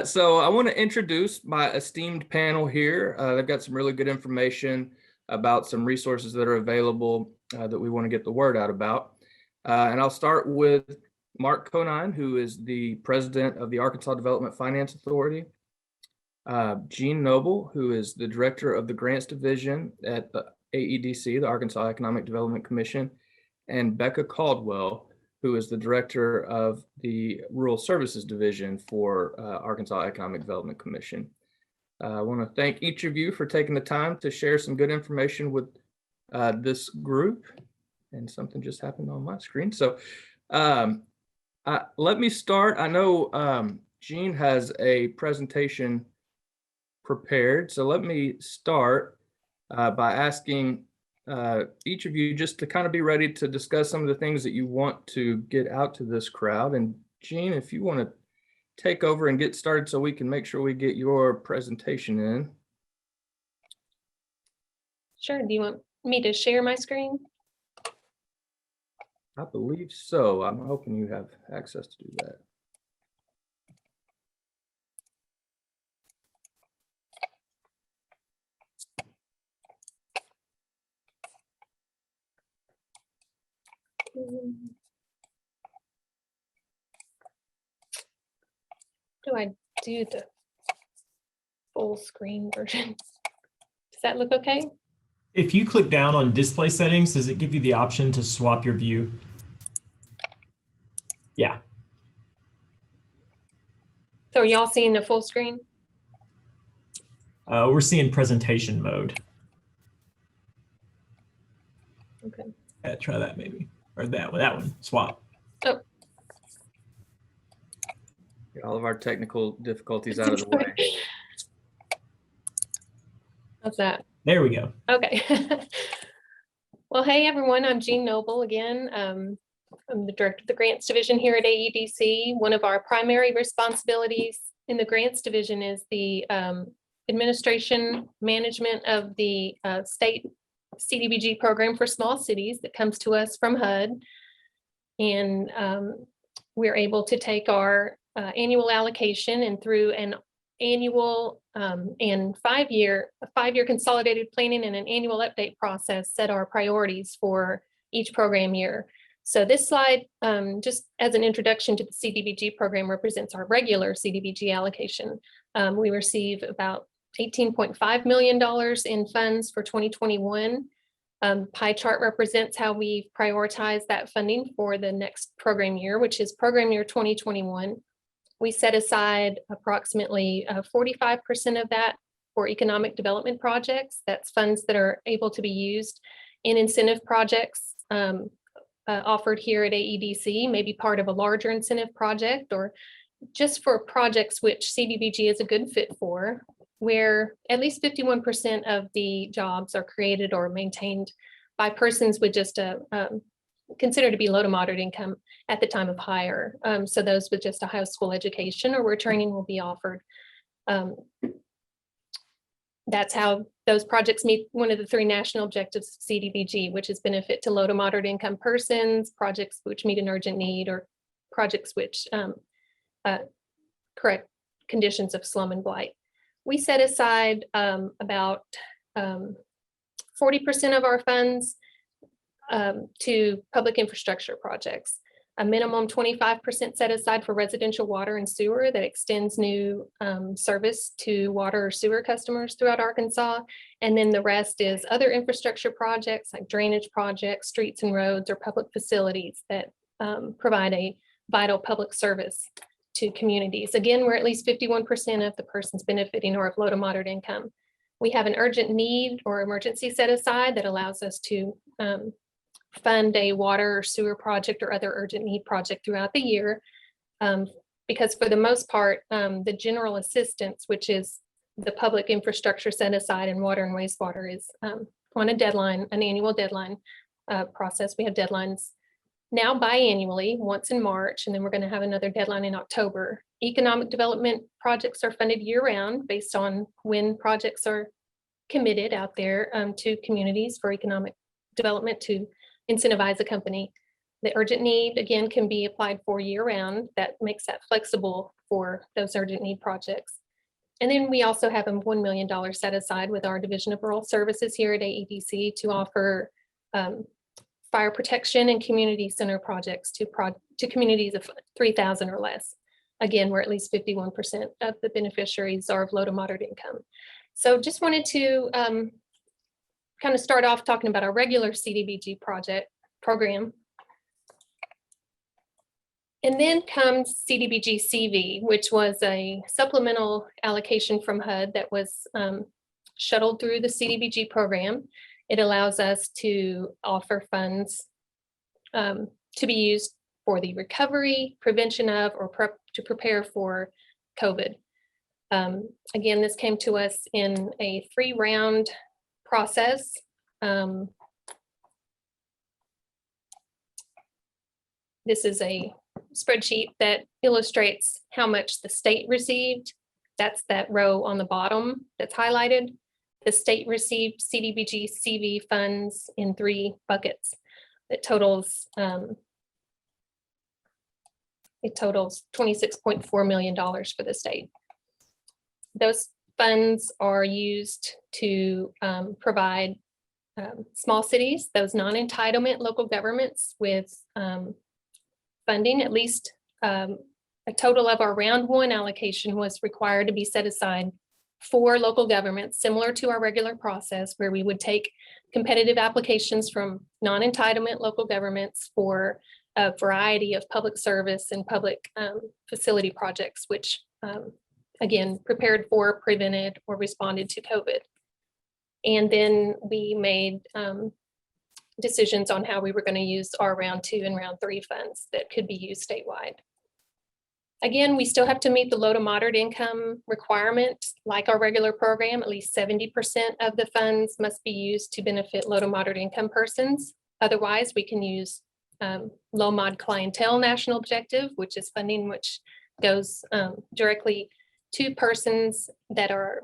Speaker 12: So I want to introduce my esteemed panel here. They've got some really good information about some resources that are available that we want to get the word out about. And I'll start with Mark Conine, who is the president of the Arkansas Development Finance Authority. Gene Noble, who is the director of the Grants Division at the AEDC, the Arkansas Economic Development Commission, and Becca Caldwell, who is the director of the Rural Services Division for Arkansas Economic Development Commission. I want to thank each of you for taking the time to share some good information with this group. And something just happened on my screen. So let me start. I know Gene has a presentation prepared. So let me start by asking each of you just to kind of be ready to discuss some of the things that you want to get out to this crowd. And Gene, if you want to take over and get started so we can make sure we get your presentation in.
Speaker 13: Sure. Do you want me to share my screen?
Speaker 12: I believe so. I'm hoping you have access to do that.
Speaker 13: Do I do the full screen version? Does that look okay?
Speaker 6: If you click down on display settings, does it give you the option to swap your view? Yeah.
Speaker 13: So are y'all seeing the full screen?
Speaker 6: We're seeing presentation mode.
Speaker 13: Okay.
Speaker 6: Yeah, try that maybe, or that one, swap.
Speaker 13: Oh,
Speaker 12: Get all of our technical difficulties out of the way.
Speaker 13: how's that?
Speaker 6: There we go.
Speaker 13: Okay. Well, hey, everyone, I'm Jean Noble again. I'm the director of the grants division here at AEDC. One of our primary responsibilities in the grants division is the administration management of the state CDBG program for small cities that comes to us from HUD. And we're able to take our annual allocation and through an annual and five-year consolidated planning and an annual update process set our priorities for each program year. So this slide, just as an introduction to the CDBG program, represents our regular CDBG allocation. We receive about $18.5 million in funds for 2021. Pie chart represents how we prioritize that funding for the next program year, which is program year 2021. We set aside approximately 45% of that for economic development projects. That's funds that are able to be used in incentive projects offered here at AEDC, maybe part of a larger incentive project or just for projects which CDBG is a good fit for, where at least 51% of the jobs are created or maintained by persons with just a considered to be low to moderate income at the time of hire. So those with just a high school education or where training will be offered. That's how those projects meet one of the three national objectives of CDBG, which is benefit to low to moderate income persons, projects which meet an urgent need, or projects which correct conditions of slum and blight. We set aside about 40% of our funds to public infrastructure projects, a minimum 25% set aside for residential water and sewer that extends new service to water or sewer customers throughout Arkansas. And then the rest is other infrastructure projects like drainage projects, streets and roads, or public facilities that provide a vital public service to communities. Again, we're at least 51% of the persons benefiting or of low to moderate income. We have an urgent need or emergency set aside that allows us to fund a water or sewer project or other urgent need project throughout the year. Because for the most part, the general assistance, which is the public infrastructure set aside in water and wastewater, is on a deadline, an annual deadline process. We have deadlines now biannually, once in March, and then we're going to have another deadline in October. Economic development projects are funded year-round based on when projects are committed out there to communities for economic development to incentivize a company. The urgent need, again, can be applied for year-round. That makes that flexible for those urgent need projects. And then we also have a $1 million set aside with our Division of Rural Services here at AEDC to offer fire protection and community center projects to communities of 3,000 or less. Again, where at least 51% of the beneficiaries are of low to moderate income. So just wanted to kind of start off talking about our regular CDBG program. And then comes CDBG CV, which was a supplemental allocation from HUD that was shuttled through the CDBG program. It allows us to offer funds to be used for the recovery, prevention of, or to prepare for COVID. Again, this came to us in a 3-round process. This is a spreadsheet that illustrates how much the state received. That's that row on the bottom that's highlighted. The state received CDBG CV funds in 3 buckets. It totals $26.4 million for the state. Those funds are used to provide small cities, those non-entitlement local governments with funding. At least a total of our round 1 allocation was required to be set aside for local governments, similar to our regular process where we would take competitive applications from non-entitlement local governments for a variety of public service and public facility projects, which again, prepared for, prevented, or responded to COVID. And then we made decisions on how we were going to use our round 2 and round 3 funds that could be used statewide. Again, we still have to meet the low to moderate income requirement. Like our regular program, at least 70% of the funds must be used to benefit low to moderate income persons. Otherwise, we can use low mod clientele national objective, which is funding which goes directly to persons that are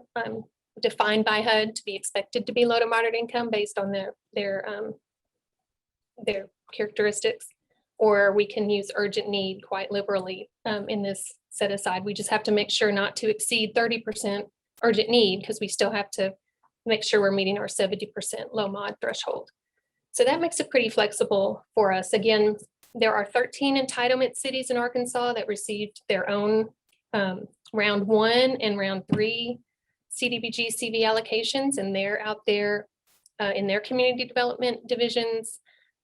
Speaker 13: defined by HUD to be expected to be low to moderate income based on their characteristics. Or we can use urgent need quite liberally in this set aside. We just have to make sure not to exceed 30% urgent need, because we still have to make sure we're meeting our 70% low mod threshold. So that makes it pretty flexible for us. Again, there are 13 entitlement cities in Arkansas that received their own round 1 and round 3 CDBG CV allocations, and they're out there in their community development divisions,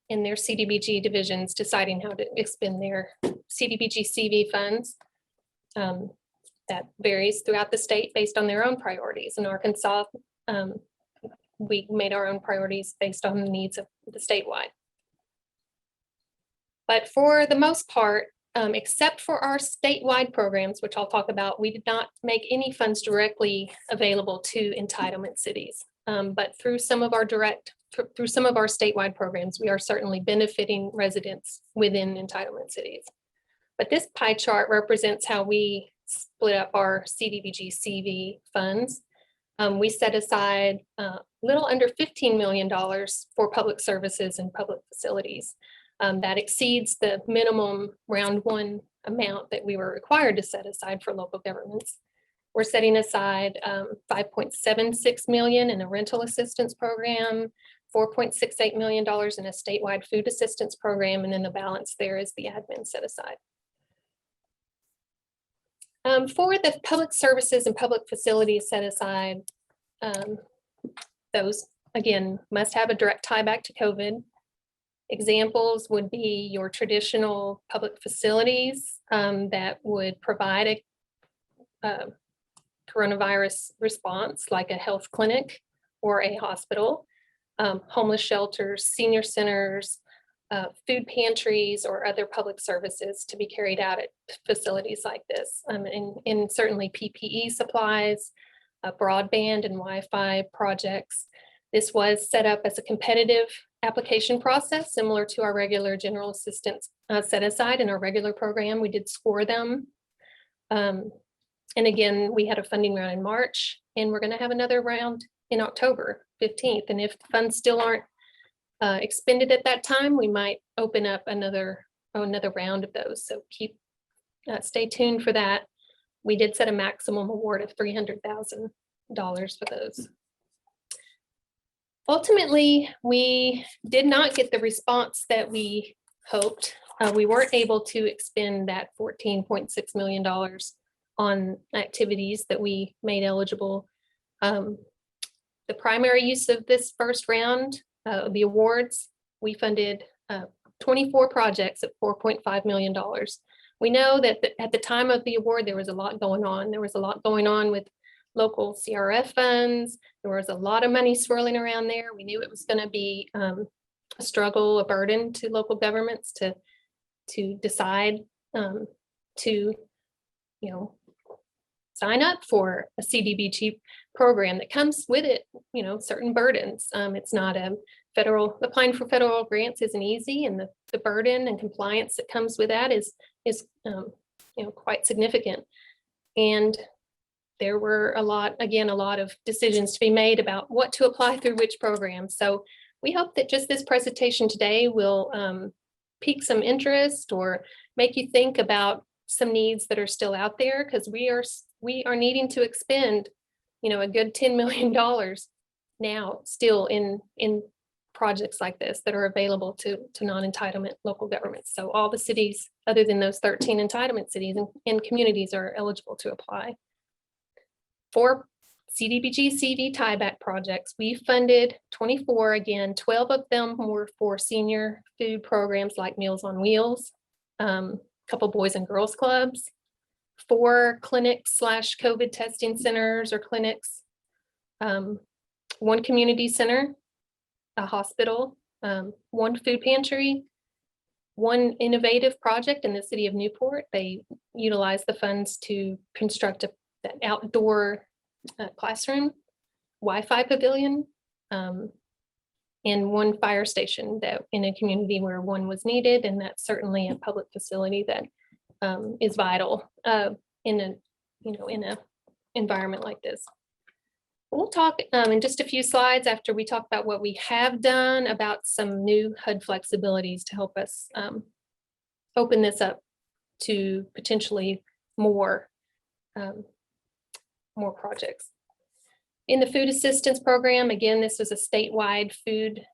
Speaker 13: in their CDBG divisions, deciding how to expend their CDBG CV funds. That varies throughout the state based on their own priorities. In Arkansas, we made our own priorities based on the needs of the statewide. But for the most part, except for our statewide programs, which I'll talk about, we did not make any funds directly available to entitlement cities. But through some of our statewide programs, we are certainly benefiting residents within entitlement cities. But this pie chart represents how we split up our CDBG CV funds. We set aside a little under $15 million for public services and public facilities. That exceeds the minimum round 1 amount that we were required to set aside for local governments. We're setting aside $5.76 million in a rental assistance program, $4.68 million in a statewide food assistance program, and then the balance there is the admin set aside. For the public services and public facilities set aside, those, again, must have a direct tie back to COVID. Examples would be your traditional public facilities that would provide a coronavirus response, like a health clinic or a hospital, homeless shelters, senior centers, food pantries, or other public services to be carried out at facilities like this. And certainly PPE supplies, broadband and Wi-Fi projects. This was set up as a competitive application process, similar to our regular general assistance set aside in our regular program. We did score them. And again, we had a funding round in March, and we're going to have another round in October 15th. And if the funds still aren't expended at that time, we might open up another round of those. So stay tuned for that. We did set a maximum award of $300,000 for those. Ultimately, we did not get the response that we hoped. We weren't able to expend that $14.6 million on activities that we made eligible. The primary use of this first round, the awards, we funded 24 projects at $4.5 million. We know that at the time of the award, there was a lot going on. There was a lot going on with local CRF funds. There was a lot of money swirling around there. We knew it was going to be a struggle, a burden to local governments to decide to, sign up for a CDBG program that comes with it, certain burdens. It's not applying for federal grants isn't easy, and the burden and compliance that comes with that is quite significant. And there were a lot of decisions to be made about what to apply through which program. So we hope that just this presentation today will pique some interest or make you think about some needs that are still out there, because we are needing to expend, a good $10 million now still in projects like this that are available to non-entitlement local governments. So all the cities, other than those 13 entitlement cities and communities, are eligible to apply. For CDBG CV tieback projects, we funded 24, again, 12 of them were for senior food programs like Meals on Wheels, a couple Boys and Girls Clubs, 4 clinics / COVID testing centers or clinics, 1 community center, a hospital, 1 food pantry, 1 innovative project in the city of Newport. They utilized the funds to construct an outdoor classroom, Wi-Fi pavilion, and 1 fire station that in a community where 1 was needed. And that's certainly a public facility that is vital in a environment like this. We'll talk in just a few slides after we talk about what we have done about some new HUD flexibilities to help us open this up to potentially more projects. In the food assistance program, again, this is a statewide food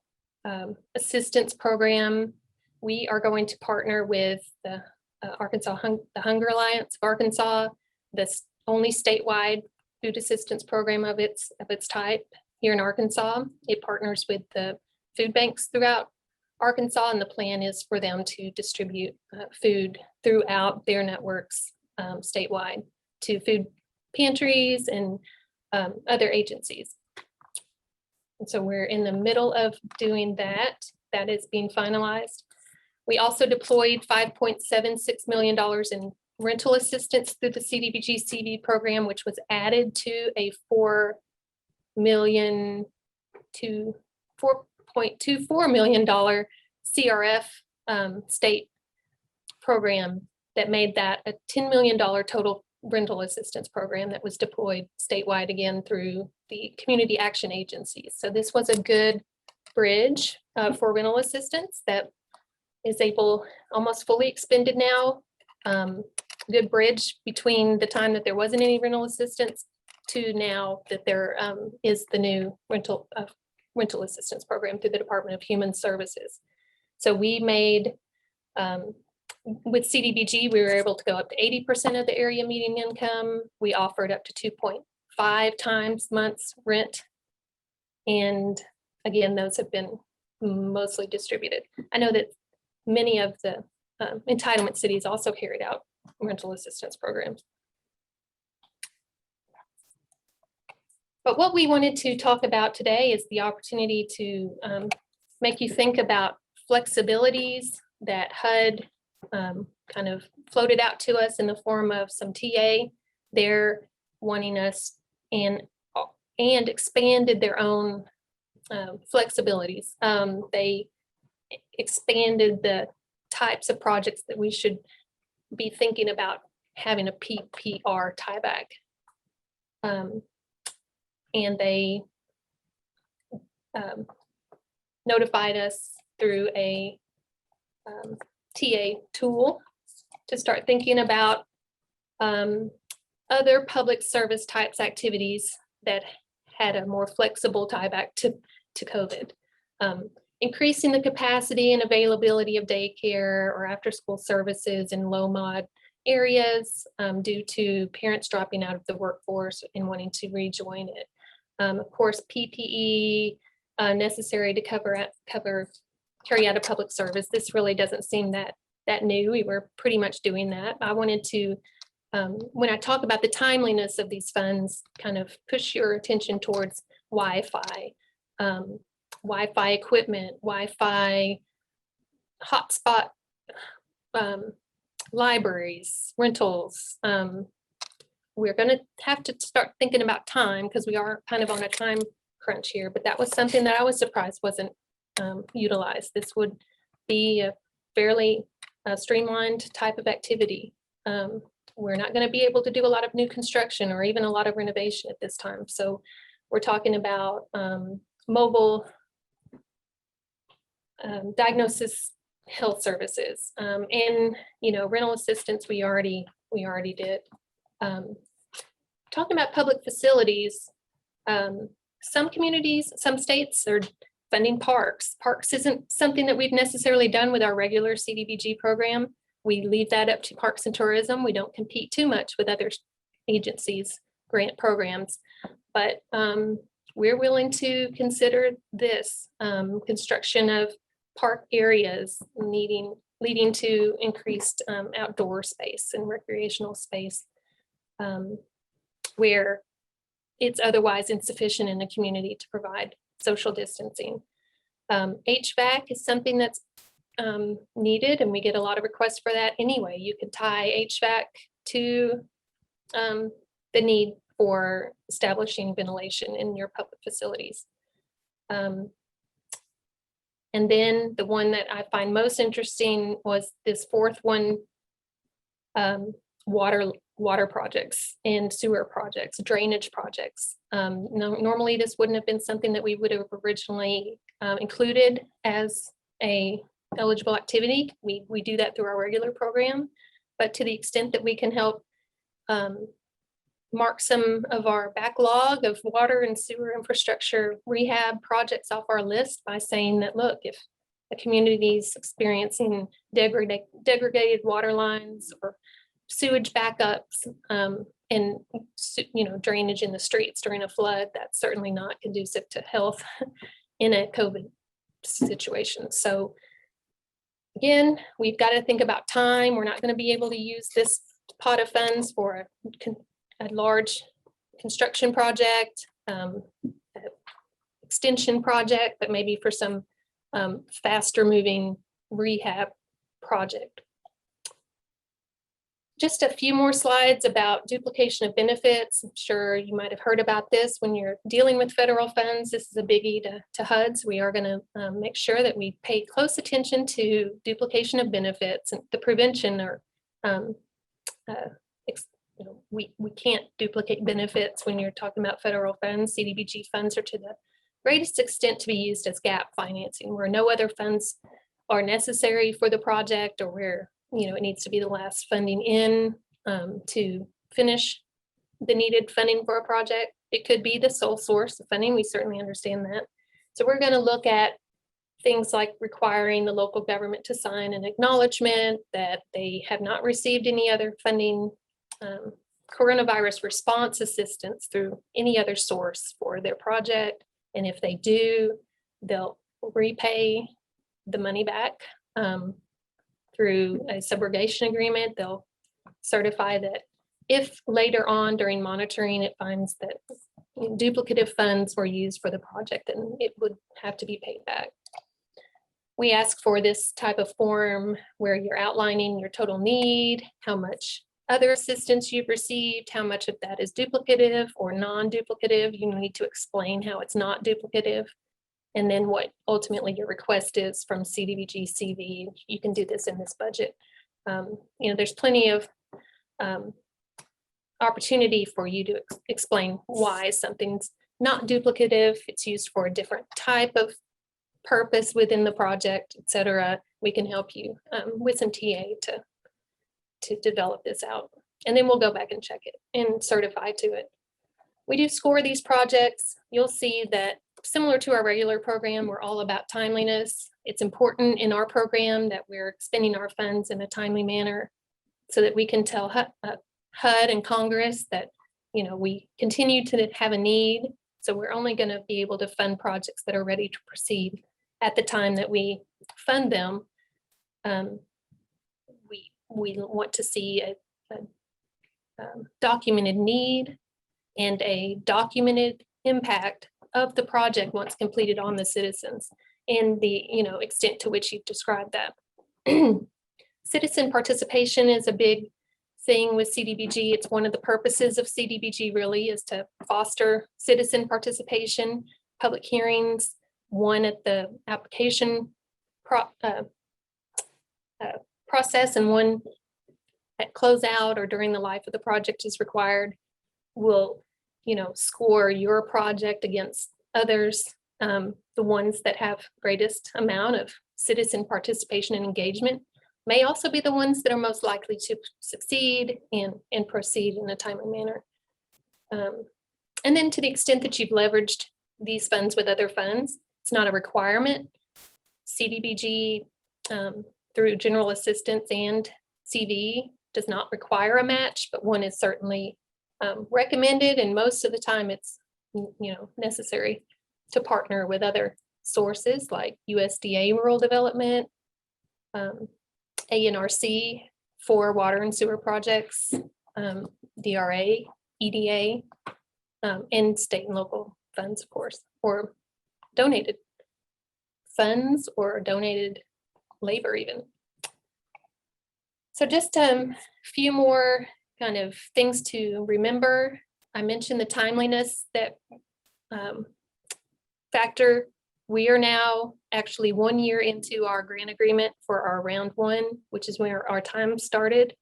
Speaker 13: assistance program. We are going to partner with the the Hunger Alliance of Arkansas, this only statewide food assistance program of its type here in Arkansas. It partners with the food banks throughout Arkansas, and the plan is for them to distribute food throughout their networks statewide to food pantries and other agencies. And so we're in the middle of doing that. That is being finalized. We also deployed $5.76 million in rental assistance through the CDBG CV program, which was added to a $4.24 million CRF state program that made that a $10 million total rental assistance program that was deployed statewide again through the community action agencies. So this was a good bridge for rental assistance that is almost fully expended now. Good bridge between the time that there wasn't any rental assistance to now that there is the new rental assistance program through the Department of Human Services. So we made, with CDBG, we were able to go up to 80% of the area median income. We offered up to 2.5 times months rent. And again, those have been mostly distributed. I know that many of the entitlement cities also carried out rental assistance programs. But what we wanted to talk about today is the opportunity to make you think about flexibilities that HUD kind of floated out to us in the form of some TA. They're wanting us and expanded their own flexibilities. They expanded the types of projects that we should be thinking about having a PPR tieback. And they notified us through a TA tool to start thinking about other public service types activities that had a more flexible tieback to COVID. Increasing the capacity and availability of daycare or after-school services in low-mod areas due to parents dropping out of the workforce and wanting to rejoin it. Of course, PPE necessary to carry out a public service. This really doesn't seem that new. We were pretty much doing that. I wanted to, when I talk about the timeliness of these funds, kind of push your attention towards Wi-Fi. Wi-Fi equipment, Wi-Fi hotspot, libraries, rentals. We're going to have to start thinking about time because we are kind of on a time crunch here, but that was something that I was surprised wasn't utilized. This would be a fairly streamlined type of activity. We're not going to be able to do a lot of new construction or even a lot of renovation at this time. So we're talking about mobile diagnosis health services and rental assistance we already did. Talking about public facilities, some communities, some states are funding parks. Parks isn't something that we've necessarily done with our regular CDBG program. We leave that up to Parks and Tourism. We don't compete too much with other agencies' grant programs, but we're willing to consider this construction of park areas leading to increased outdoor space and recreational space where it's otherwise insufficient in the community to provide social distancing. HVAC is something that's needed, and we get a lot of requests for that anyway. You could tie HVAC to the need for establishing ventilation in your public facilities. And then the one that I find most interesting was this fourth one, water projects and sewer projects, drainage projects. Normally this wouldn't have been something that we would have originally included as a eligible activity. We do that through our regular program, but to the extent that we can help mark some of our backlog of water and sewer infrastructure rehab projects off our list by saying that, look, if a community is experiencing degraded water lines or sewage backups and drainage in the streets during a flood, that's certainly not conducive to health in a COVID situation. So again, we've got to think about time. We're not going to be able to use this pot of funds for a large construction project, extension project, but maybe for some faster moving rehab project. Just a few more slides about duplication of benefits. I'm sure you might have heard about this. When you're dealing with federal funds, this is a biggie to HUDs. We are going to make sure that we pay close attention to duplication of benefits and the prevention, or we can't duplicate benefits when you're talking about federal funds. CDBG funds are to the greatest extent to be used as gap financing, where no other funds are necessary for the project, or where it needs to be the last funding in to finish the needed funding for a project. It could be the sole source of funding. We certainly understand that. So we're going to look at things like requiring the local government to sign an acknowledgement that they have not received any other funding, coronavirus response assistance through any other source for their project. And if they do, they'll repay the money back through a subrogation agreement. They'll certify that if later on during monitoring it finds that duplicative funds were used for the project, then it would have to be paid back. We ask for this type of form where you're outlining your total need, how much other assistance you've received, how much of that is duplicative or non-duplicative. You need to explain how it's not duplicative. And then what ultimately your request is from CDBG CV. You can do this in this budget. There's plenty of opportunity for you to explain why something's not duplicative. It's used for a different type of purpose within the project, et cetera. We can help you with some TA to develop this out. And then we'll go back and check it and certify to it. We do score these projects. You'll see that similar to our regular program, we're all about timeliness. It's important in our program that we're spending our funds in a timely manner so that we can tell HUD and Congress that we continue to have a need. So we're only going to be able to fund projects that are ready to proceed at the time that we fund them. We want to see a documented need and a documented impact of the project once completed on the citizens, and the extent to which you've described that. Citizen participation is a big thing with CDBG. It's one of the purposes of CDBG really is to foster citizen participation, public hearings, one at the application process and one at closeout or during the life of the project is required. Will score your project against others. The ones that have greatest amount of citizen participation and engagement may also be the ones that are most likely to succeed and proceed in a timely manner. And then to the extent that you've leveraged these funds with other funds, it's not a requirement. CDBG through general assistance and CV does not require a match, but one is certainly recommended, and most of the time it's necessary to partner with other sources like USDA rural development, ANRC for water and sewer projects, DRA, EDA, and state and local funds, of course, or donated funds or donated labor even. So just a few more kind of things to remember. I mentioned the timeliness that factor. We are now actually 1 year into our grant agreement for our round one, which is where our time started.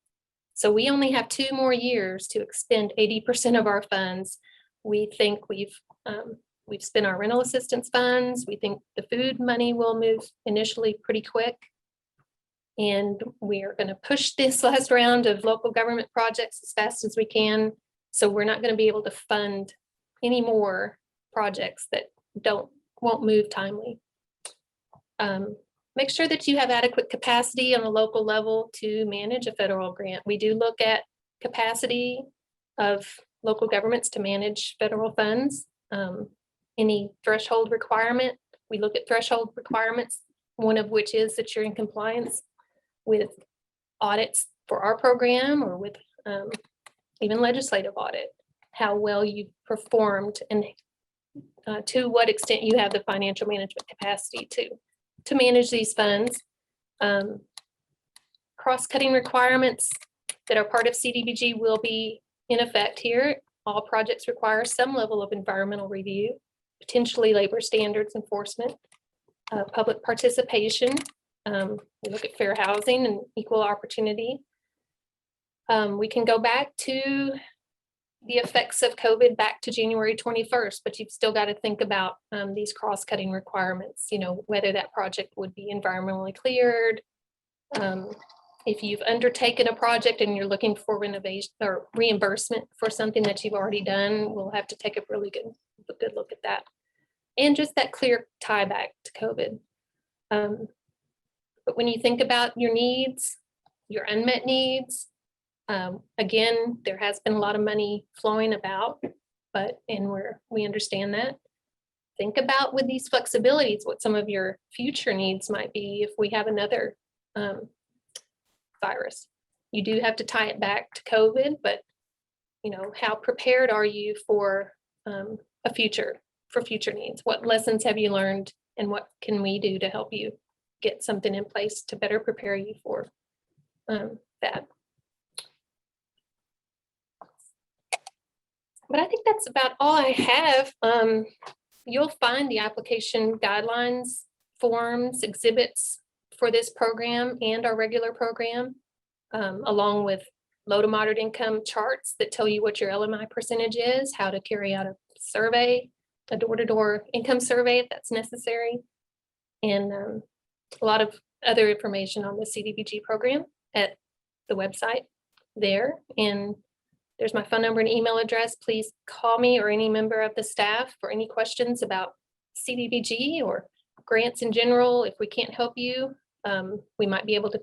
Speaker 13: So we only have 2 more years to expend 80% of our funds. We think we've spent our rental assistance funds. We think the food money will move initially pretty quick. And we are going to push this last round of local government projects as fast as we can. So we're not going to be able to fund any more projects that won't move timely. Make sure that you have adequate capacity on the local level to manage a federal grant. We do look at capacity of local governments to manage federal funds. Any threshold requirement, we look at threshold requirements, one of which is that you're in compliance with audits for our program or with even legislative audit, how well you performed and to what extent you have the financial management capacity to manage these funds. Cross-cutting requirements that are part of CDBG will be in effect here. All projects require some level of environmental review, potentially labor standards enforcement, public participation. We look at fair housing and equal opportunity. We can go back to the effects of COVID back to January 21st, but you've still got to think about these cross-cutting requirements, whether that project would be environmentally cleared. If you've undertaken a project and you're looking for renovation or reimbursement for something that you've already done, we'll have to take a really good look at that. And just that clear tie back to COVID. But when you think about your needs, your unmet needs, again, there has been a lot of money flowing about, and we understand that. Think about with these flexibilities, what some of your future needs might be if we have another virus. You do have to tie it back to COVID, but how prepared are you for future needs? What lessons have you learned, and what can we do to help you get something in place to better prepare you for that? But I think that's about all I have. You'll find the application guidelines, forms, exhibits for this program and our regular program, along with low to moderate income charts that tell you what your LMI percentage is, how to carry out a survey, a door-to-door income survey if that's necessary, and a lot of other information on the CDBG program at the website there. And there's my phone number and email address. Please call me or any member of the staff for any questions about CDBG or grants in general. If we can't help you, we might be able to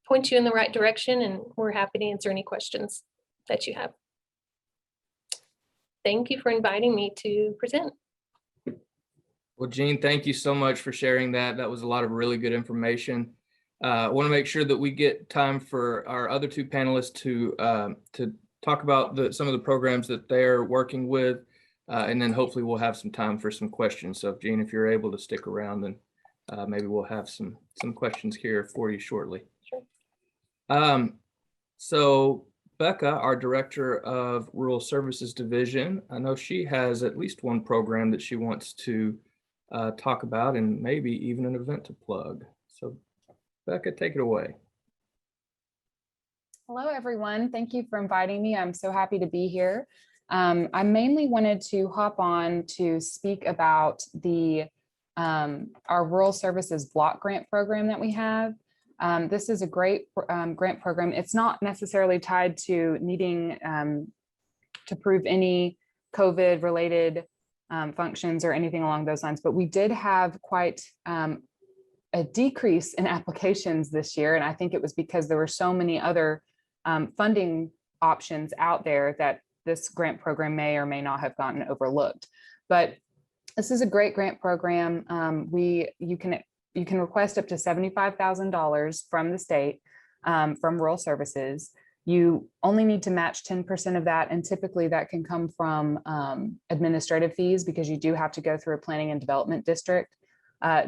Speaker 13: point you in the right direction, and we're happy to answer any questions that you have. Thank you for inviting me to present.
Speaker 12: Well, Jean, thank you so much for sharing that. That was a lot of really good information. I want to make sure that we get time for our other 2 panelists to talk about some of the programs that they're working with, and then hopefully we'll have some time for some questions. So Jean, if you're able to stick around, then maybe we'll have some questions here for you shortly.
Speaker 13: Sure.
Speaker 12: So Becca, our Director of Rural Services Division, I know she has at least one program that she wants to talk about, and maybe even an event to plug. So Becca, take it away.
Speaker 14: Hello, everyone. Thank you for inviting me. I'm so happy to be here. I mainly wanted to hop on to speak about our Rural Services Block Grant program that we have. This is a great grant program. It's not necessarily tied to needing to prove any COVID-related functions or anything along those lines, but we did have quite a decrease in applications this year, and I think it was because there were so many other funding options out there that this grant program may or may not have gotten overlooked. But this is a great grant program. You can request up to $75,000 from the state, from Rural Services, You only need to match 10% of that, and typically that can come from administrative fees because you do have to go through a planning and development district.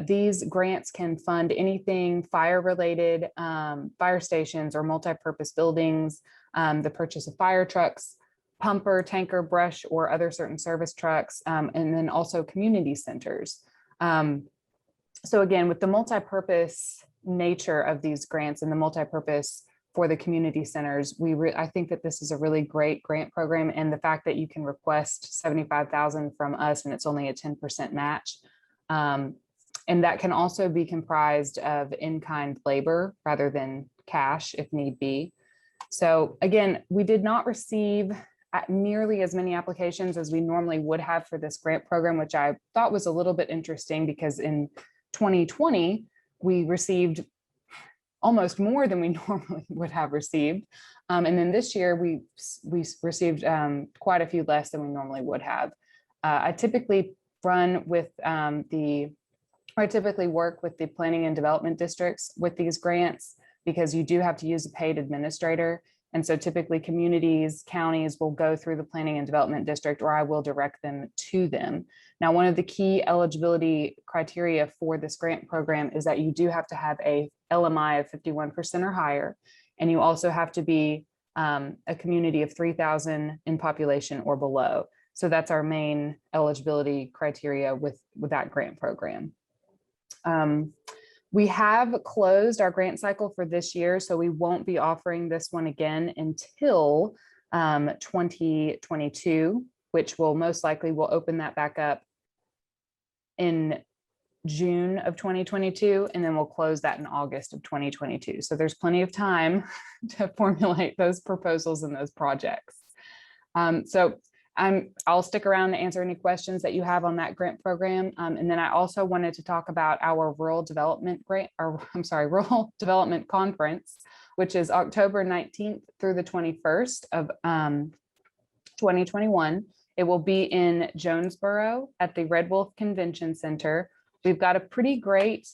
Speaker 14: These grants can fund anything fire related, fire stations or multi-purpose buildings, the purchase of fire trucks, pumper, tanker, brush, or other certain service trucks, and then also community centers. So again, with the multi-purpose nature of these grants and the multi-purpose for the community centers, I think that this is a really great grant program, and the fact that you can request $75,000 from us and it's only a 10% match. And that can also be comprised of in-kind labor rather than cash if need be. So again, we did not receive nearly as many applications as we normally would have for this grant program, which I thought was a little bit interesting because in 2020, we received almost more than we normally would have received. And then this year we received quite a few less than we normally would have. I typically work with the planning and development districts with these grants because you do have to use a paid administrator. And so typically communities, counties will go through the planning and development district, or I will direct them to them. Now, one of the key eligibility criteria for this grant program is that you do have to have a LMI of 51% or higher. And you also have to be a community of 3,000 in population or below. So that's our main eligibility criteria with that grant program. We have closed our grant cycle for this year, so we won't be offering this one again until 2022, which will most likely will open that back up in June of 2022, and then we'll close that in August of 2022. So there's plenty of time to formulate those proposals and those projects. I'll stick around to answer any questions that you have on that grant program. And then I also wanted to talk about our Rural Development Conference, which is October 19th through the 21st of 2021. It will be in Jonesboro at the Red Wolf Convention Center. We've got a pretty great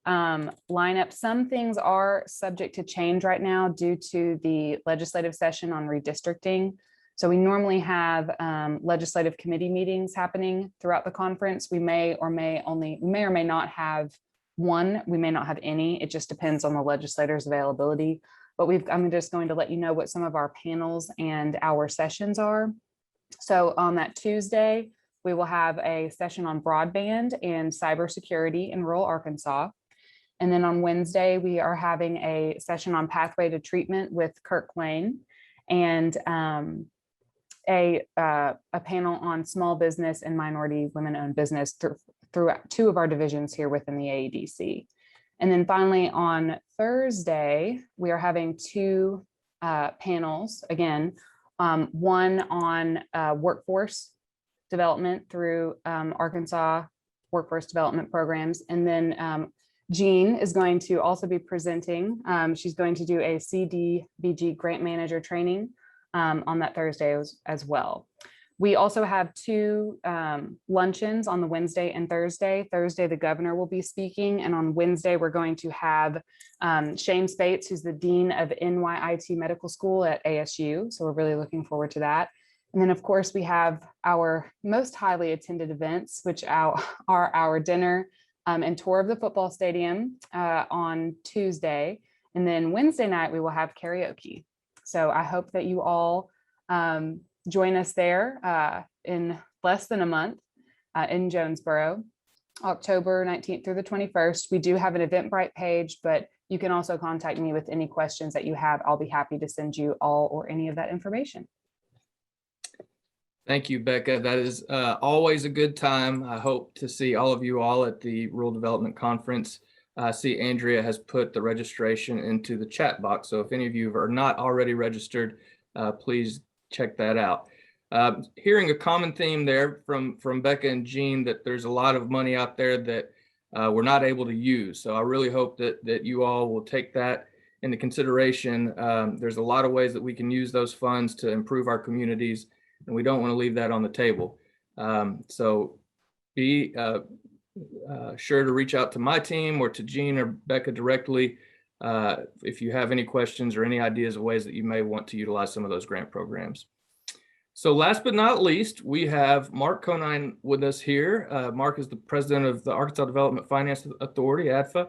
Speaker 14: lineup. Some things are subject to change right now due to the legislative session on redistricting. So we normally have legislative committee meetings happening throughout the conference. We may or may not have one. We may not have any. It just depends on the legislators' availability. But I'm just going to let you know what some of our panels and our sessions are. So on that Tuesday, we will have a session on broadband and cybersecurity in rural Arkansas. And then on Wednesday, we are having a session on pathway to treatment with Kirk Lane, and a panel on small business and minority women-owned business throughout two of our divisions here within the AEDC. And then finally on Thursday, we are having two panels, again, one on workforce development through Arkansas workforce development programs. And then Jean is going to also be presenting. She's going to do a CDBG grant manager training on that Thursday as well. We also have two luncheons on the Wednesday and Thursday. Thursday, the governor will be speaking, and on Wednesday, we're going to have Shane Spates, who's the dean of NYIT Medical School at ASU. So we're really looking forward to that. And then, of course, we have our most highly attended events, which are our dinner and tour of the football stadium on Tuesday. And then Wednesday night, we will have karaoke. So I hope that you all join us there in less than a month in Jonesboro, October 19th through the 21st. We do have an Eventbrite page, but you can also contact me with any questions that you have. I'll be happy to send you all or any of that information.
Speaker 12: Thank you, Becca. That is always a good time. I hope to see all of you all at the Rural Development Conference. I see Andrea has put the registration into the chat box. So if any of you are not already registered, please check that out. Hearing a common theme there from Becca and Jean, that there's a lot of money out there that we're not able to use. So I really hope that you all will take that into consideration. There's a lot of ways that we can use those funds to improve our communities, and we don't want to leave that on the table. So be sure to reach out to my team or to Jean or Becca directly if you have any questions or any ideas of ways that you may want to utilize some of those grant programs. So last but not least, we have Mark Conine with us here. Mark is the president of the Arkansas Development Finance Authority, ADFA,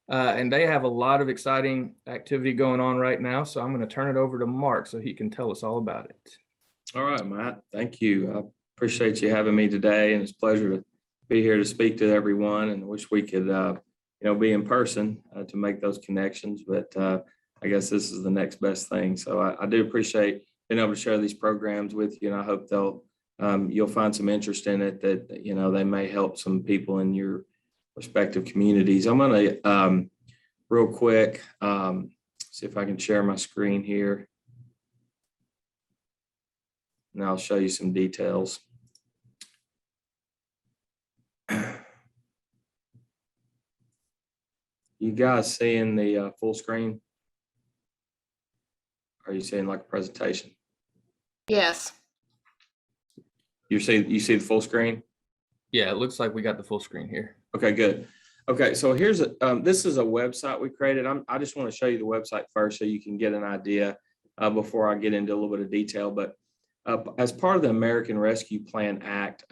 Speaker 12: and they have a lot of exciting activity going on right now. So I'm going to turn it over to Mark so he can tell us all about it.
Speaker 15: All right, Matt, thank you. I appreciate you having me today, and it's a pleasure to be here to speak to everyone, and wish we could be in person to make those connections, but I guess this is the next best thing. So I do appreciate being able to share these programs with you, and I hope you'll find some interest in it, that they may help some people in your respective communities. I'm going to real quick see if I can share my screen here, and I'll show you some details. You guys seeing the full screen? Are you seeing like a presentation?
Speaker 1: Yes.
Speaker 15: You see the full screen?
Speaker 12: Yeah, it looks like we got the full screen here.
Speaker 15: Okay, good. Okay, so here's this is a website we created. I just want to show you the website first so you can get an idea before I get into a little bit of detail. But as part of the American Rescue Plan Act,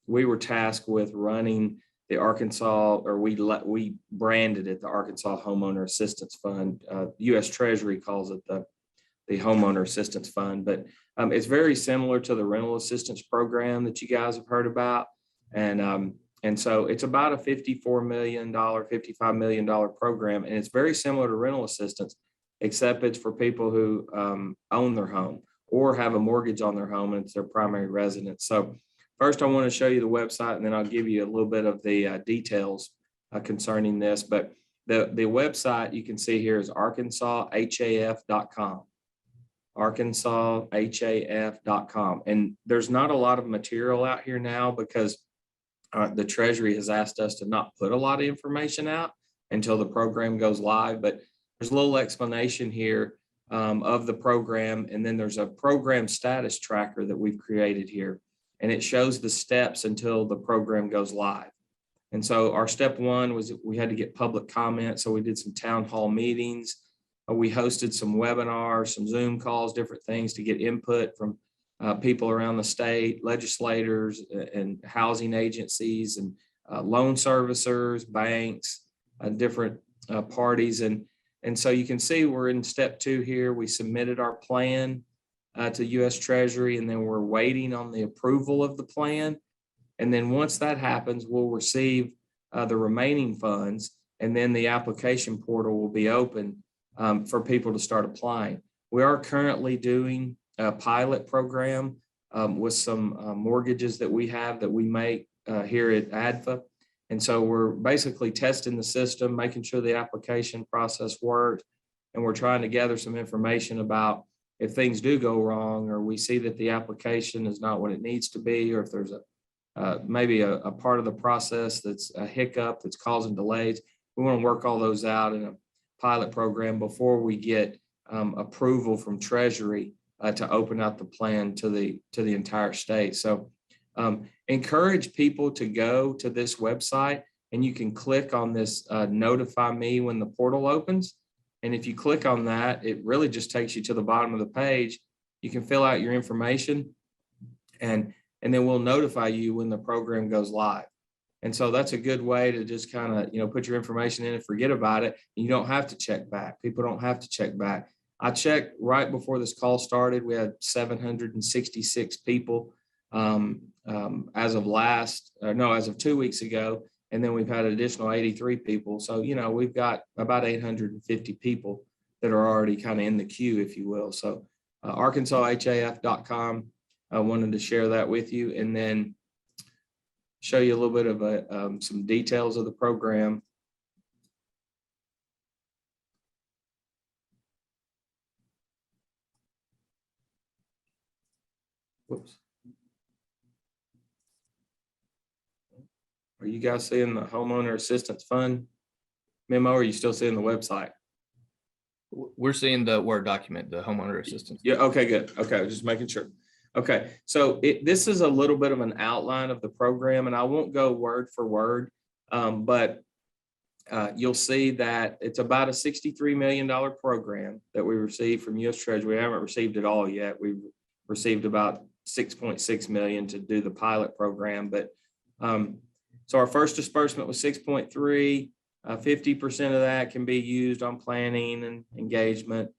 Speaker 15: we were tasked with running the Arkansas, or we branded it the Arkansas Homeowner Assistance Fund. U.S. Treasury calls it the Homeowner Assistance Fund, but it's very similar to the rental assistance program that you guys have heard about. And so it's about a $55 million program, and it's very similar to rental assistance, except it's for people who own their home or have a mortgage on their home and it's their primary residence. So first, I want to show you the website, and then I'll give you a little bit of the details concerning this. But the website you can see here is arkansashaf.com. arkansashaf.com. And there's not a lot of material out here now because the Treasury has asked us to not put a lot of information out until the program goes live. But there's a little explanation here of the program. And then there's a program status tracker that we've created here. And it shows the steps until the program goes live. And so our step one was we had to get public comment. So we did some town hall meetings. We hosted some webinars, some Zoom calls, different things to get input from people around the state, legislators and housing agencies and loan servicers, banks, different parties. And so you can see we're in step two here. We submitted our plan to U.S. Treasury, and then we're waiting on the approval of the plan. And then once that happens, we'll receive the remaining funds, and then the application portal will be open for people to start applying. We are currently doing a pilot program with some mortgages that we have that we make here at ADFA. And so we're basically testing the system, making sure the application process works, and we're trying to gather some information about if things do go wrong, or we see that the application is not what it needs to be, or if there's maybe a part of the process that's a hiccup that's causing delays. We want to work all those out in a pilot program before we get approval from Treasury to open up the plan to the entire state. So encourage people to go to this website, and you can click on this notify me when the portal opens. And if you click on that, it really just takes you to the bottom of the page. You can fill out your information, and then we'll notify you when the program goes live. And so that's a good way to just kind of, put your information in and forget about it. You don't have to check back. People don't have to check back. I checked right before this call started. We had 766 people as of 2 weeks ago. And then we've had an additional 83 people. So, we've got about 850 people that are already kind of in the queue, if you will. So arkansashaf.com, I wanted to share that with you, and then show you a little bit of some details of the program. Whoops. Are you guys seeing the Homeowner Assistance Fund memo, or are you still seeing the website?
Speaker 12: We're seeing the Word document, the Homeowner Assistance.
Speaker 15: Yeah, okay, good. Okay, just making sure. Okay, so this is a little bit of an outline of the program, and I won't go word for word, but you'll see that it's about a $63 million program that we received from U.S. Treasury. We haven't received it all yet. We've received about 6.6 million to do the pilot program. But so our first disbursement was 6.3. 50% of that can be used on planning and engagement.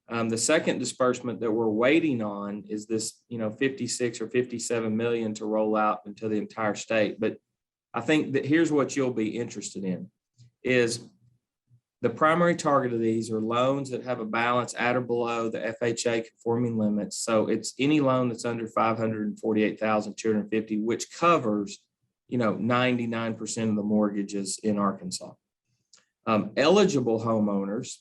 Speaker 15: The second disbursement that we're waiting on is this, 56 or 57 million to roll out into the entire state. But I think that here's what you'll be interested in is the primary target of these are loans that have a balance at or below the FHA conforming limits. So it's any loan that's under 548,250, which covers, 99% of the mortgages in Arkansas. Eligible homeowners,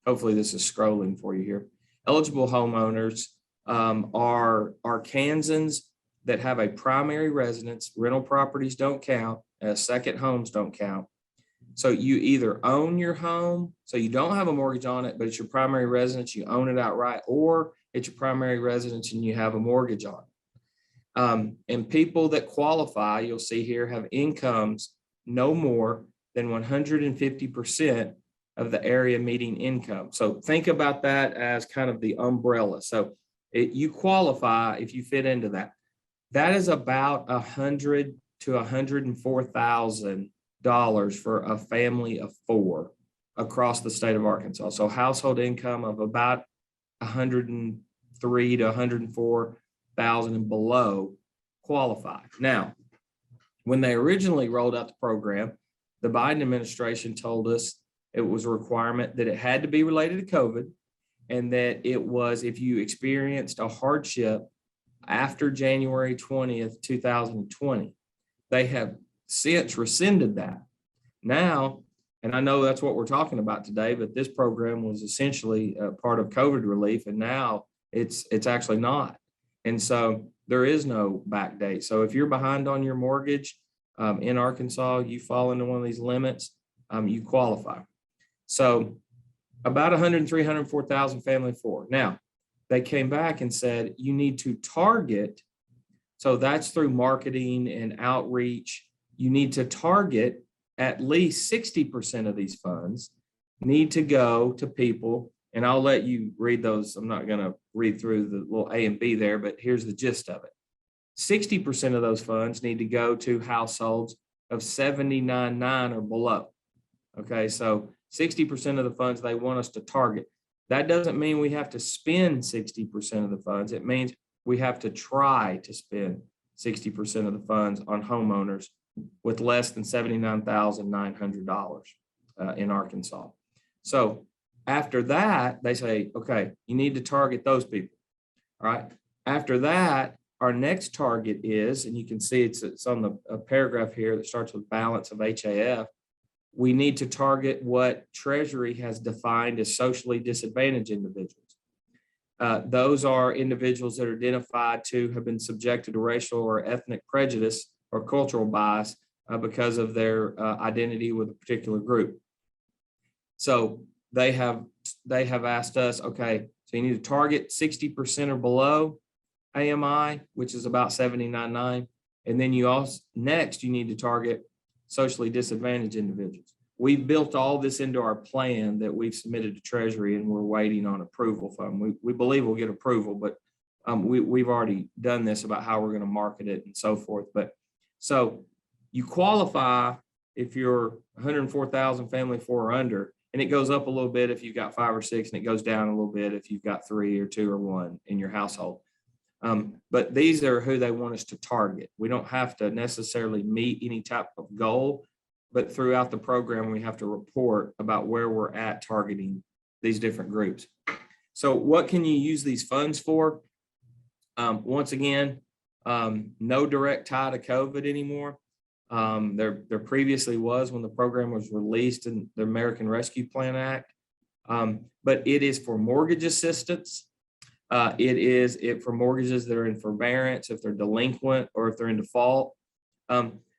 Speaker 15: hopefully this is scrolling for you here. Eligible homeowners are Arkansans that have a primary residence. Rental properties don't count. Second homes don't count. So you either own your home, so you don't have a mortgage on it, but it's your primary residence, you own it outright, or it's your primary residence and you have a mortgage on it. And people that qualify, you'll see here, have incomes no more than 150% of the area median income. So think about that as kind of the umbrella. So you qualify if you fit into that. That is about $100,000 to $104,000 for a family of 4 across the state of Arkansas. So household income of about 103 to 104,000 and below qualify. Now, when they originally rolled out the program, the Biden administration told us it was a requirement that it had to be related to COVID, and that it was if you experienced a hardship after January 20th, 2020. They have since rescinded that. Now, and I know that's what we're talking about today, but this program was essentially a part of COVID relief, and now it's actually not. And so there is no back date. So if you're behind on your mortgage in Arkansas, you fall into one of these limits, you qualify. So about 103, 104,000 family 4. Now, they came back and said, you need to target. So that's through marketing and outreach. You need to target at least 60% of these funds need to go to people. And I'll let you read those. I'm not going to read through the little A and B there, but here's the gist of it. 60% of those funds need to go to households of 79.9 or below. Okay, so 60% of the funds they want us to target. That doesn't mean we have to spend 60% of the funds. It means we have to try to spend 60% of the funds on homeowners with less than $79,900 in Arkansas. So after that, they say, okay, you need to target those people. All right. After that, our next target is, and you can see it's on the paragraph here that starts with balance of HAF. We need to target what Treasury has defined as socially disadvantaged individuals. Those are individuals that are identified to have been subjected to racial or ethnic prejudice or cultural bias because of their identity with a particular group. So they have asked us, okay, so you need to target 60% or below AMI, which is about 79.9. And then you also, next, you need to target socially disadvantaged individuals. We've built all this into our plan that we've submitted to Treasury, and we're waiting on approval from. We believe we'll get approval, but we've already done this about how we're going to market it and so forth. But so you qualify if you're 104,000 family 4 or under, and it goes up a little bit if you've got 5 or 6, and it goes down a little bit if you've got 3 or 2 or 1 in your household. But these are who they want us to target. We don't have to necessarily meet any type of goal, but throughout the program, we have to report about where we're at targeting these different groups. So what can you use these funds for? Once again, no direct tie to COVID anymore. There previously was when the program was released in the American Rescue Plan Act, but it is for mortgage assistance. It is for mortgages that are in forbearance, if they're delinquent or if they're in default.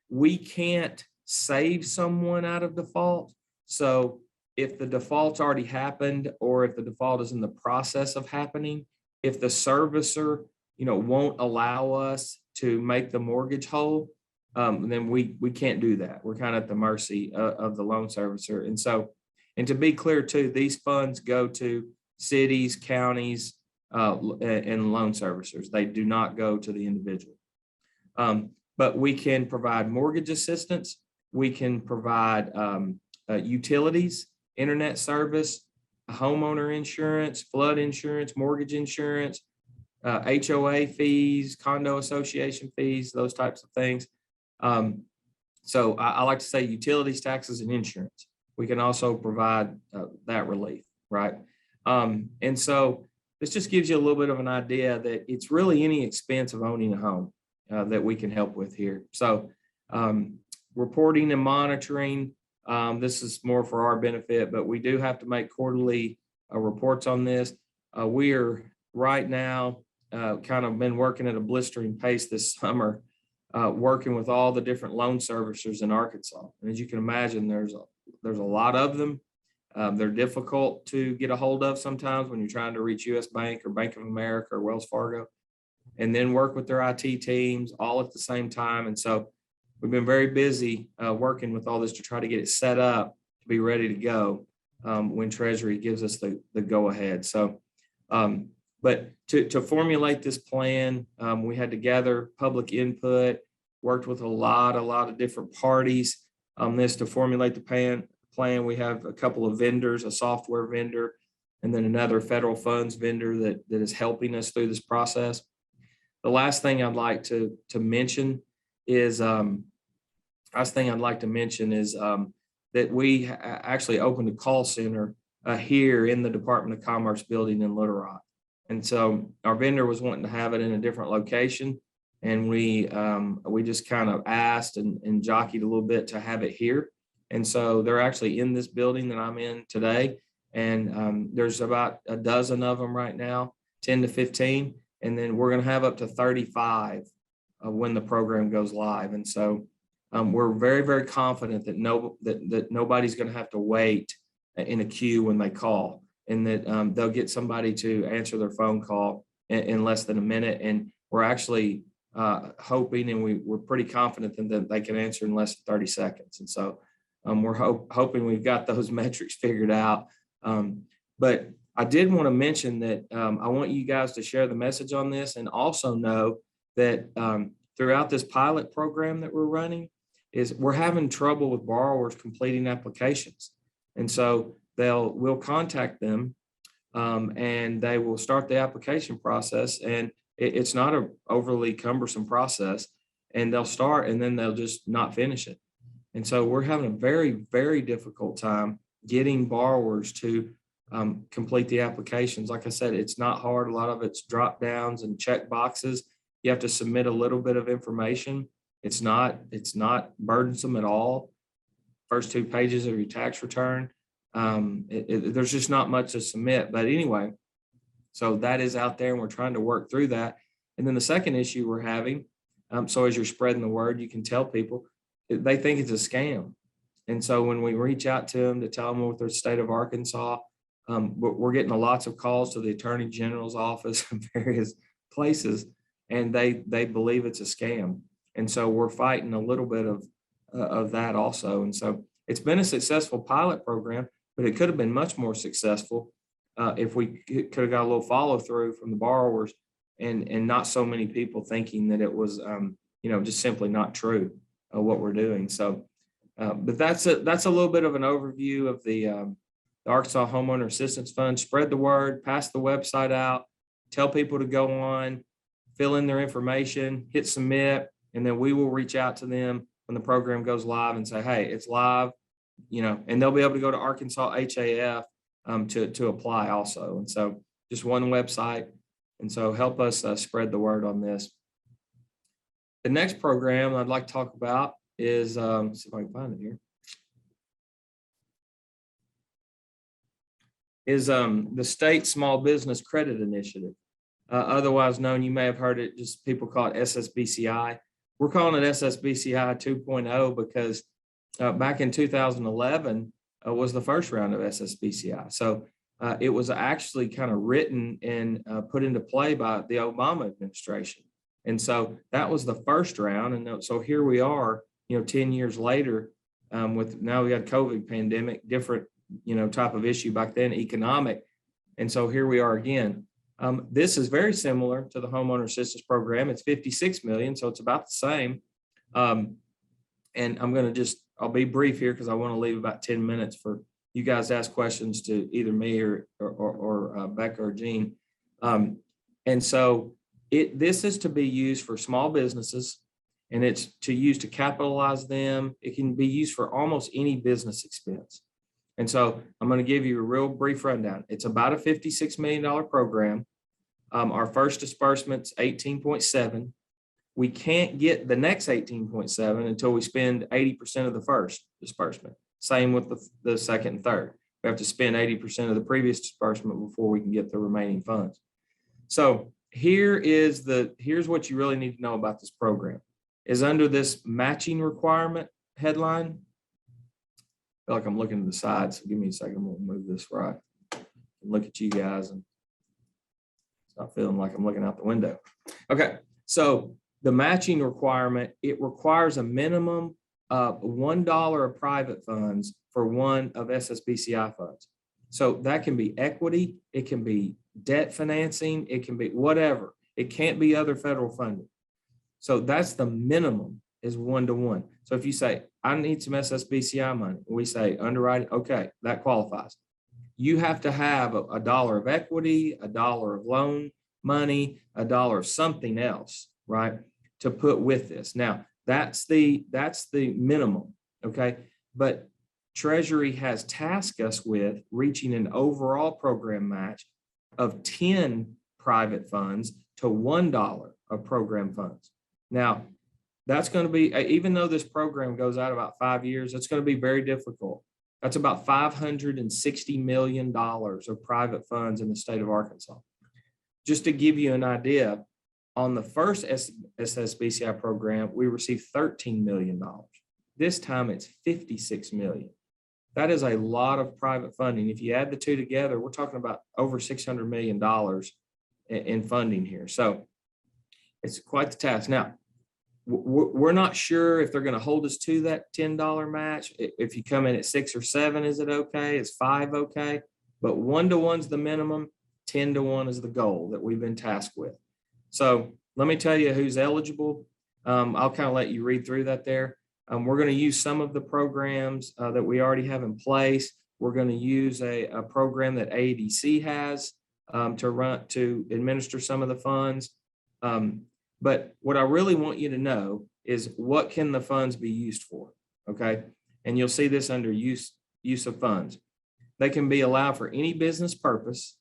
Speaker 15: We can't save someone out of default. So if the default's already happened, or if the default is in the process of happening, if the servicer, won't allow us to make the mortgage whole, then we can't do that. We're kind of at the mercy of the loan servicer. And so, and to be clear too, these funds go to cities, counties, and loan servicers. They do not go to the individual. But we can provide mortgage assistance. We can provide utilities, internet service, homeowner insurance, flood insurance, mortgage insurance, HOA fees, condo association fees, those types of things. So I like to say utilities, taxes, and insurance. We can also provide that relief, right? And so this just gives you a little bit of an idea that it's really any expense of owning a home that we can help with here. So reporting and monitoring, this is more for our benefit, but we do have to make quarterly reports on this. We are right now kind of been working at a blistering pace this summer, working with all the different loan servicers in Arkansas. And as you can imagine, there's a lot of them. They're difficult to get a hold of sometimes when you're trying to reach US Bank or Bank of America or Wells Fargo, and then work with their IT teams all at the same time. And so we've been very busy working with all this to try to get it set up to be ready to go when Treasury gives us the go ahead. So, but to formulate this plan, we had to gather public input, worked with a lot of different parties on this to formulate the plan. We have a couple of vendors, a software vendor, and then another federal funds vendor that is helping us through this process. The last thing I'd like to mention is that we actually opened a call center here in the Department of Commerce building in Little Rock. And so our vendor was wanting to have it in a different location. And we just kind of asked and jockeyed a little bit to have it here. And so they're actually in this building that I'm in today. And there's about a dozen of them right now, 10 to 15. And then we're going to have up to 35 when the program goes live. And so we're very, very confident that nobody's going to have to wait in a queue when they call, and that they'll get somebody to answer their phone call in less than a minute. And we're actually hoping, and we're pretty confident that they can answer in less than 30 seconds. And so we're hoping we've got those metrics figured out. But I did want to mention that I want you guys to share the message on this, and also know that throughout this pilot program that we're running, we're having trouble with borrowers completing applications. And so we'll contact them and they will start the application process, and it's not an overly cumbersome process, and they'll start and then they'll just not finish it. And so we're having a very, very difficult time getting borrowers to complete the applications. Like I said, it's not hard. A lot of it's drop downs and check boxes. You have to submit a little bit of information. It's not burdensome at all. First 2 pages of your tax return. There's just not much to submit. But anyway, so that is out there, and we're trying to work through that. And then the second issue we're having, so as you're spreading the word, you can tell people, they think it's a scam. And so when we reach out to them to tell them what their state of Arkansas, we're getting lots of calls to the Attorney General's office and various places, and they believe it's a scam. And so we're fighting a little bit of that also. And so it's been a successful pilot program, but it could have been much more successful if we could have got a little follow through from the borrowers, and not so many people thinking that it was just simply not true what we're doing. So, but that's a little bit of an overview of the Arkansas Homeowner Assistance Fund. Spread the word, pass the website out, tell people to go on, fill in their information, hit submit, and then we will reach out to them when the program goes live and say, hey, it's live, and they'll be able to go to Arkansas HAF to apply also. And so just one website. And so help us spread the word on this. The next program I'd like to talk about is, see if I can find it here, is the State Small Business Credit Initiative, otherwise known, you may have heard it, just people call it SSBCI. We're calling it SSBCI 2.0 because back in 2011 was the first round of SSBCI. So it was actually kind of written and put into play by the Obama administration. And so that was the first round. And so here we are, 10 years later, with now we got COVID pandemic, different, type of issue back then, economic. And so here we are again. This is very similar to the homeowner assistance program. It's 56 million, so it's about the same. And I'm going to I'll be brief here because I want to leave about 10 minutes for you guys to ask questions to either me or Becca or Jean. And so this is to be used for small businesses, and it's to use to capitalize them. It can be used for almost any business expense. And so I'm going to give you a real brief rundown. It's about a $56 million program. Our first disbursement's 18.7. We can't get the next 18.7 until we spend 80% of the first disbursement. Same with the second and third. We have to spend 80% of the previous disbursement before we can get the remaining funds. So here's what you really need to know about this program. Is under this matching requirement headline. I feel like I'm looking to the side, so give me a second. I'm gonna move this right. Look at you guys, and it's not feeling like I'm looking out the window. Okay, so the matching requirement, it requires a minimum of $1 of private funds for one of SSBCI funds. So that can be equity, it can be debt financing, it can be whatever. It can't be other federal funding. So that's the minimum, is 1-to-1. So if you say, I need some SSBCI money, we say underwriting, okay, that qualifies. You have to have a dollar of equity, a dollar of loan money, a dollar of something else, right, to put with this. Now, that's the minimum, okay? But Treasury has tasked us with reaching an overall program match of 10 private funds to $1 of program funds. Now, that's going to be, even though this program goes out about 5 years, it's going to be very difficult. That's about $560 million of private funds in the state of Arkansas. Just to give you an idea, on the first SSBCI program, we received $13 million. This time it's $56 million. That is a lot of private funding. If you add the two together, we're talking about over $600 million in funding here. So it's quite the task. Now, we're not sure if they're going to hold us to that $10 match. If you come in at 6 or 7, is it okay? Is 5 okay? But 1-to-1's the minimum, 10-to-1 is the goal that we've been tasked with. So let me tell you who's eligible. I'll kind of let you read through that there. We're going to use some of the programs that we already have in place. We're going to use a program that AADC has to administer some of the funds. But what I really want you to know is what can the funds be used for, okay? And you'll see this under use of funds. They can be allowed for any business purpose,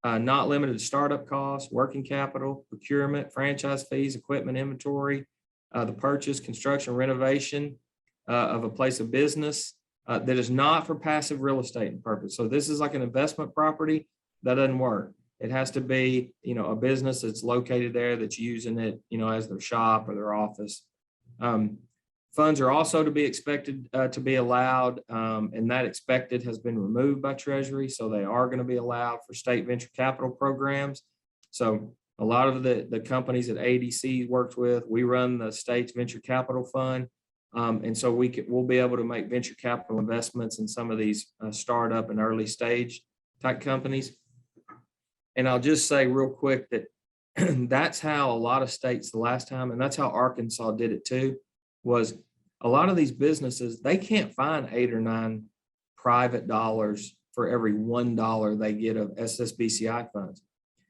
Speaker 15: not limited to startup costs, working capital, procurement, franchise fees, equipment inventory, the purchase, construction, renovation of a place of business that is not for passive real estate purpose. So this is like an investment property, that doesn't work. It has to be, a business that's located there that's using it, as their shop or their office. Funds are also to be expected to be allowed, and that expected has been removed by Treasury. So they are going to be allowed for state venture capital programs. So a lot of the companies that ADC works with, we run the state's venture capital fund. And so we'll be able to make venture capital investments in some of these startup and early stage type companies. And I'll just say real quick that that's how a lot of states the last time, and that's how Arkansas did it too, was a lot of these businesses, they can't find 8 or 9 private dollars for every $1 they get of SSBCI funds.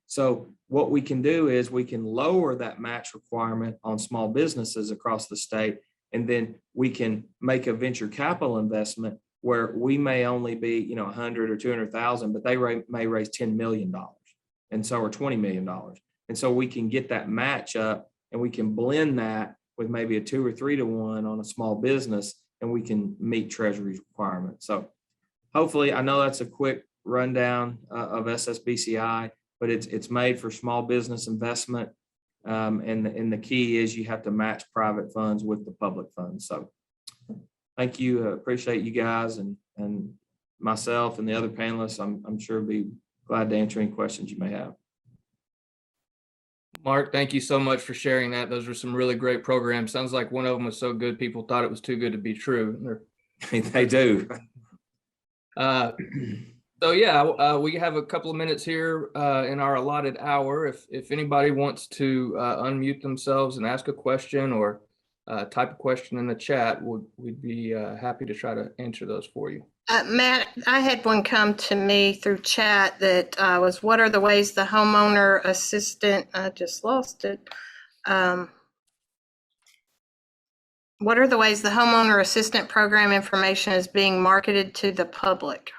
Speaker 15: So what we can do is we can lower that match requirement on small businesses across the state, and then we can make a venture capital investment where we may only be, 100 or 200,000, but they may raise $10 million. And so, or $20 million. And so we can get that match up, and we can blend that with maybe a 2 or 3-to-1 on a small business, and we can meet Treasury's requirements. So hopefully, I know that's a quick rundown of SSBCI, but it's made for small business investment. And the key is you have to match private funds with the public funds. So thank you. Appreciate you guys and myself and the other panelists. I'm sure be glad to answer any questions you may have.
Speaker 12: Mark, thank you so much for sharing that. Those were some really great programs. Sounds like one of them was so good, people thought it was too good to be true.
Speaker 15: They do.
Speaker 12: So yeah, we have a couple of minutes here in our allotted hour. If anybody wants to unmute themselves and ask a question or type a question in the chat, we'd be happy to try to answer those for you.
Speaker 1: Matt, I had one come to me through chat that was, what are the ways the homeowner assistant, I just lost it. What are the ways the homeowner assistant program information is being marketed to the public?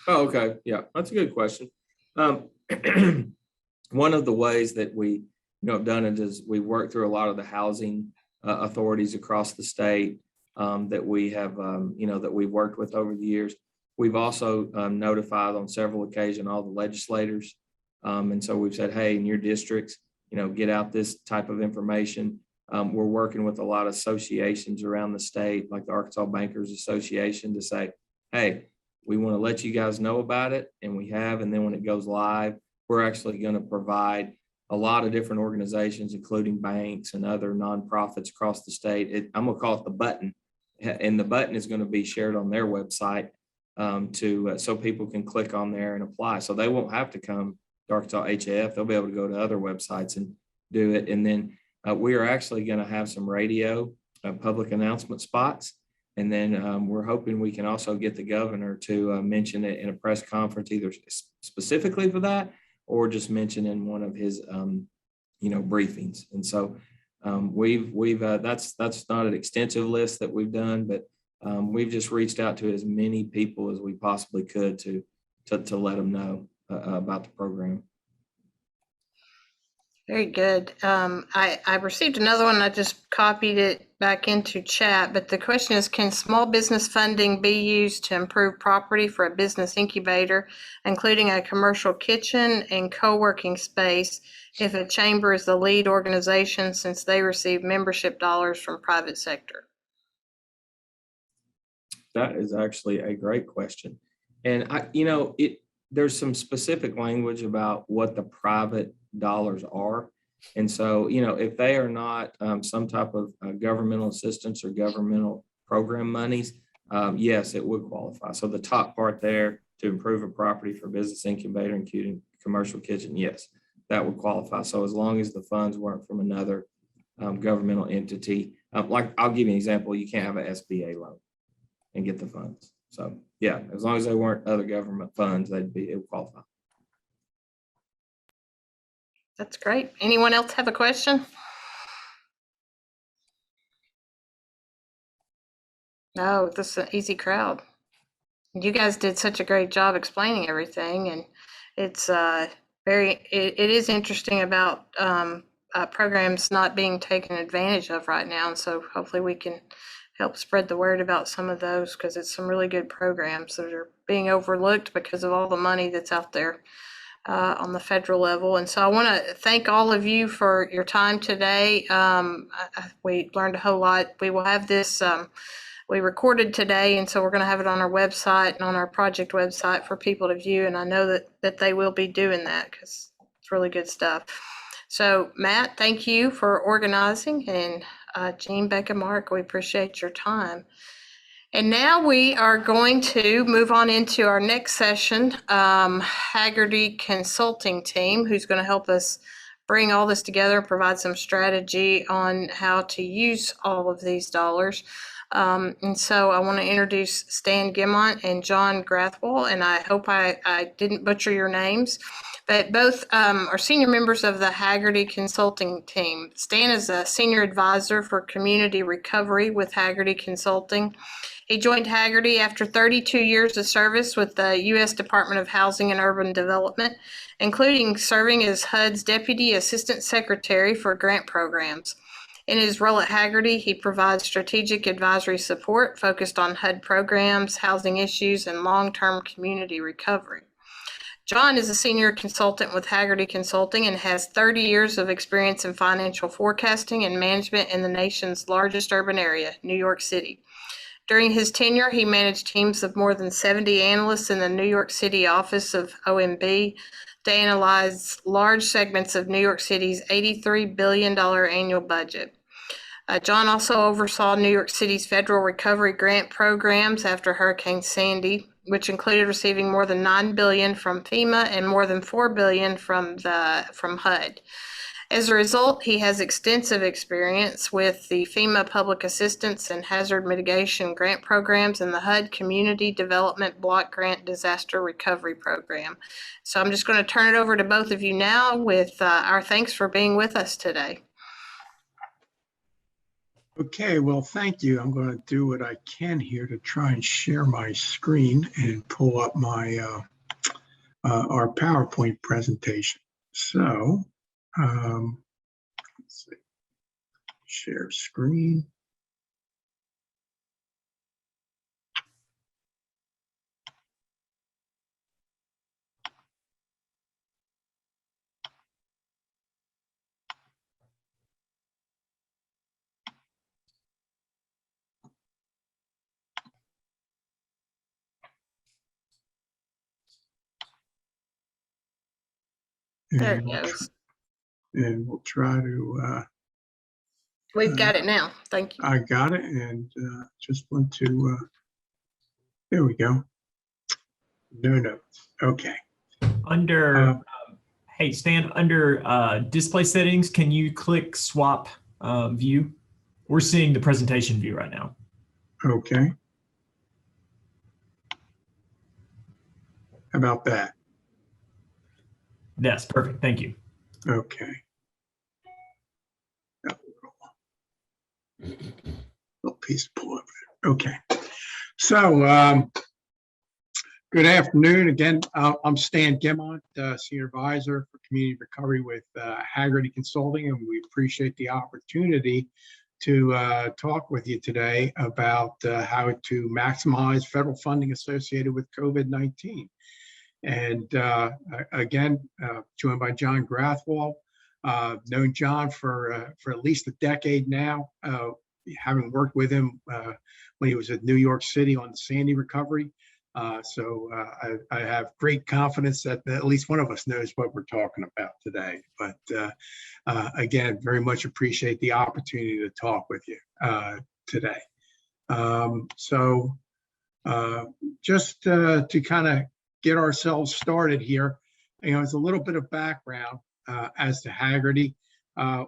Speaker 15: Oh, okay. Yeah, that's a good question. One of the ways that we have done it is we work through a lot of the housing authorities across the state that we have, that we've worked with over the years. We've also notified on several occasions all the legislators. And so we've said, hey, in your districts, get out this type of information. We're working with a lot of associations around the state, like the Arkansas Bankers Association, to say, hey, we want to let you guys know about it, and we have. And then when it goes live, we're actually going to provide a lot of different organizations, including banks and other nonprofits across the state. I'm going to call it the button, and the button is going to be shared on their website so people can click on there and apply. So they won't have to come to Arkansas HAF. They'll be able to go to other websites and do it. And then we are actually going to have some radio public announcement spots. And then we're hoping we can also get the governor to mention it in a press conference, either specifically for that or just mention in one of his, briefings. And so that's not an extensive list that we've done, but we've just reached out to as many people as we possibly could to let them know about the program.
Speaker 1: Very good. I received another one. I just copied it back into chat, but the question is, can small business funding be used to improve property for a business incubator, including a commercial kitchen and co-working space, if a chamber is the lead organization since they receive membership dollars from private sector?
Speaker 15: That is actually a great question. And there's some specific language about what the private dollars are. And so, if they are not some type of governmental assistance or governmental program monies, yes, it would qualify. So the top part there, to improve a property for business incubator, including commercial kitchen, yes, that would qualify. So as long as the funds weren't from another governmental entity, like I'll give you an example, you can't have an SBA loan and get the funds. So yeah, as long as they weren't other government funds, it would qualify.
Speaker 1: That's great. Anyone else have a question? No, this is an easy crowd. You guys did such a great job explaining everything, and it's it is interesting about programs not being taken advantage of right now. And so hopefully we can help spread the word about some of those, because it's some really good programs that are being overlooked because of all the money that's out there on the federal level. And so I want to thank all of you for your time today. We learned a whole lot. We will have this, we recorded today, and so we're going to have it on our website and on our project website for people to view. And I know that they will be doing that because it's really good stuff. So Matt, thank you for organizing, and Jean, Becca, Mark, we appreciate your time. And now we are going to move on into our next session, Hagerty Consulting team, who's going to help us bring all this together, provide some strategy on how to use all of these dollars. And so I want to introduce Stan Gimont and John Grathwol, and I hope I didn't butcher your names, but both are senior members of the Hagerty Consulting team. Stan is a senior advisor for community recovery with Hagerty Consulting. He joined Hagerty after 32 years of service with the U.S. Department of Housing and Urban Development, including serving as HUD's Deputy Assistant Secretary for grant programs. In his role at Hagerty, he provides strategic advisory support focused on HUD programs, housing issues, and long-term community recovery. John is a senior consultant with Hagerty Consulting and has 30 years of experience in financial forecasting and management in the nation's largest urban area, New York City. During his tenure, he managed teams of more than 70 analysts in the New York City office of OMB, to analyze large segments of New York City's $83 billion annual budget. John also oversaw New York City's federal recovery grant programs after Hurricane Sandy, which included receiving more than $9 billion from FEMA and more than $4 billion from HUD. As a result, he has extensive experience with the FEMA Public Assistance and Hazard Mitigation Grant Programs and the HUD Community Development Block Grant Disaster Recovery Program. So I'm just going to turn it over to both of you now with our thanks for being with us today.
Speaker 16: Okay, well, thank you. I'm going to do what I can here to try and share my screen and pull up my our PowerPoint presentation. So, let's see, share screen.
Speaker 1: There it goes.
Speaker 16: And we'll try to.
Speaker 1: We've got it now. Thank you.
Speaker 16: I got it, and just want to. There we go. No notes. Okay.
Speaker 6: Under, hey Stan, under display settings, can you click swap view? We're seeing the presentation view right now.
Speaker 16: Okay. How about that?
Speaker 6: Yes, perfect. Thank you.
Speaker 16: Okay. Little piece of pull over there. Okay. So, good afternoon. Again, I'm Stan Gimont, Senior Advisor for Community Recovery with Hagerty Consulting, and we appreciate the opportunity to talk with you today about how to maximize federal funding associated with COVID-19. And again, joined by John Grathwol. Known John for at least a decade now, having worked with him when he was at New York City on the Sandy recovery. So I have great confidence that at least one of us knows what we're talking about today. But again, very much appreciate the opportunity to talk with you today. Just to kind of get ourselves started here, it's a little bit of background as to Hagerty.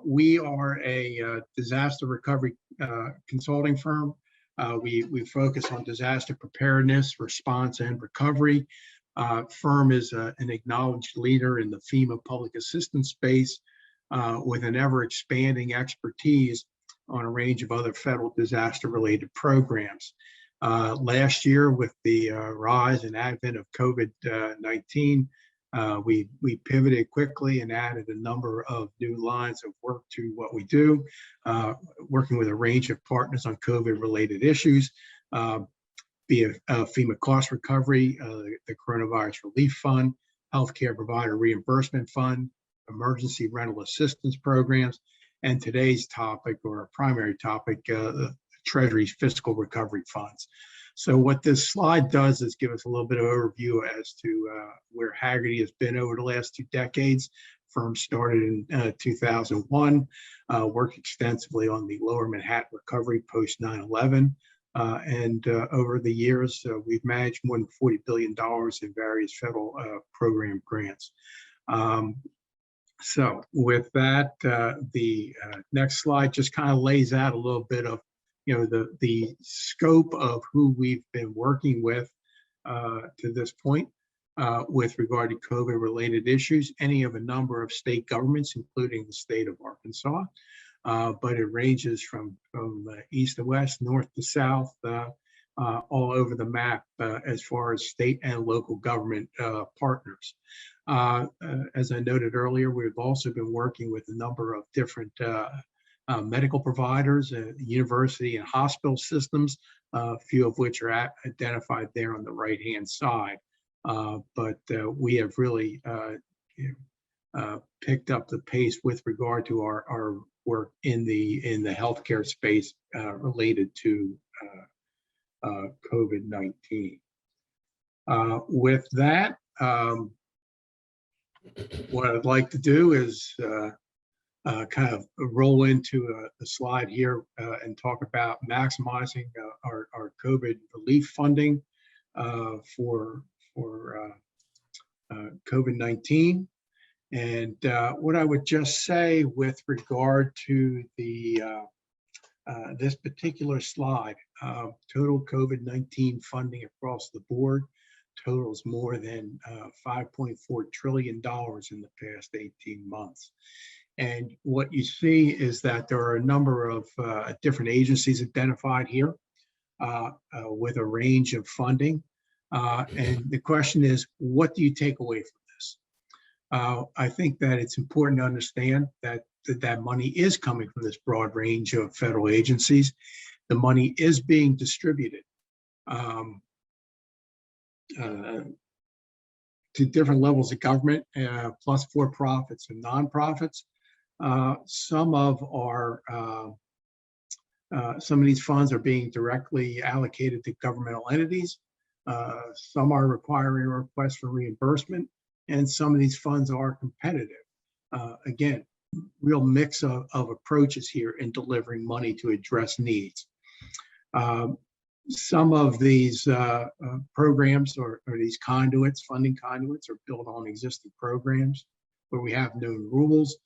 Speaker 16: We are a disaster recovery consulting firm. We focus on disaster preparedness, response, and recovery. Firm is an acknowledged leader in the FEMA public assistance space with an ever-expanding expertise on a range of other federal disaster-related programs. Last year, with the rise and advent of COVID-19, we pivoted quickly and added a number of new lines of work to what we do, working with a range of partners on COVID-related issues, be it FEMA cost recovery, the Coronavirus Relief Fund, Healthcare Provider Reimbursement Fund, emergency rental assistance programs, and today's topic, or our primary topic, the Treasury's fiscal recovery funds. So what this slide does is give us a little bit of overview as to where Hagerty has been over the last 2 decades. Firm started in 2001, worked extensively on the Lower Manhattan recovery post 9/11. And over the years, we've managed more than $40 billion in various federal program grants. So with that, the next slide just kind of lays out a little bit of the scope of who we've been working with to this point with regard to COVID-related issues, any of a number of state governments, including the state of Arkansas, but it ranges from east to west, north to south, all over the map as far as state and local government partners. As I noted earlier, we've also been working with a number of different medical providers, university and hospital systems, a few of which are identified there on the right-hand side. But we have really picked up the pace with regard to our work in the healthcare space related to COVID-19. With that, What I'd like to do is kind of roll into a slide here and talk about maximizing our COVID relief funding for COVID-19. And what I would just say with regard to the this particular slide, total COVID-19 funding across the board totals more than $5.4 trillion in the past 18 months. And what you see is that there are a number of different agencies identified here with a range of funding. And the question is, what do you take away from this? I think that it's important to understand that that money is coming from this broad range of federal agencies. The money is being distributed to different levels of government, plus for-profits and nonprofits. Some of these funds are being directly allocated to governmental entities. Some are requiring a request for reimbursement, and some of these funds are competitive. Again, real mix of approaches here in delivering money to address needs. Some of these programs or these conduits, funding conduits, are built on existing programs where we have known rules,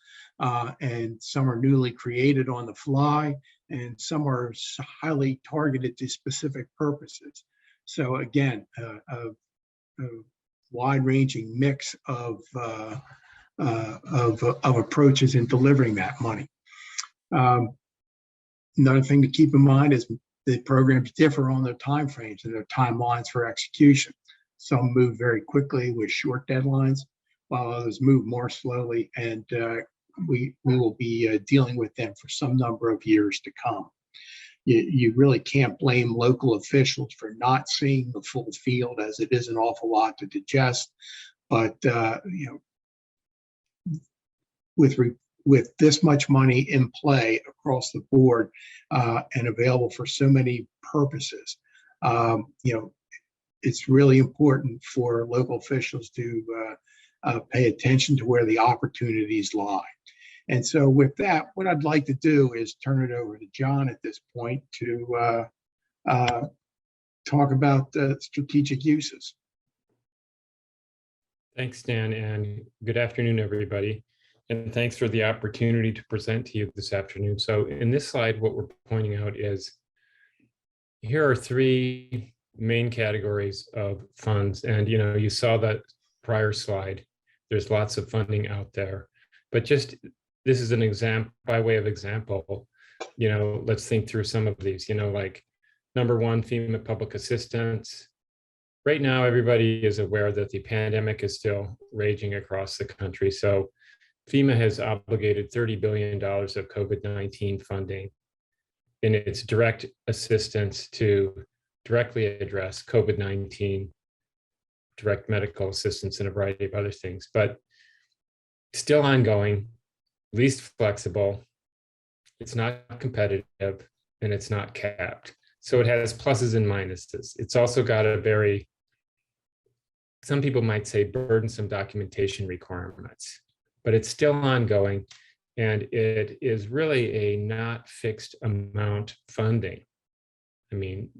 Speaker 16: and some are newly created on the fly, and some are highly targeted to specific purposes. So again, a wide-ranging mix of approaches in delivering that money. Another thing to keep in mind is the programs differ on their timeframes and their timelines for execution. Some move very quickly with short deadlines, while others move more slowly, and we will be dealing with them for some number of years to come. You really can't blame local officials for not seeing the full field, as it is an awful lot to digest. But with this much money in play across the board and available for so many purposes, it's really important for local officials to pay attention to where the opportunities lie. And so with that, what I'd like to do is turn it over to John at this point to talk about the strategic uses.
Speaker 17: Thanks, Dan, and good afternoon, everybody. And thanks for the opportunity to present to you this afternoon. So in this slide, what we're pointing out is here are three main categories of funds. And you saw that prior slide. There's lots of funding out there, but just this is an example, by way of example, let's think through some of these, like number one, FEMA public assistance. Right now, everybody is aware that the pandemic is still raging across the country. So FEMA has obligated $30 billion of COVID-19 funding in its direct assistance to directly address COVID-19, direct medical assistance, and a variety of other things, but still ongoing, least flexible, it's not competitive, and it's not capped. So it has pluses and minuses. It's also got a very, some people might say, burdensome documentation requirements, but it's still ongoing, and it is really a not fixed amount funding. I mean,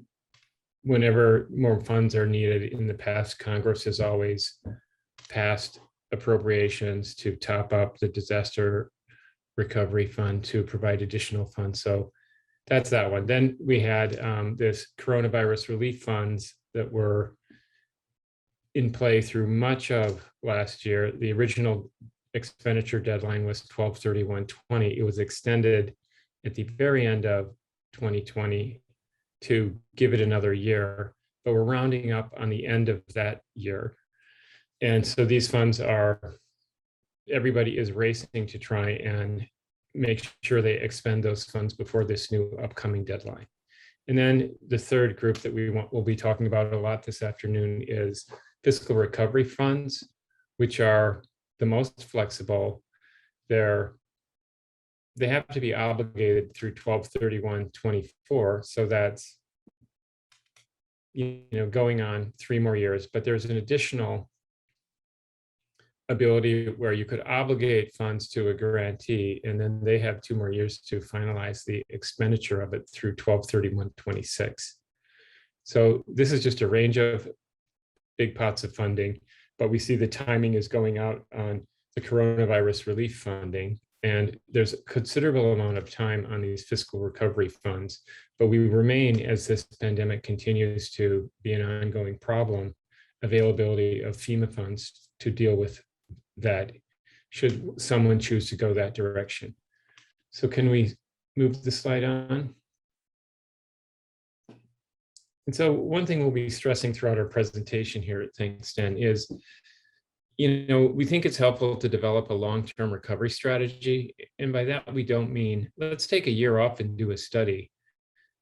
Speaker 17: whenever more funds are needed in the past, Congress has always passed appropriations to top up the disaster recovery fund to provide additional funds. So that's that one. Then we had this coronavirus relief funds that were in play through much of last year. The original expenditure deadline was 12/31/20. It was extended at the very end of 2020 to give it another year, but we're rounding up on the end of that year. And so these funds are, everybody is racing to try and make sure they expend those funds before this new upcoming deadline. And then the third group that we'll be talking about a lot this afternoon is fiscal recovery funds, which are the most flexible. They have to be obligated through 12/31/24. So that's, going on 3 more years, but there's an additional ability where you could obligate funds to a grantee, and then they have 2 more years to finalize the expenditure of it through 12/31/26. So this is just a range of big pots of funding, but we see the timing is going out on the coronavirus relief funding, and there's a considerable amount of time on these fiscal recovery funds, but we remain, as this pandemic continues to be an ongoing problem, availability of FEMA funds to deal with that, should someone choose to go that direction. So can we move the slide on? And so one thing we'll be stressing throughout our presentation here at ThinkSTEM is, we think it's helpful to develop a long-term recovery strategy. And by that, we don't mean, let's take a year off and do a study,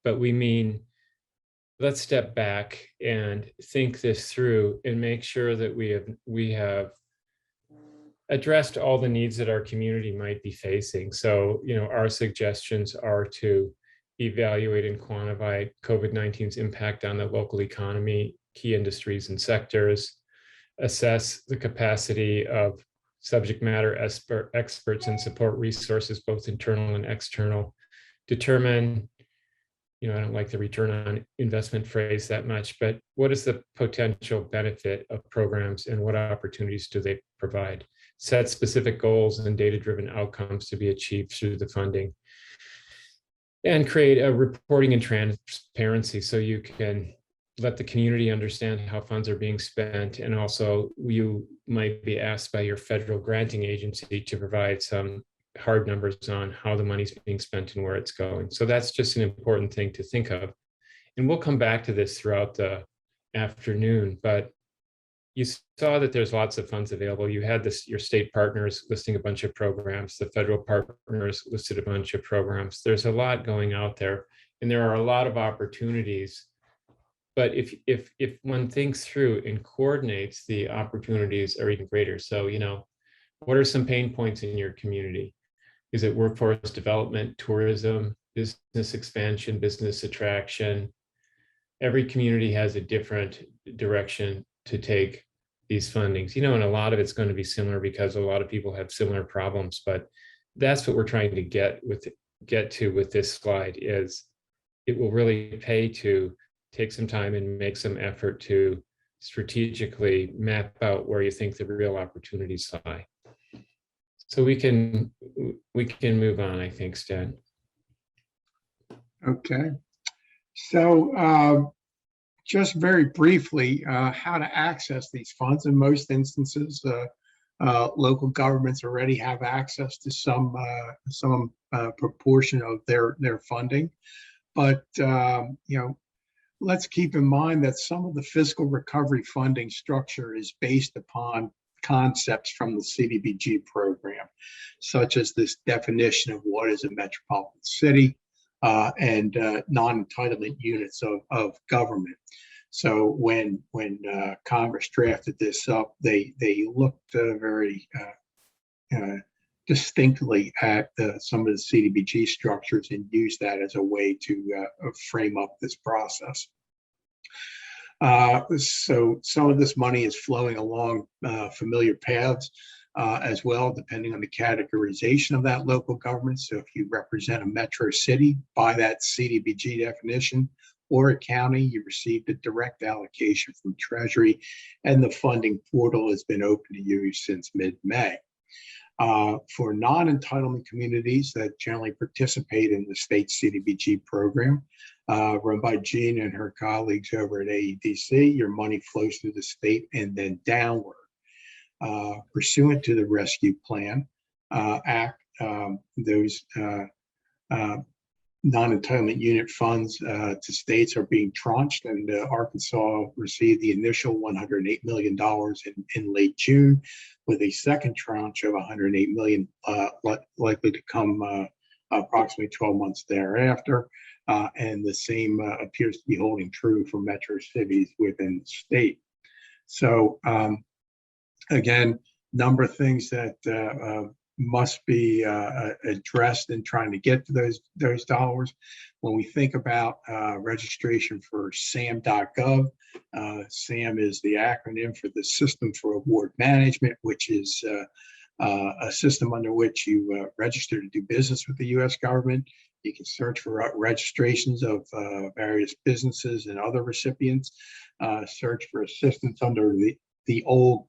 Speaker 17: but we mean, let's step back and think this through and make sure that we have addressed all the needs that our community might be facing. So, our suggestions are to evaluate and quantify COVID-19's impact on the local economy, key industries and sectors, assess the capacity of subject matter experts and support resources, both internal and external, determine, I don't like the return on investment phrase that much, but what is the potential benefit of programs and what opportunities do they provide? Set specific goals and data-driven outcomes to be achieved through the funding, and create a reporting and transparency so you can let the community understand how funds are being spent. And also you might be asked by your federal granting agency to provide some hard numbers on how the money's being spent and where it's going. So that's just an important thing to think of. And we'll come back to this throughout the afternoon, but you saw that there's lots of funds available. You had your state partners listing a bunch of programs, the federal partners listed a bunch of programs. There's a lot going out there, and there are a lot of opportunities. But if one thinks through and coordinates, the opportunities are even greater. So, what are some pain points in your community? Is it workforce development, tourism, business expansion, business attraction? Every community has a different direction to take these fundings, and a lot of it's going to be similar because a lot of people have similar problems, but that's what we're trying to get to with this slide. Is it will really pay to take some time and make some effort to strategically map out where you think the real opportunities lie. So we can move on, I think, Stan.
Speaker 16: Okay. So just very briefly, how to access these funds. In most instances, local governments already have access to some proportion of their funding. But, let's keep in mind that some of the fiscal recovery funding structure is based upon concepts from the CDBG program, such as this definition of what is a metropolitan city and non-entitlement units of government. So when Congress drafted this up, they looked very distinctly at some of the CDBG structures and used that as a way to frame up this process. So some of this money is flowing along familiar paths as well, depending on the categorization of that local government. So if you represent a metro city by that CDBG definition, or a county, you received a direct allocation from Treasury, and the funding portal has been open to use since mid-May. For non-entitlement communities that generally participate in the state CDBG program, run by Jean and her colleagues over at AEDC, your money flows through the state and then downward. Pursuant to the Rescue Plan Act, those non-entitlement unit funds to states are being tranched, and Arkansas received the initial $108 million in late June, with a second tranche of $108 million likely to come approximately 12 months thereafter. And the same appears to be holding true for metro cities within the state. So again, number of things that must be addressed in trying to get to those dollars. When we think about registration for SAM.gov, SAM is the acronym for the System for Award Management, which is a system under which you register to do business with the U.S. government. You can search for registrations of various businesses and other recipients, search for assistance under the old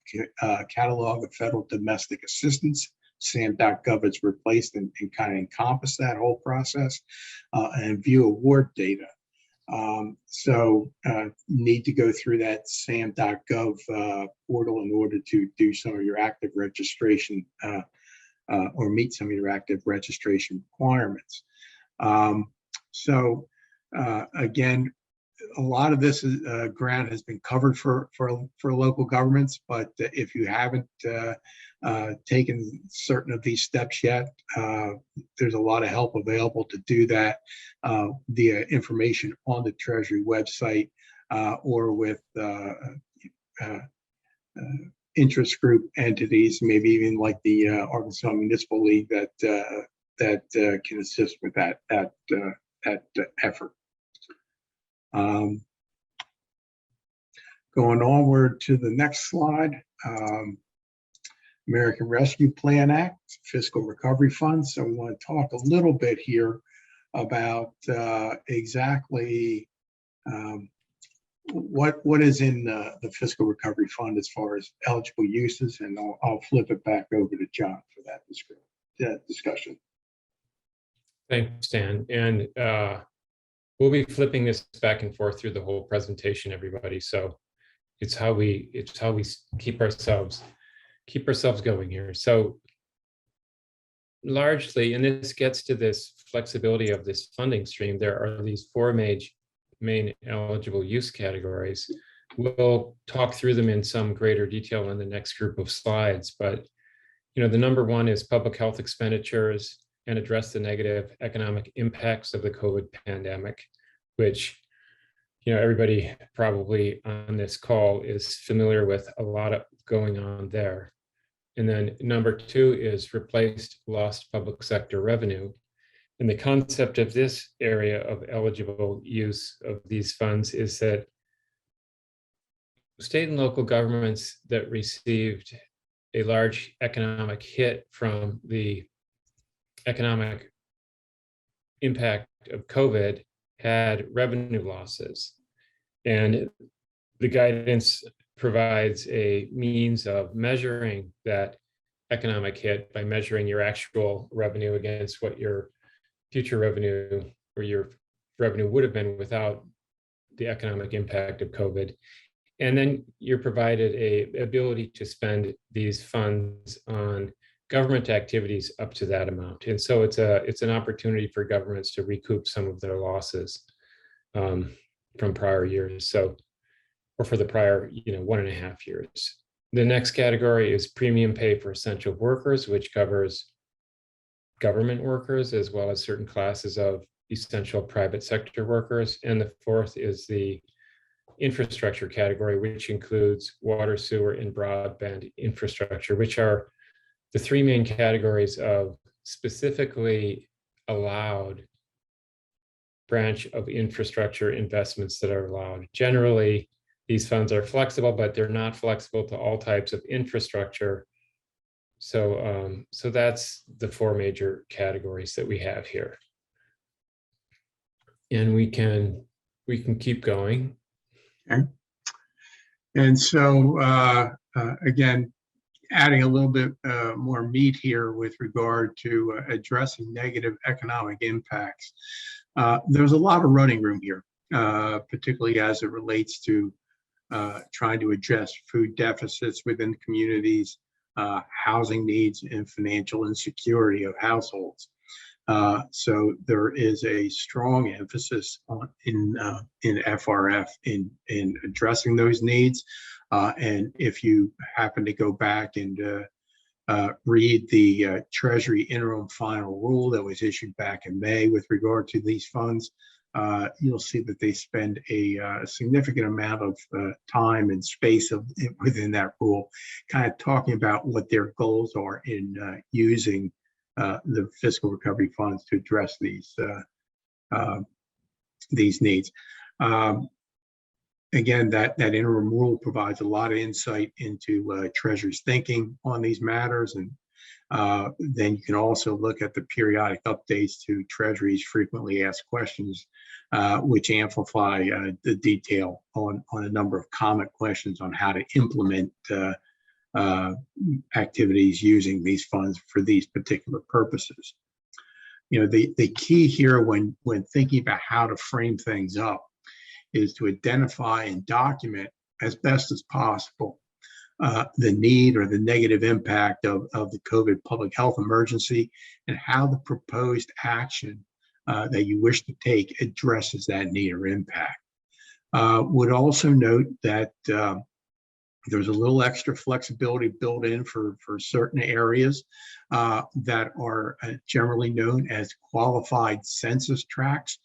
Speaker 16: catalog of federal domestic assistance. SAM.gov is replaced and kind of encompass that whole process, and view award data. So need to go through that SAM.gov portal in order to do some of your active registration or meet some of your active registration requirements. Again, a lot of this grant has been covered for local governments, but if you haven't taken certain of these steps yet, there's a lot of help available to do that via information on the Treasury website or with interest group entities, maybe even like the Arkansas Municipal League that can assist with that effort. Going onward to the next slide, American Rescue Plan Act, Fiscal Recovery Fund. So we want to talk a little bit here about exactly what is in the Fiscal Recovery Fund as far as eligible uses, and I'll flip it back over to John for that discussion.
Speaker 17: Thanks, Dan. And we'll be flipping this back and forth through the whole presentation, everybody. So it's how we keep ourselves going here. So largely, and this gets to this flexibility of this funding stream, there are these four main eligible use categories. We'll talk through them in some greater detail in the next group of slides, but the number one is public health expenditures and address the negative economic impacts of the COVID pandemic, which everybody probably on this call is familiar with a lot of going on there. And then number two is replaced lost public sector revenue. And the concept of this area of eligible use of these funds is that state and local governments that received a large economic hit from the economic impact of COVID had revenue losses. And the guidance provides a means of measuring that economic hit by measuring your actual revenue against what your future revenue or your revenue would have been without the economic impact of COVID. And then you're provided a ability to spend these funds on government activities up to that amount. And so it's an opportunity for governments to recoup some of their losses from prior years. So, or for the prior, 1.5 years. The next category is premium pay for essential workers, which covers government workers as well as certain classes of essential private sector workers. And the fourth is the infrastructure category, which includes water, sewer, and broadband infrastructure, which are the three main categories of specifically allowed branch of infrastructure investments that are allowed. Generally, these funds are flexible, but they're not flexible to all types of infrastructure. So that's the four major categories that we have here. And we can keep going.
Speaker 16: Okay. And so again, adding a little bit more meat here with regard to addressing negative economic impacts. There's a lot of running room here, particularly as it relates to trying to address food deficits within communities, housing needs, and financial insecurity of households. So there is a strong emphasis in FRF in addressing those needs. And if you happen to go back and read the Treasury interim final rule that was issued back in May with regard to these funds, you'll see that they spend a significant amount of time and space within that rule, kind of talking about what their goals are in using the fiscal recovery funds to address these needs. Again, that interim rule provides a lot of insight into Treasury's thinking on these matters, and then you can also look at the periodic updates to Treasury's frequently asked questions, which amplify the detail on a number of common questions on how to implement activities using these funds for these particular purposes. You know, the key here when thinking about how to frame things up is to identify and document as best as possible the need or the negative impact of the COVID public health emergency and how the proposed action that you wish to take addresses that need or impact. Would also note that there's a little extra flexibility built in for certain areas that are generally known as qualified census tracts.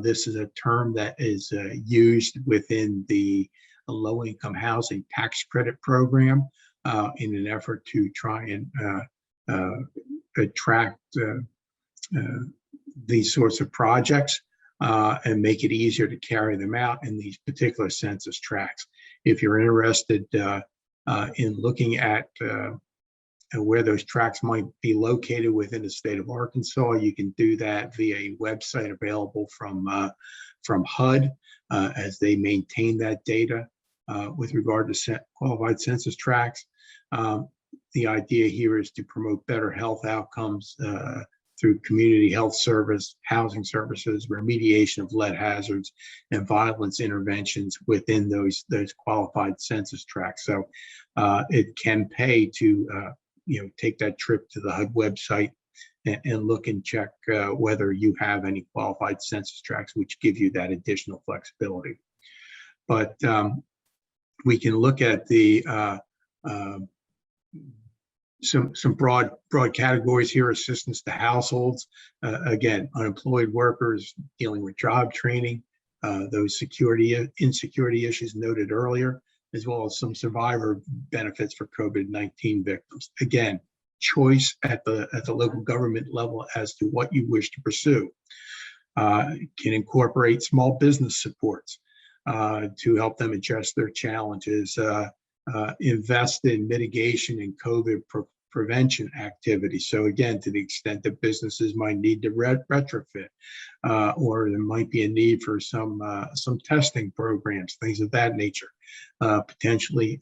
Speaker 16: This is a term that is used within the low-income housing tax credit program in an effort to try and attract these sorts of projects and make it easier to carry them out in these particular census tracts. If you're interested in looking at where those tracts might be located within the state of Arkansas, you can do that via a website available from HUD as they maintain that data with regard to qualified census tracts. The idea here is to promote better health outcomes through community health service, housing services, remediation of lead hazards, and violence interventions within those qualified census tracts. So it can pay to take that trip to the HUD website and look and check whether you have any qualified census tracts, which give you that additional flexibility. But we can look at the some broad categories here: assistance to households, again, unemployed workers, dealing with job training, those insecurity issues noted earlier, as well as some survivor benefits for COVID-19 victims. Again, choice at the local government level as to what you wish to pursue. Can incorporate small business supports to help them address their challenges, invest in mitigation and COVID prevention activities. So again, to the extent that businesses might need to retrofit, or there might be a need for some testing programs, things of that nature, potentially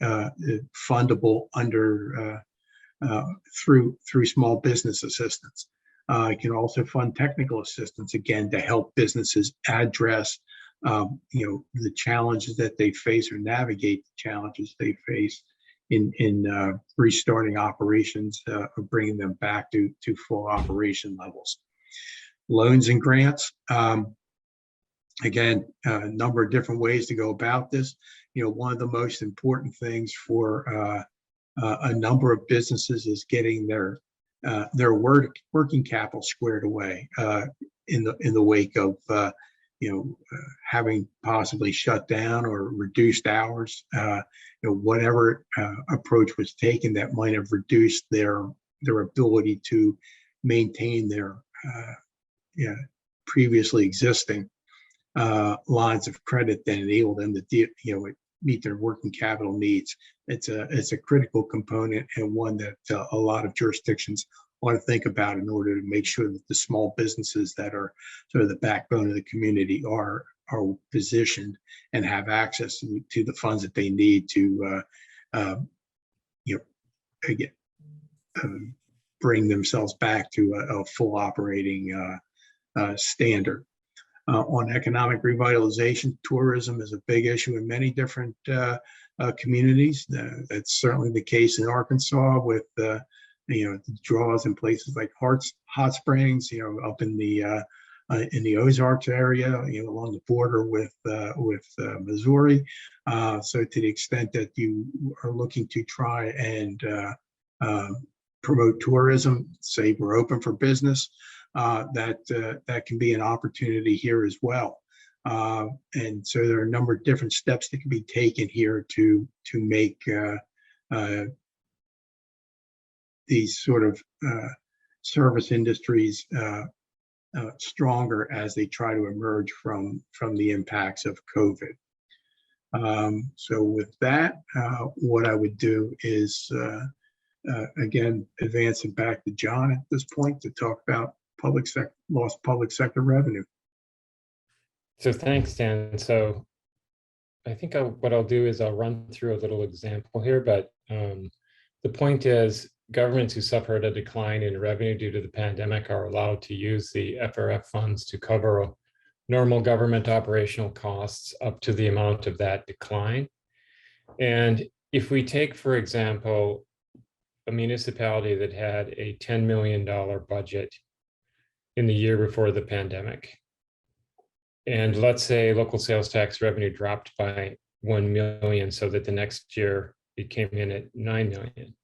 Speaker 16: fundable under through small business assistance. It can also fund technical assistance, again, to help businesses address the challenges that they face or navigate the challenges they face in restarting operations or bringing them back to full operation levels. Loans and grants, again, a number of different ways to go about this. One of the most important things for a number of businesses is getting their working capital squared away in the wake of having possibly shut down or reduced hours, whatever approach was taken that might have reduced their ability to maintain their previously existing lines of credit that enable them to meet their working capital needs. It's a critical component, and one that a lot of jurisdictions want to think about in order to make sure that the small businesses that are sort of the backbone of the community are positioned and have access to the funds that they need to again, bring themselves back to a full operating standard. On economic revitalization, tourism is a big issue in many different communities. That's certainly the case in Arkansas with the draws in places like Hot Springs, up in the Ozarks area, along the border with Missouri. So to the extent that you are looking to try and promote tourism, say we're open for business, that can be an opportunity here as well. And so there are a number of different steps that can be taken here to make these sort of service industries stronger as they try to emerge from the impacts of COVID. So with that, what I would do is, again, advance it back to John at this point to talk about lost public sector revenue.
Speaker 17: So thanks, Dan. So I think what I'll do is I'll run through a little example here, but the point is governments who suffered a decline in revenue due to the pandemic are allowed to use the FRF funds to cover normal government operational costs up to the amount of that decline. And if we take, for example, a municipality that had a $10 million budget in the year before the pandemic, and let's say local sales tax revenue dropped by 1 million so that the next year it came in at 9 million.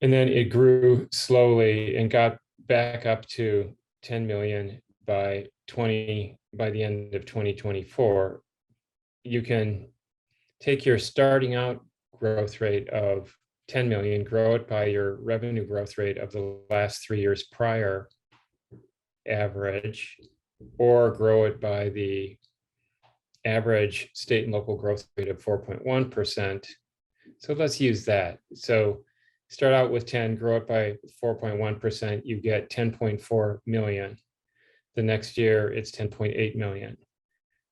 Speaker 17: And then it grew slowly and got back up to 10 million by the end of 2024. You can take your starting out growth rate of 10 million, grow it by your revenue growth rate of the last 3 years prior average, or grow it by the average state and local growth rate of 4.1%. So let's use that. So start out with 10, grow it by 4.1%, you get 10.4 million. The next year, it's 10.8 million.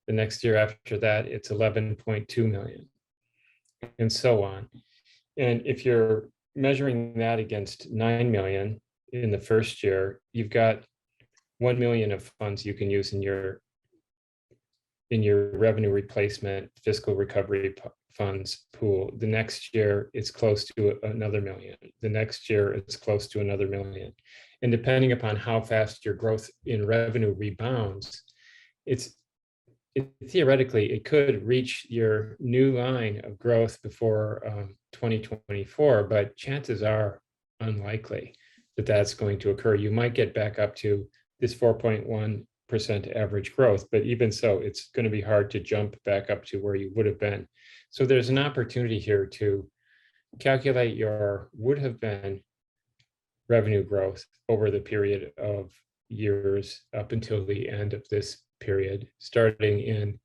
Speaker 17: The next year after that, it's 11.2 million, and so on. And if you're measuring that against 9 million in the first year, you've got 1 million of funds you can use in your revenue replacement fiscal recovery funds pool. The next year, it's close to another million. The next year, it's close to another million. And depending upon how fast your growth in revenue rebounds, theoretically, it could reach your new line of growth before 2024, but chances are unlikely that that's going to occur. You might get back up to this 4.1% average growth, but even so, it's going to be hard to jump back up to where you would have been. So there's an opportunity here to calculate your would have been revenue growth over the period of years up until the end of this period, starting in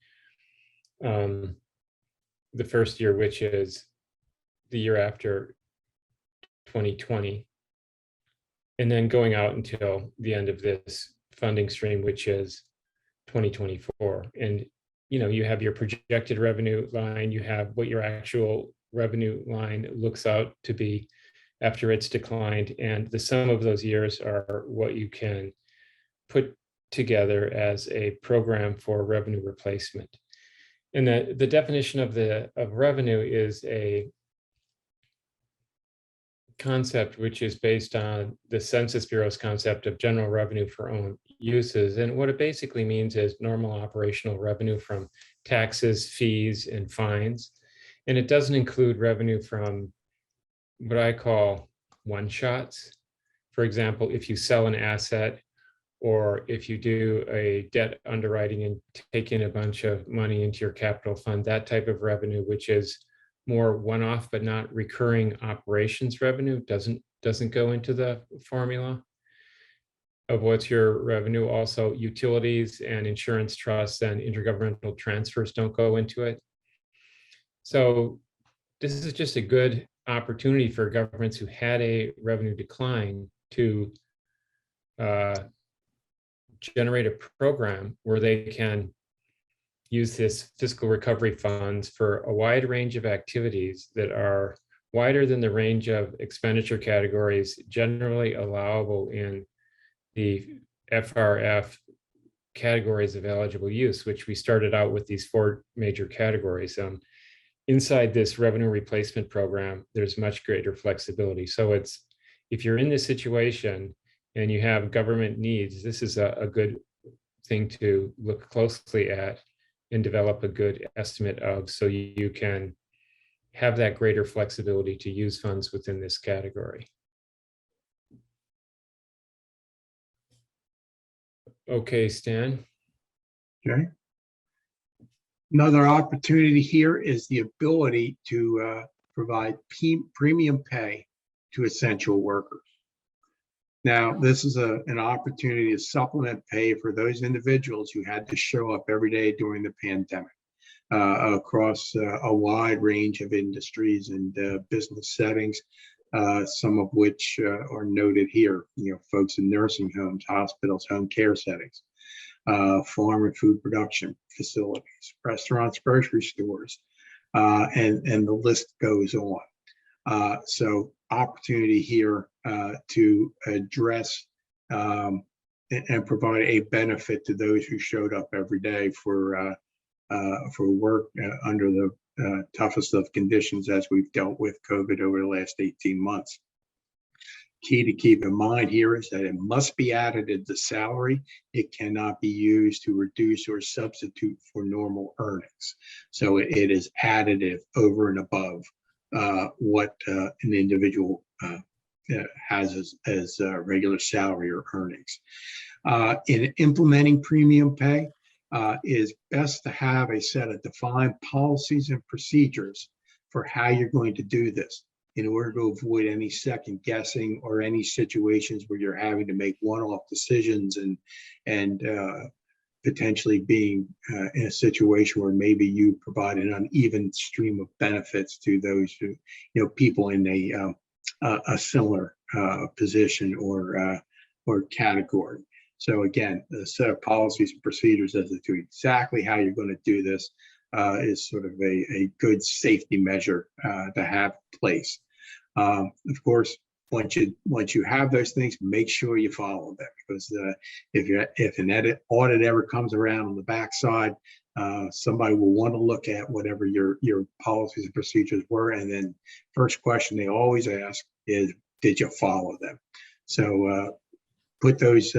Speaker 17: the first year, which is the year after 2020, and then going out until the end of this funding stream, which is 2024. And you have your projected revenue line, you have what your actual revenue line looks out to be after it's declined, and the sum of those years are what you can put together as a program for revenue replacement. And the definition of revenue is a concept which is based on the Census Bureau's concept of general revenue for own uses. And what it basically means is normal operational revenue from taxes, fees, and fines. And it doesn't include revenue from what I call one-shots. For example, if you sell an asset, or if you do a debt underwriting and take in a bunch of money into your capital fund, that type of revenue, which is more one-off but not recurring operations revenue, doesn't go into the formula of what's your revenue. Also, utilities and insurance trusts and intergovernmental transfers don't go into it. So this is just a good opportunity for governments who had a revenue decline to generate a program where they can use this fiscal recovery funds for a wide range of activities that are wider than the range of expenditure categories generally allowable in the FRF categories of eligible use, which we started out with these 4 major categories. Inside this revenue replacement program, there's much greater flexibility. So if you're in this situation and you have government needs, this is a good thing to look closely at and develop a good estimate of, so you can have that greater flexibility to use funds within this category. Okay, Stan.
Speaker 16: Okay. Another opportunity here is the ability to provide premium pay to essential workers. Now, this is an opportunity to supplement pay for those individuals who had to show up every day during the pandemic across a wide range of industries and business settings, some of which are noted here. Folks in nursing homes, hospitals, home care settings, farm and food production facilities, restaurants, grocery stores, and the list goes on. So opportunity here to address and provide a benefit to those who showed up every day for work under the toughest of conditions as we've dealt with COVID over the last 18 months. Key to keep in mind here is that it must be added to the salary. It cannot be used to reduce or substitute for normal earnings. So it is additive over and above what an individual has as regular salary or earnings. In implementing premium pay, is best to have a set of defined policies and procedures for how you're going to do this in order to avoid any second guessing or any situations where you're having to make one-off decisions and potentially being in a situation where maybe you provide an uneven stream of benefits to those who, people in a similar position or category. So again, a set of policies and procedures as to exactly how you're going to do this is sort of a good safety measure to have in place. Of course, once you have those things, make sure you follow them, because if an audit ever comes around on the backside, somebody will want to look at whatever your policies and procedures were, and then first question they always ask is, did you follow them? So put those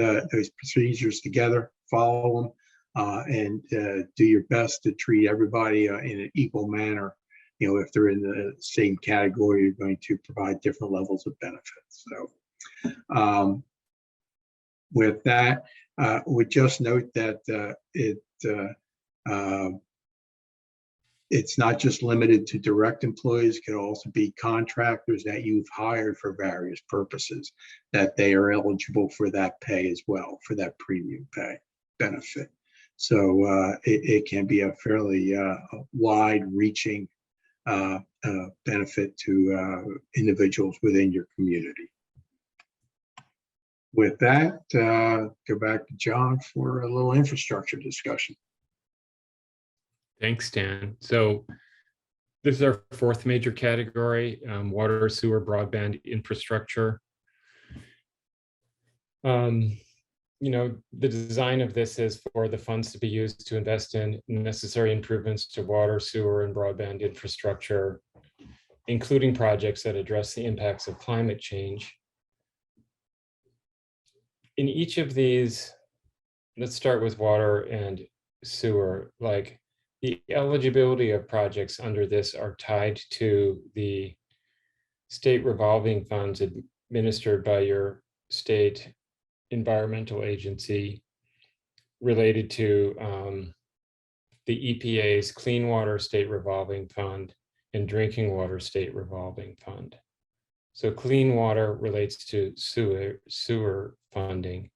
Speaker 16: procedures together, follow them, and do your best to treat everybody in an equal manner. If they're in the same category, you're going to provide different levels of benefits. So with that, we just note that it's not just limited to direct employees. It could also be contractors that you've hired for various purposes, that they are eligible for that pay as well, for that premium pay benefit. So it can be a fairly wide-reaching benefit to individuals within your community. With that, go back to John for a little infrastructure discussion.
Speaker 17: Thanks, Dan. So this is our fourth major category, water, sewer, broadband infrastructure. The design of this is for the funds to be used to invest in necessary improvements to water, sewer, and broadband infrastructure, including projects that address the impacts of climate change. In each of these, let's start with water and sewer. Like, the eligibility of projects under this are tied to the state revolving funds administered by your state environmental agency related to the EPA's Clean Water State Revolving Fund and Drinking Water State Revolving Fund. So clean water relates to sewer funding,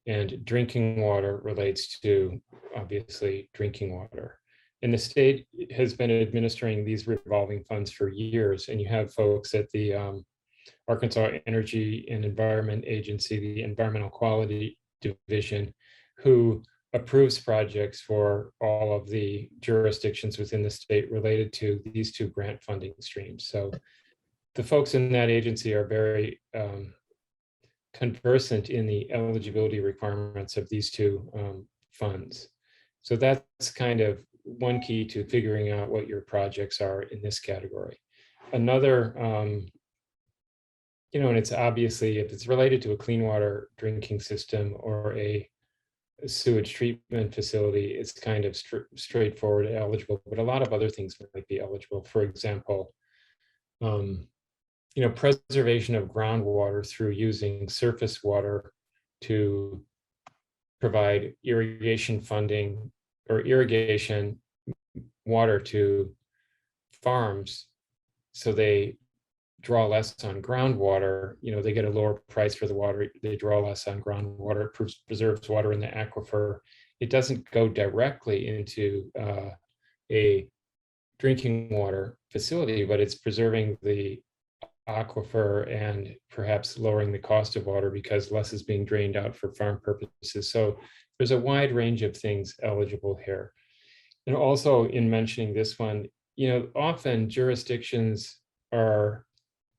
Speaker 17: and drinking water relates to, obviously, drinking water. And the state has been administering these revolving funds for years, and you have folks at the Arkansas Energy and Environment Agency, the Environmental Quality Division, who approves projects for all of the jurisdictions within the state related to these two grant funding streams. So the folks in that agency are very conversant in the eligibility requirements of these two funds. So that's kind of one key to figuring out what your projects are in this category. Another, and it's obviously, if it's related to a clean water drinking system or a sewage treatment facility, it's kind of straightforward, eligible, but a lot of other things might be eligible. For example, preservation of groundwater through using surface water to provide irrigation funding or irrigation water to farms so they draw less on groundwater. They get a lower price for the water, they draw less on groundwater, it preserves water in the aquifer. It doesn't go directly into a drinking water facility, but it's preserving the aquifer and perhaps lowering the cost of water because less is being drained out for farm purposes. So there's a wide range of things eligible here. And also in mentioning this one, often jurisdictions are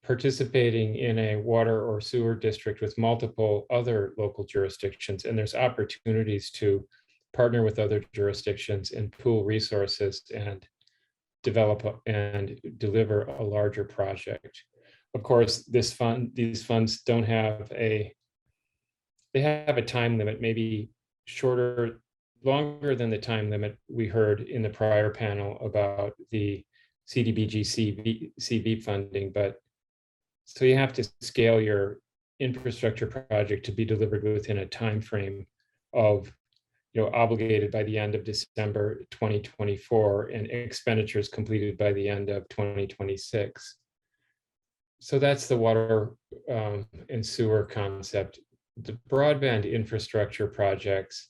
Speaker 17: participating in a water or sewer district with multiple other local jurisdictions, and there's opportunities to partner with other jurisdictions and pool resources and develop and deliver a larger project. Of course, these funds don't have they have a time limit, maybe longer than the time limit we heard in the prior panel about the CDBG CV funding. But so you have to scale your infrastructure project to be delivered within a time frame of obligated by the end of December 2024 and expenditures completed by the end of 2026. So that's the water and sewer concept. The broadband infrastructure projects,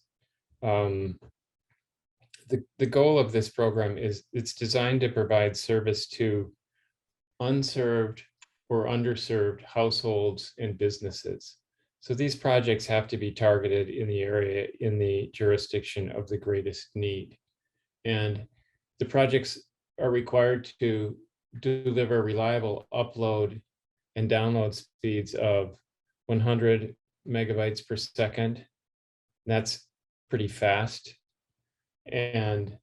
Speaker 17: the goal of this program is it's designed to provide service to unserved or underserved households and businesses. So these projects have to be targeted in the area, in the jurisdiction of the greatest need. And the projects are required to deliver reliable upload and download speeds of 100 megabytes per second. That's pretty fast. And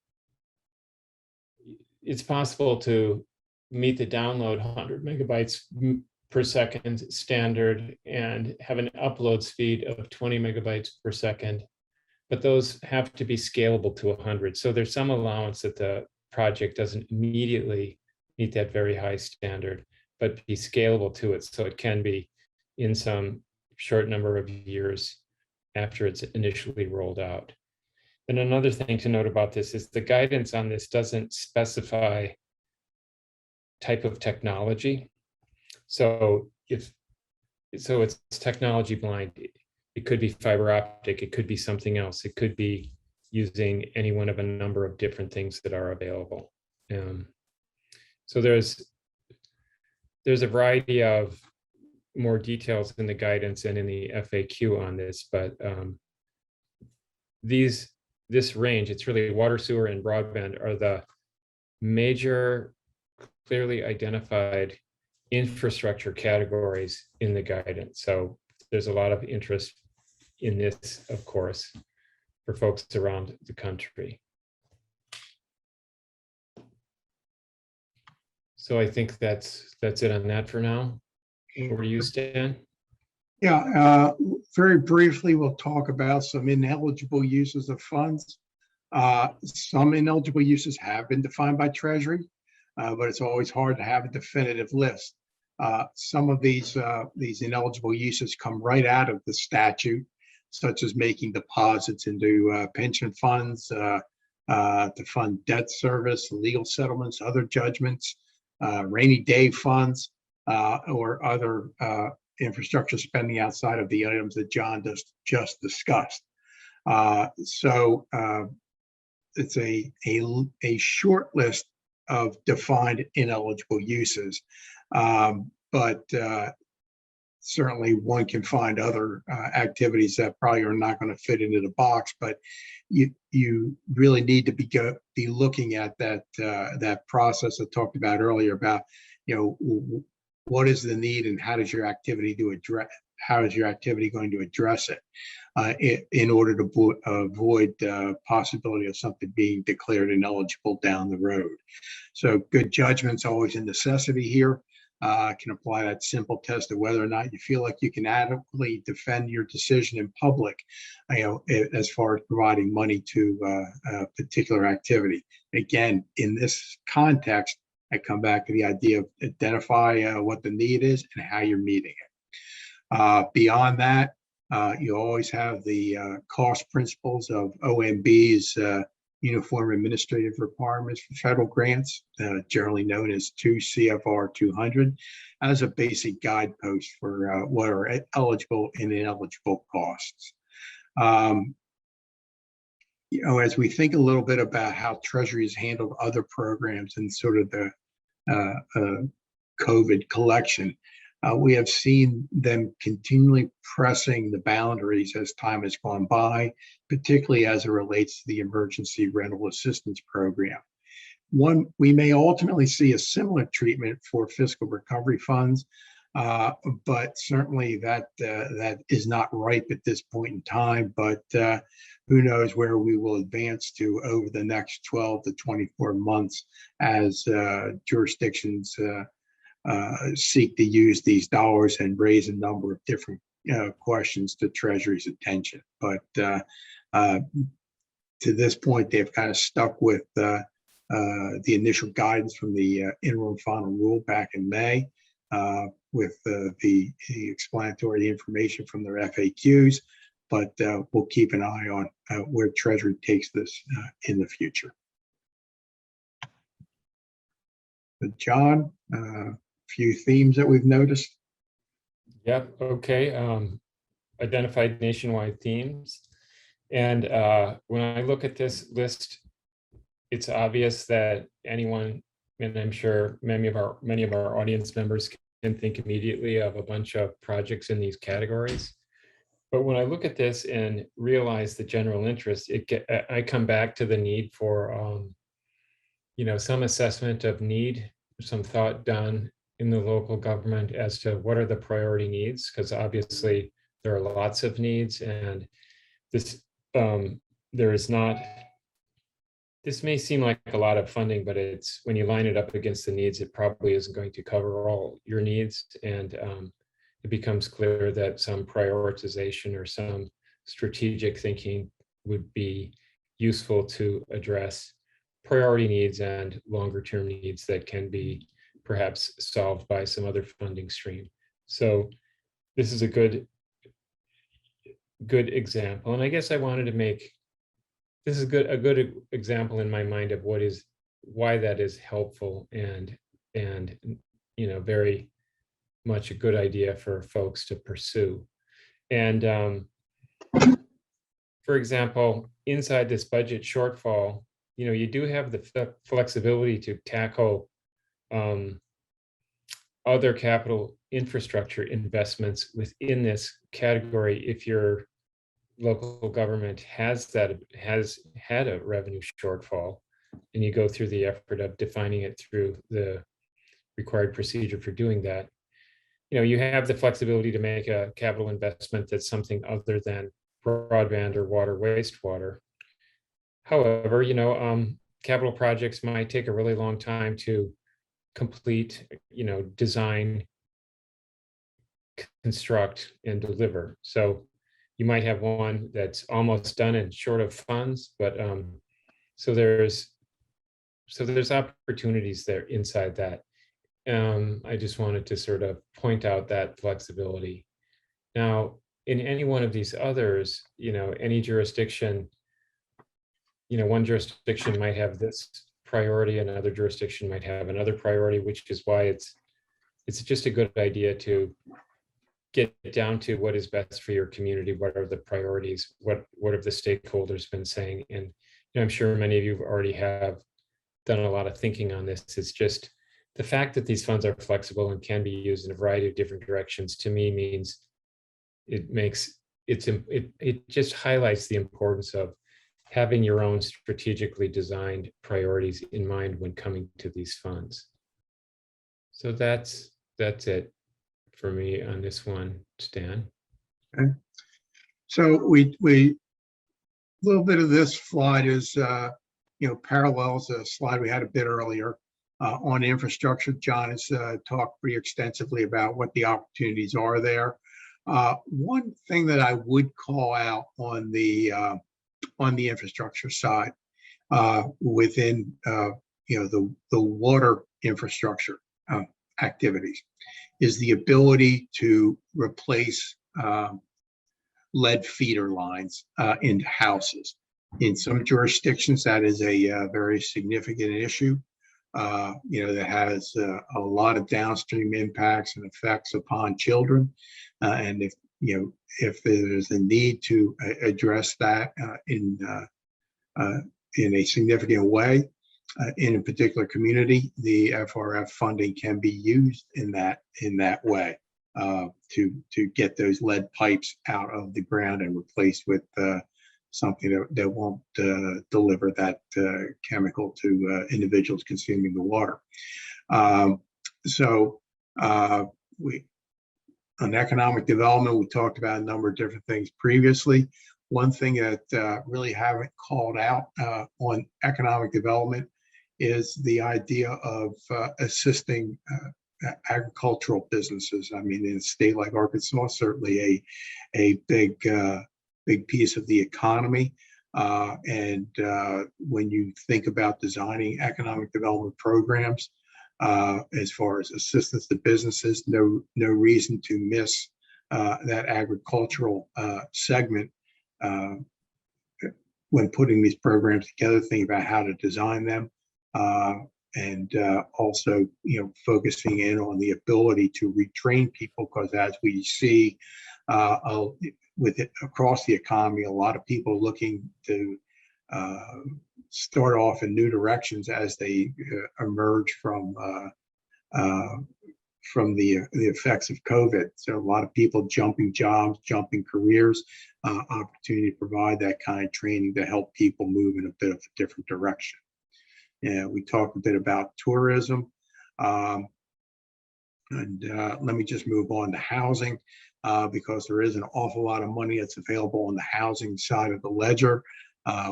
Speaker 17: it's possible to meet the download 100 megabytes per second standard and have an upload speed of 20 megabytes per second, but those have to be scalable to 100. So there's some allowance that the project doesn't immediately meet that very high standard, but be scalable to it. So it can be in some short number of years after it's initially rolled out. And another thing to note about this is the guidance on this doesn't specify type of technology. So it's technology blind. It could be fiber optic, it could be something else. It could be using any one of a number of different things that are available. So there's a variety of more details in the guidance and in the FAQ on this, but this range, it's really water, sewer, and broadband are the major clearly identified infrastructure categories in the guidance. So there's a lot of interest in this, of course, for folks around the country. So I think that's it on that for now. Over to you, Stan.
Speaker 16: Yeah, very briefly, we'll talk about some ineligible uses of funds. Some ineligible uses have been defined by Treasury, but it's always hard to have a definitive list. Some of these ineligible uses come right out of the statute, such as making deposits into pension funds, to fund debt service, legal settlements, other judgments, rainy day funds, or other infrastructure spending outside of the items that John just discussed. So it's a short list of defined ineligible uses, but certainly one can find other activities that probably are not going to fit into the box. But you really need to be looking at that process I talked about earlier about, what is the need and how is your activity going to address it in order to avoid the possibility of something being declared ineligible down the road. So good judgment's always a necessity here. Can apply that simple test of whether or not you feel like you can adequately defend your decision in public, as far as providing money to a particular activity. Again, in this context, I come back to the idea of identify what the need is and how you're meeting it. Beyond that, You always have the cost principles of OMB's Uniform Administrative Requirements for Federal Grants, generally known as 2 CFR 200, as a basic guidepost for what are eligible and ineligible costs. As we think a little bit about how Treasury has handled other programs and sort of the COVID collection, we have seen them continually pressing the boundaries as time has gone by, particularly as it relates to the Emergency Rental Assistance Program. We may ultimately see a similar treatment for fiscal recovery funds, but certainly that is not ripe at this point in time. But who knows where we will advance to over the next 12 to 24 months as jurisdictions seek to use these dollars and raise a number of different questions to Treasury's attention. But to this point, they've kind of stuck with the initial guidance from the interim final rule back in May, with the explanatory information from their FAQs. But we'll keep an eye on where Treasury takes this in the future. But John, few themes that we've noticed.
Speaker 17: Yep. Okay. Identified nationwide themes. And when I look at this list, it's obvious that anyone, and I'm sure many of our audience members can think immediately of a bunch of projects in these categories. But when I look at this and realize the general interest, I come back to the need for, some assessment of need, some thought done in the local government as to what are the priority needs, because obviously there are lots of needs, and this this may seem like a lot of funding, but it's when you line it up against the needs, it probably isn't going to cover all your needs, and it becomes clear that some prioritization or some strategic thinking would be useful to address priority needs and longer term needs that can be perhaps solved by some other funding stream. So this is a good example. And I guess I wanted to make, this is a good example in my mind of why that is helpful and very much a good idea for folks to pursue. And for example, inside this budget shortfall, you do have the flexibility to tackle other capital infrastructure investments within this category if your local government has had a revenue shortfall, and you go through the effort of defining it through the required procedure for doing that. You have the flexibility to make a capital investment that's something other than broadband or water, wastewater. However, capital projects might take a really long time to complete, design, construct, and deliver. So you might have one that's almost done and short of funds, but so there's opportunities there inside that. I just wanted to sort of point out that flexibility. Now, in any one of these others, any jurisdiction, one jurisdiction might have this priority, another jurisdiction might have another priority, which is why it's just a good idea to get down to what is best for your community, what are the priorities, what have the stakeholders been saying. And I'm sure many of you already have done a lot of thinking on this. It's just the fact that these funds are flexible and can be used in a variety of different directions, to me, means it just highlights the importance of having your own strategically designed priorities in mind when coming to these funds. So that's it for me on this one, Stan.
Speaker 16: Okay. So we a little bit of this slide is parallels a slide we had a bit earlier on infrastructure. John has talked pretty extensively about what the opportunities are there. One thing that I would call out on the infrastructure side within the water infrastructure activities is the ability to replace lead feeder lines into houses. In some jurisdictions, that is a very significant issue. That has a lot of downstream impacts and effects upon children. And if there's a need to address that in a significant way in a particular community, the FRF funding can be used in that way to get those lead pipes out of the ground and replaced with something that won't deliver that chemical to individuals consuming the water. On economic development, we talked about a number of different things previously. One thing that really haven't called out on economic development is the idea of assisting agricultural businesses. I mean, in a state like Arkansas, certainly a big piece of the economy. When you think about designing economic development programs, as far as assistance to businesses, no reason to miss that agricultural segment when putting these programs together, thinking about how to design them, and also, focusing in on the ability to retrain people, because as we see with it across the economy, a lot of people looking to start off in new directions as they emerge from the effects of COVID. So a lot of people jumping jobs, jumping careers, opportunity to provide that kind of training to help people move in a bit of a different direction. We talked a bit about tourism. Let me just move on to housing, because there is an awful lot of money that's available on the housing side of the ledger.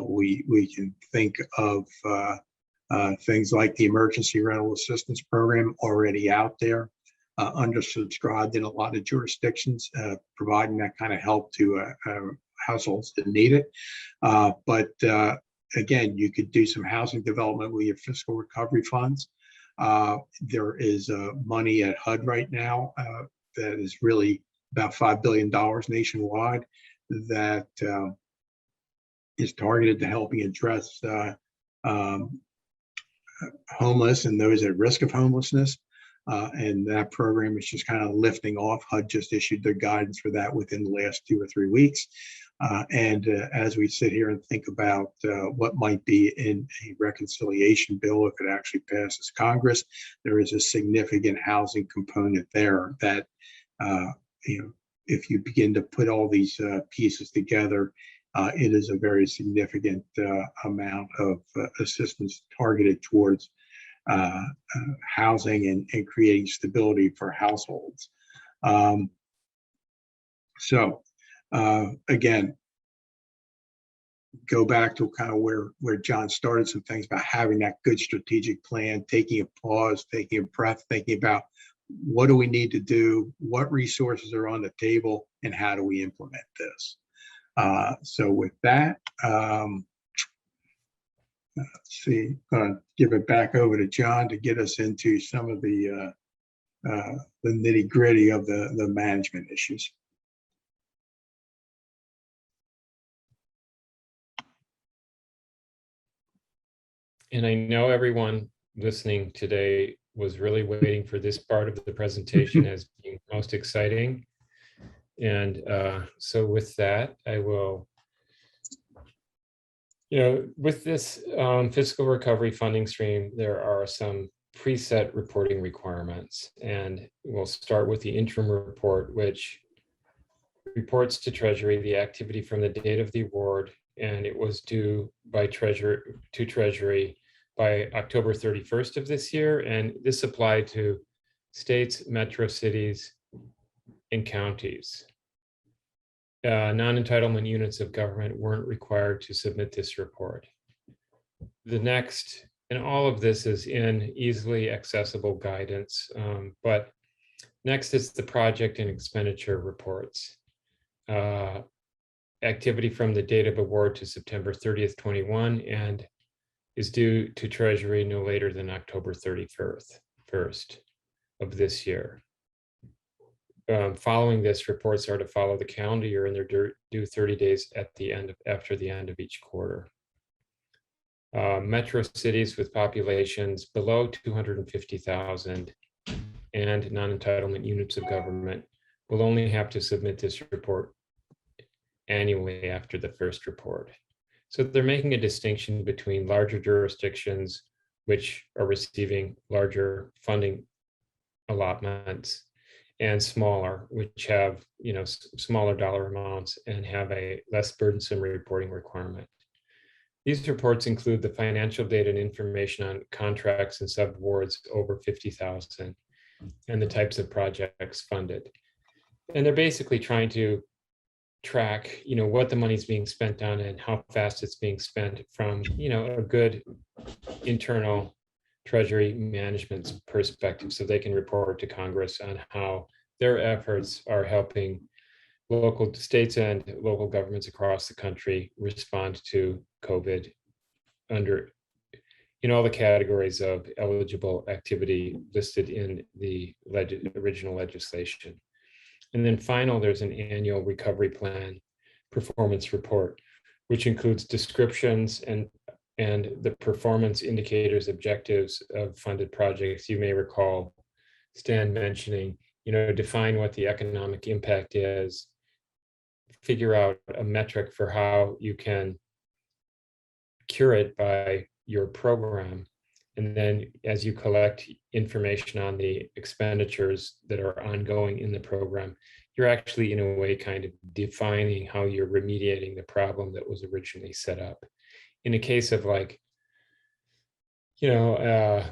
Speaker 16: We can think of things like the Emergency Rental Assistance Program already out there, undersubscribed in a lot of jurisdictions, providing that kind of help to households that need it. But again, you could do some housing development with your fiscal recovery funds. There is money at HUD right now that is really about $5 billion nationwide that is targeted to helping address homeless and those at risk of homelessness. And that program is just kind of lifting off. HUD just issued their guidance for that within the last 2 or 3 weeks. As we sit here and think about what might be in a reconciliation bill if it actually passes Congress, there is a significant housing component there that, if you begin to put all these pieces together, it is a very significant amount of assistance targeted towards housing and creating stability for households. Again, go back to kind of where John started, some things about having that good strategic plan, taking a pause, taking a breath, thinking about what do we need to do, what resources are on the table, and how do we implement this. So with that, let's see, I'm going to give it back over to John to get us into some of the nitty gritty of the management issues.
Speaker 17: And I know everyone listening today was really waiting for this part of the presentation as being most exciting. And so with that, I will, with this fiscal recovery funding stream, there are some preset reporting requirements. And we'll start with the interim report, which reports to Treasury the activity from the date of the award, and it was due by Treasury by October 31st of this year. And this applied to states, metro cities, and counties. Non-entitlement units of government weren't required to submit this report. The next, and all of this is in easily accessible guidance, but next is the project and expenditure reports. Activity from the date of award to September 30th, 21, and is due to Treasury no later than October 31st of this year. following this, reports are to follow the calendar year, and they're due 30 days after the end of each quarter. Metro cities with populations below 250,000 and non-entitlement units of government will only have to submit this report annually after the first report. So they're making a distinction between larger jurisdictions, which are receiving larger funding allotments, and smaller, which have, you know, smaller dollar amounts and have a less burdensome reporting requirement. These reports include the financial data and information on contracts and subawards over 50,000 and the types of projects funded. And they're basically trying to track, you know, what the money's being spent on and how fast it's being spent from, you know, a good internal Treasury management perspective, so they can report to Congress on how their efforts are helping local states and local governments across the country respond to COVID in all the categories of eligible activity listed in the original legislation. And then there's an annual recovery plan performance report, which includes descriptions and the performance indicators, objectives of funded projects. You may recall Stan mentioning, you know, define what the economic impact is, figure out a metric for how you can cure it by your program. And then as you collect information on the expenditures that are ongoing in the program, you're actually in a way kind of defining how you're remediating the problem that was originally set up. In a case of like, you know,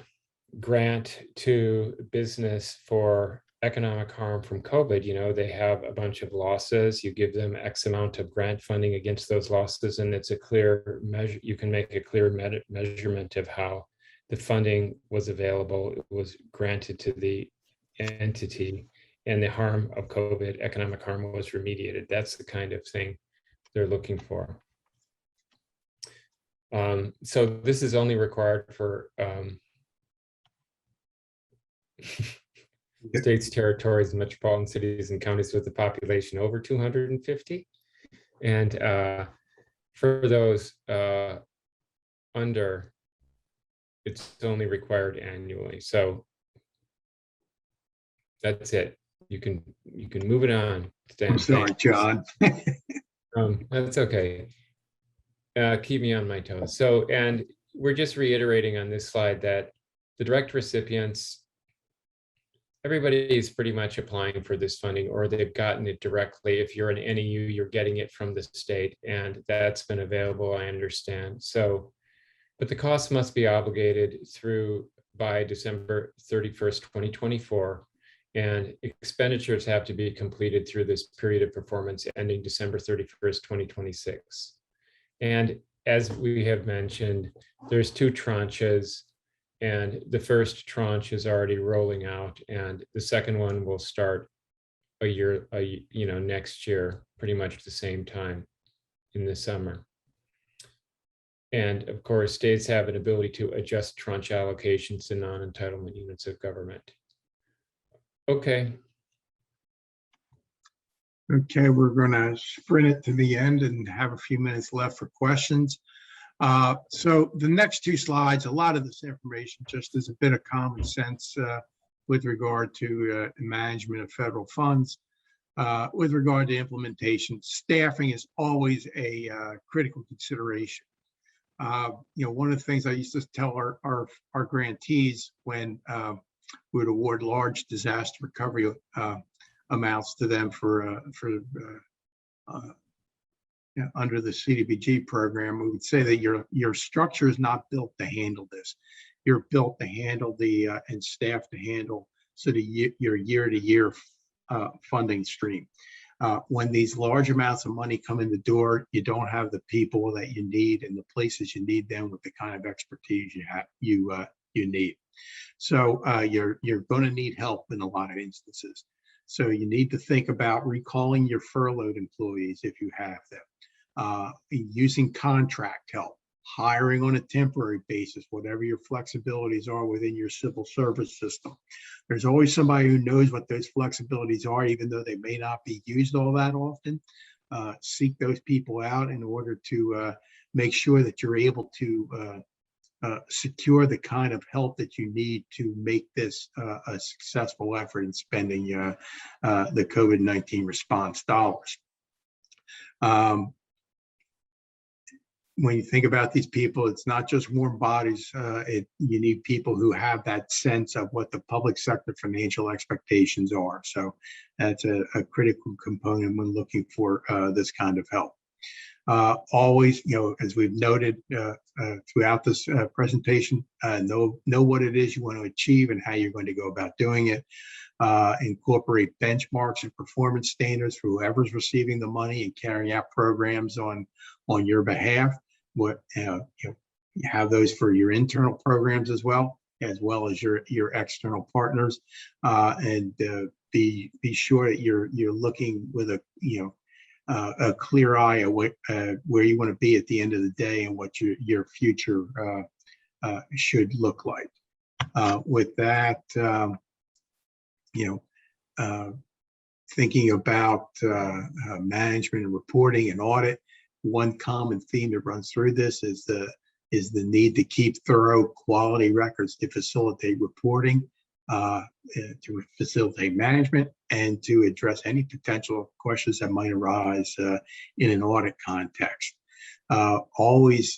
Speaker 17: grant to business for economic harm from COVID, you know, they have a bunch of losses. You give them X amount of grant funding against those losses, and it's a clear measure. You can make a clear measurement of how the funding was available, it was granted to the entity, and the harm of COVID, economic harm, was remediated. That's the kind of thing they're looking for. So this is only required for states, territories, metropolitan cities, and counties with a population over 250. And for those under, it's only required annually. So that's it. You can move it on, Stan.
Speaker 16: I'm sorry, John.
Speaker 17: That's okay. Keep me on my toes. So, and we're just reiterating on this slide that the direct recipients, everybody is pretty much applying for this funding, or they've gotten it directly. If you're an NEU, you're getting it from the state, and that's been available, I understand. So, but the costs must be obligated by December 31st, 2024, and expenditures have to be completed through this period of performance ending December 31st, 2026. And as we have mentioned, there's 2 tranches, and the first tranche is already rolling out, and the second one will start next year, pretty much the same time in the summer. And of course, states have an ability to adjust tranche allocations to non-entitlement units of government. Okay.
Speaker 16: Okay, we're going to sprint it to the end and have a few minutes left for questions. So the next 2 slides, a lot of this information just is a bit of common sense with regard to management of federal funds. With regard to implementation, staffing is always a critical consideration. One of the things I used to tell our grantees when we would award large disaster recovery amounts to them for under the CDBG program, we would say that your structure is not built to handle this. You're built to handle and staff to handle sort of your year-to-year funding stream. When these large amounts of money come in the door, you don't have the people that you need in the places you need them with the kind of expertise you need. So you're going to need help in a lot of instances. So you need to think about recalling your furloughed employees if you have them, using contract help, hiring on a temporary basis, whatever your flexibilities are within your civil service system. There's always somebody who knows what those flexibilities are, even though they may not be used all that often. Seek those people out in order to make sure that you're able to secure the kind of help that you need to make this a successful effort in spending the COVID-19 response dollars. When you think about these people, it's not just warm bodies. You need people who have that sense of what the public sector financial expectations are. So that's a critical component when looking for this kind of help. Always, as we've noted throughout this presentation, know what it is you want to achieve and how you're going to go about doing it. Incorporate benchmarks and performance standards for whoever's receiving the money and carrying out programs on your behalf. You have those for your internal programs as well as your external partners, and be sure that you're looking with a clear eye at where you want to be at the end of the day and what your future should look like. With that, thinking about management and reporting and audit, one common theme that runs through this is the need to keep thorough quality records to facilitate reporting, to facilitate management, and to address any potential questions that might arise in an audit context. Always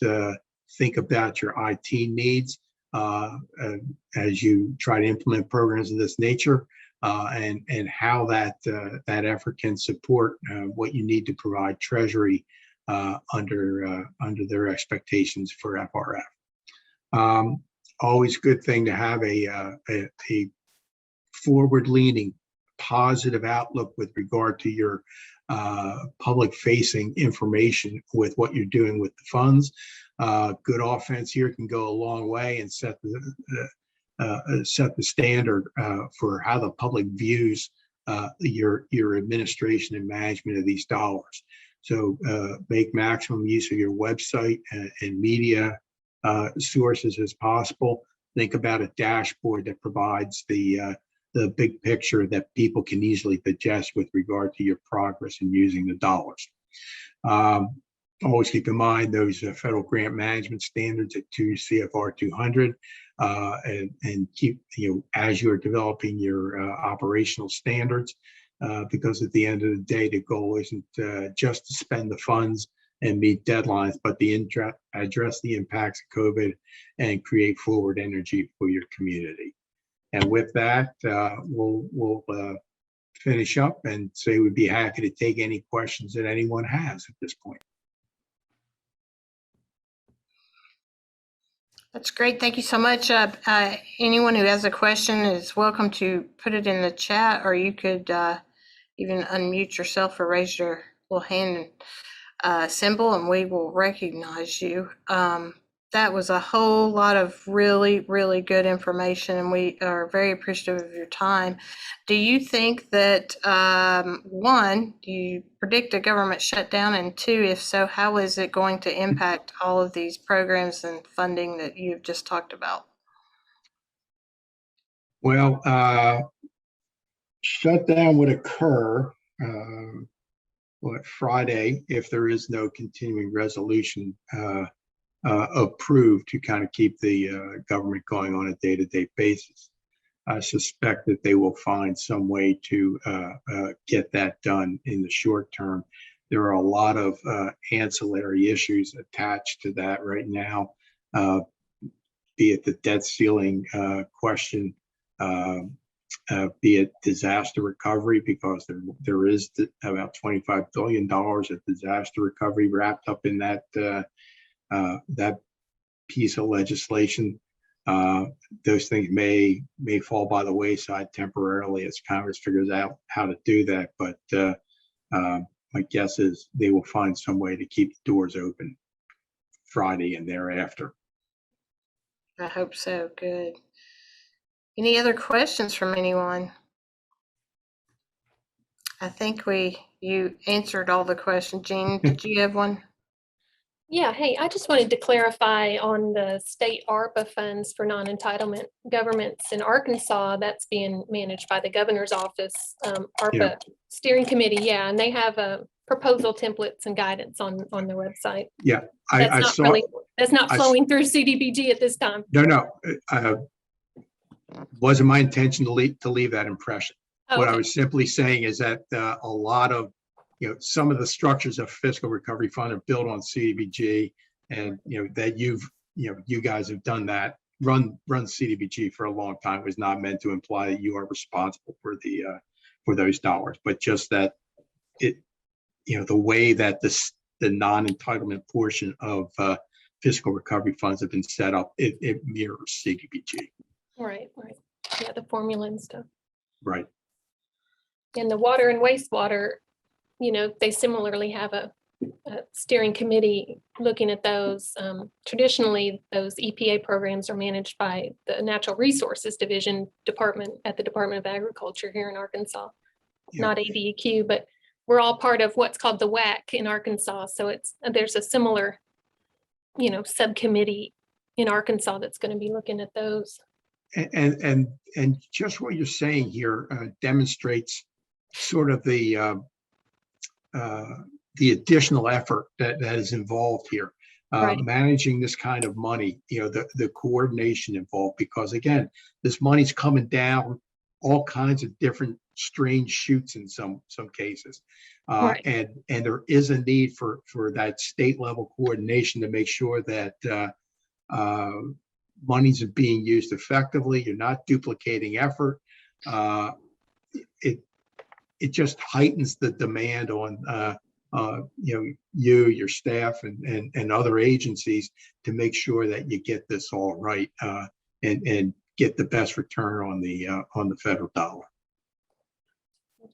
Speaker 16: think about your IT needs as you try to implement programs of this nature, and how that effort can support what you need to provide Treasury under their expectations for FRF. Always good thing to have a forward-leaning, positive outlook with regard to your public-facing information with what you're doing with the funds. Good offense here can go a long way and set the standard for how the public views your administration and management of these dollars. So make maximum use of your website and media sources as possible. Think about a dashboard that provides the big picture that people can easily digest with regard to your progress in using the dollars. Always keep in mind those federal grant management standards at 2 CFR 200, and keep, as you're developing your operational standards, because at the end of the day, the goal isn't just to spend the funds and meet deadlines, but to address the impacts of COVID and create forward energy for your community. And with that, we'll finish up and say we'd be happy to take any questions that anyone has at this point.
Speaker 1: That's great. Thank you so much. Anyone who has a question is welcome to put it in the chat, or you could even unmute yourself or raise your little hand symbol and we will recognize you. That was a whole lot of really, really good information, and we are very appreciative of your time. Do you think that, one, do you predict a government shutdown? And two, if so, how is it going to impact all of these programs and funding that you've just talked about?
Speaker 16: Well, shutdown would occur Friday if there is no continuing resolution approved to kind of keep the government going on a day-to-day basis. I suspect that they will find some way to get that done in the short term. There are a lot of ancillary issues attached to that right now, be it the debt ceiling question, be it disaster recovery, because there is about $25 billion of disaster recovery wrapped up in that piece of legislation. Those things may fall by the wayside temporarily as Congress figures out how to do that. But my guess is they will find some way to keep the doors open Friday and thereafter.
Speaker 1: I hope so. Good. Any other questions from anyone? I think you answered all the questions. Jean, did you have one?
Speaker 13: Yeah, hey, I just wanted to clarify on the state ARPA funds for non-entitlement governments in Arkansas. That's being managed by the governor's office, ARPA steering committee. Yeah, and they have proposal templates and guidance on their website.
Speaker 16: Yeah,
Speaker 13: That's not flowing through CDBG at this time.
Speaker 16: No, wasn't my intention to leave that impression.
Speaker 13: Oh,
Speaker 16: What I
Speaker 13: okay.
Speaker 16: was simply saying is that a lot of, some of the structures of fiscal recovery fund are built on CDBG, and that you guys have done that, run CDBG for a long time. It was not meant to imply that you are responsible for those dollars, but just that the way that the non-entitlement portion of fiscal recovery funds have been set up, it mirrors CDBG.
Speaker 13: Right. Yeah, the formula and stuff.
Speaker 16: Right.
Speaker 13: And the water and wastewater, they similarly have a steering committee looking at those. Traditionally, those EPA programs are managed by the Natural Resources Division department at the Department of Agriculture here in Arkansas, not ADEQ, but we're all part of what's called the WAC in Arkansas. So there's a similar, subcommittee in Arkansas that's going to be looking at those.
Speaker 16: And just what you're saying here demonstrates sort of the additional effort that is involved here,
Speaker 13: Right.
Speaker 16: managing this kind of money, the coordination involved, because again, this money's coming down all kinds of different strange chutes in some cases.
Speaker 13: Right.
Speaker 16: And there is a need for that state level coordination to make sure that monies are being used effectively. You're not duplicating effort. It just heightens the demand on your staff and other agencies to make sure that you get this all right and get the best return on the federal dollar.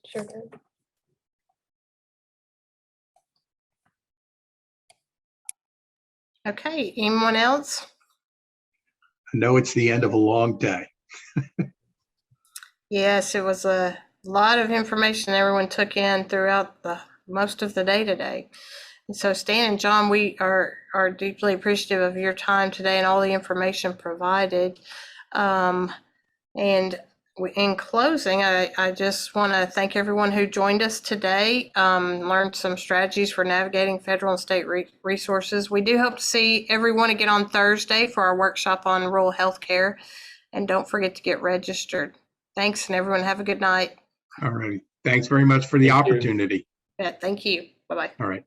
Speaker 13: Sure did.
Speaker 1: Okay, anyone else?
Speaker 16: I know it's the end of a long day.
Speaker 1: Yes, it was a lot of information everyone took in throughout most of the day today. And so Stan and John, we are deeply appreciative of your time today and all the information provided. And in closing, I just want to thank everyone who joined us today, learned some strategies for navigating federal and state resources. We do hope to see everyone again on Thursday for our workshop on rural health care. And don't forget to get registered. Thanks, and everyone have a good night.
Speaker 16: All right. Thanks very much for the opportunity.
Speaker 1: Yeah, thank you. Bye-bye.
Speaker 16: All right.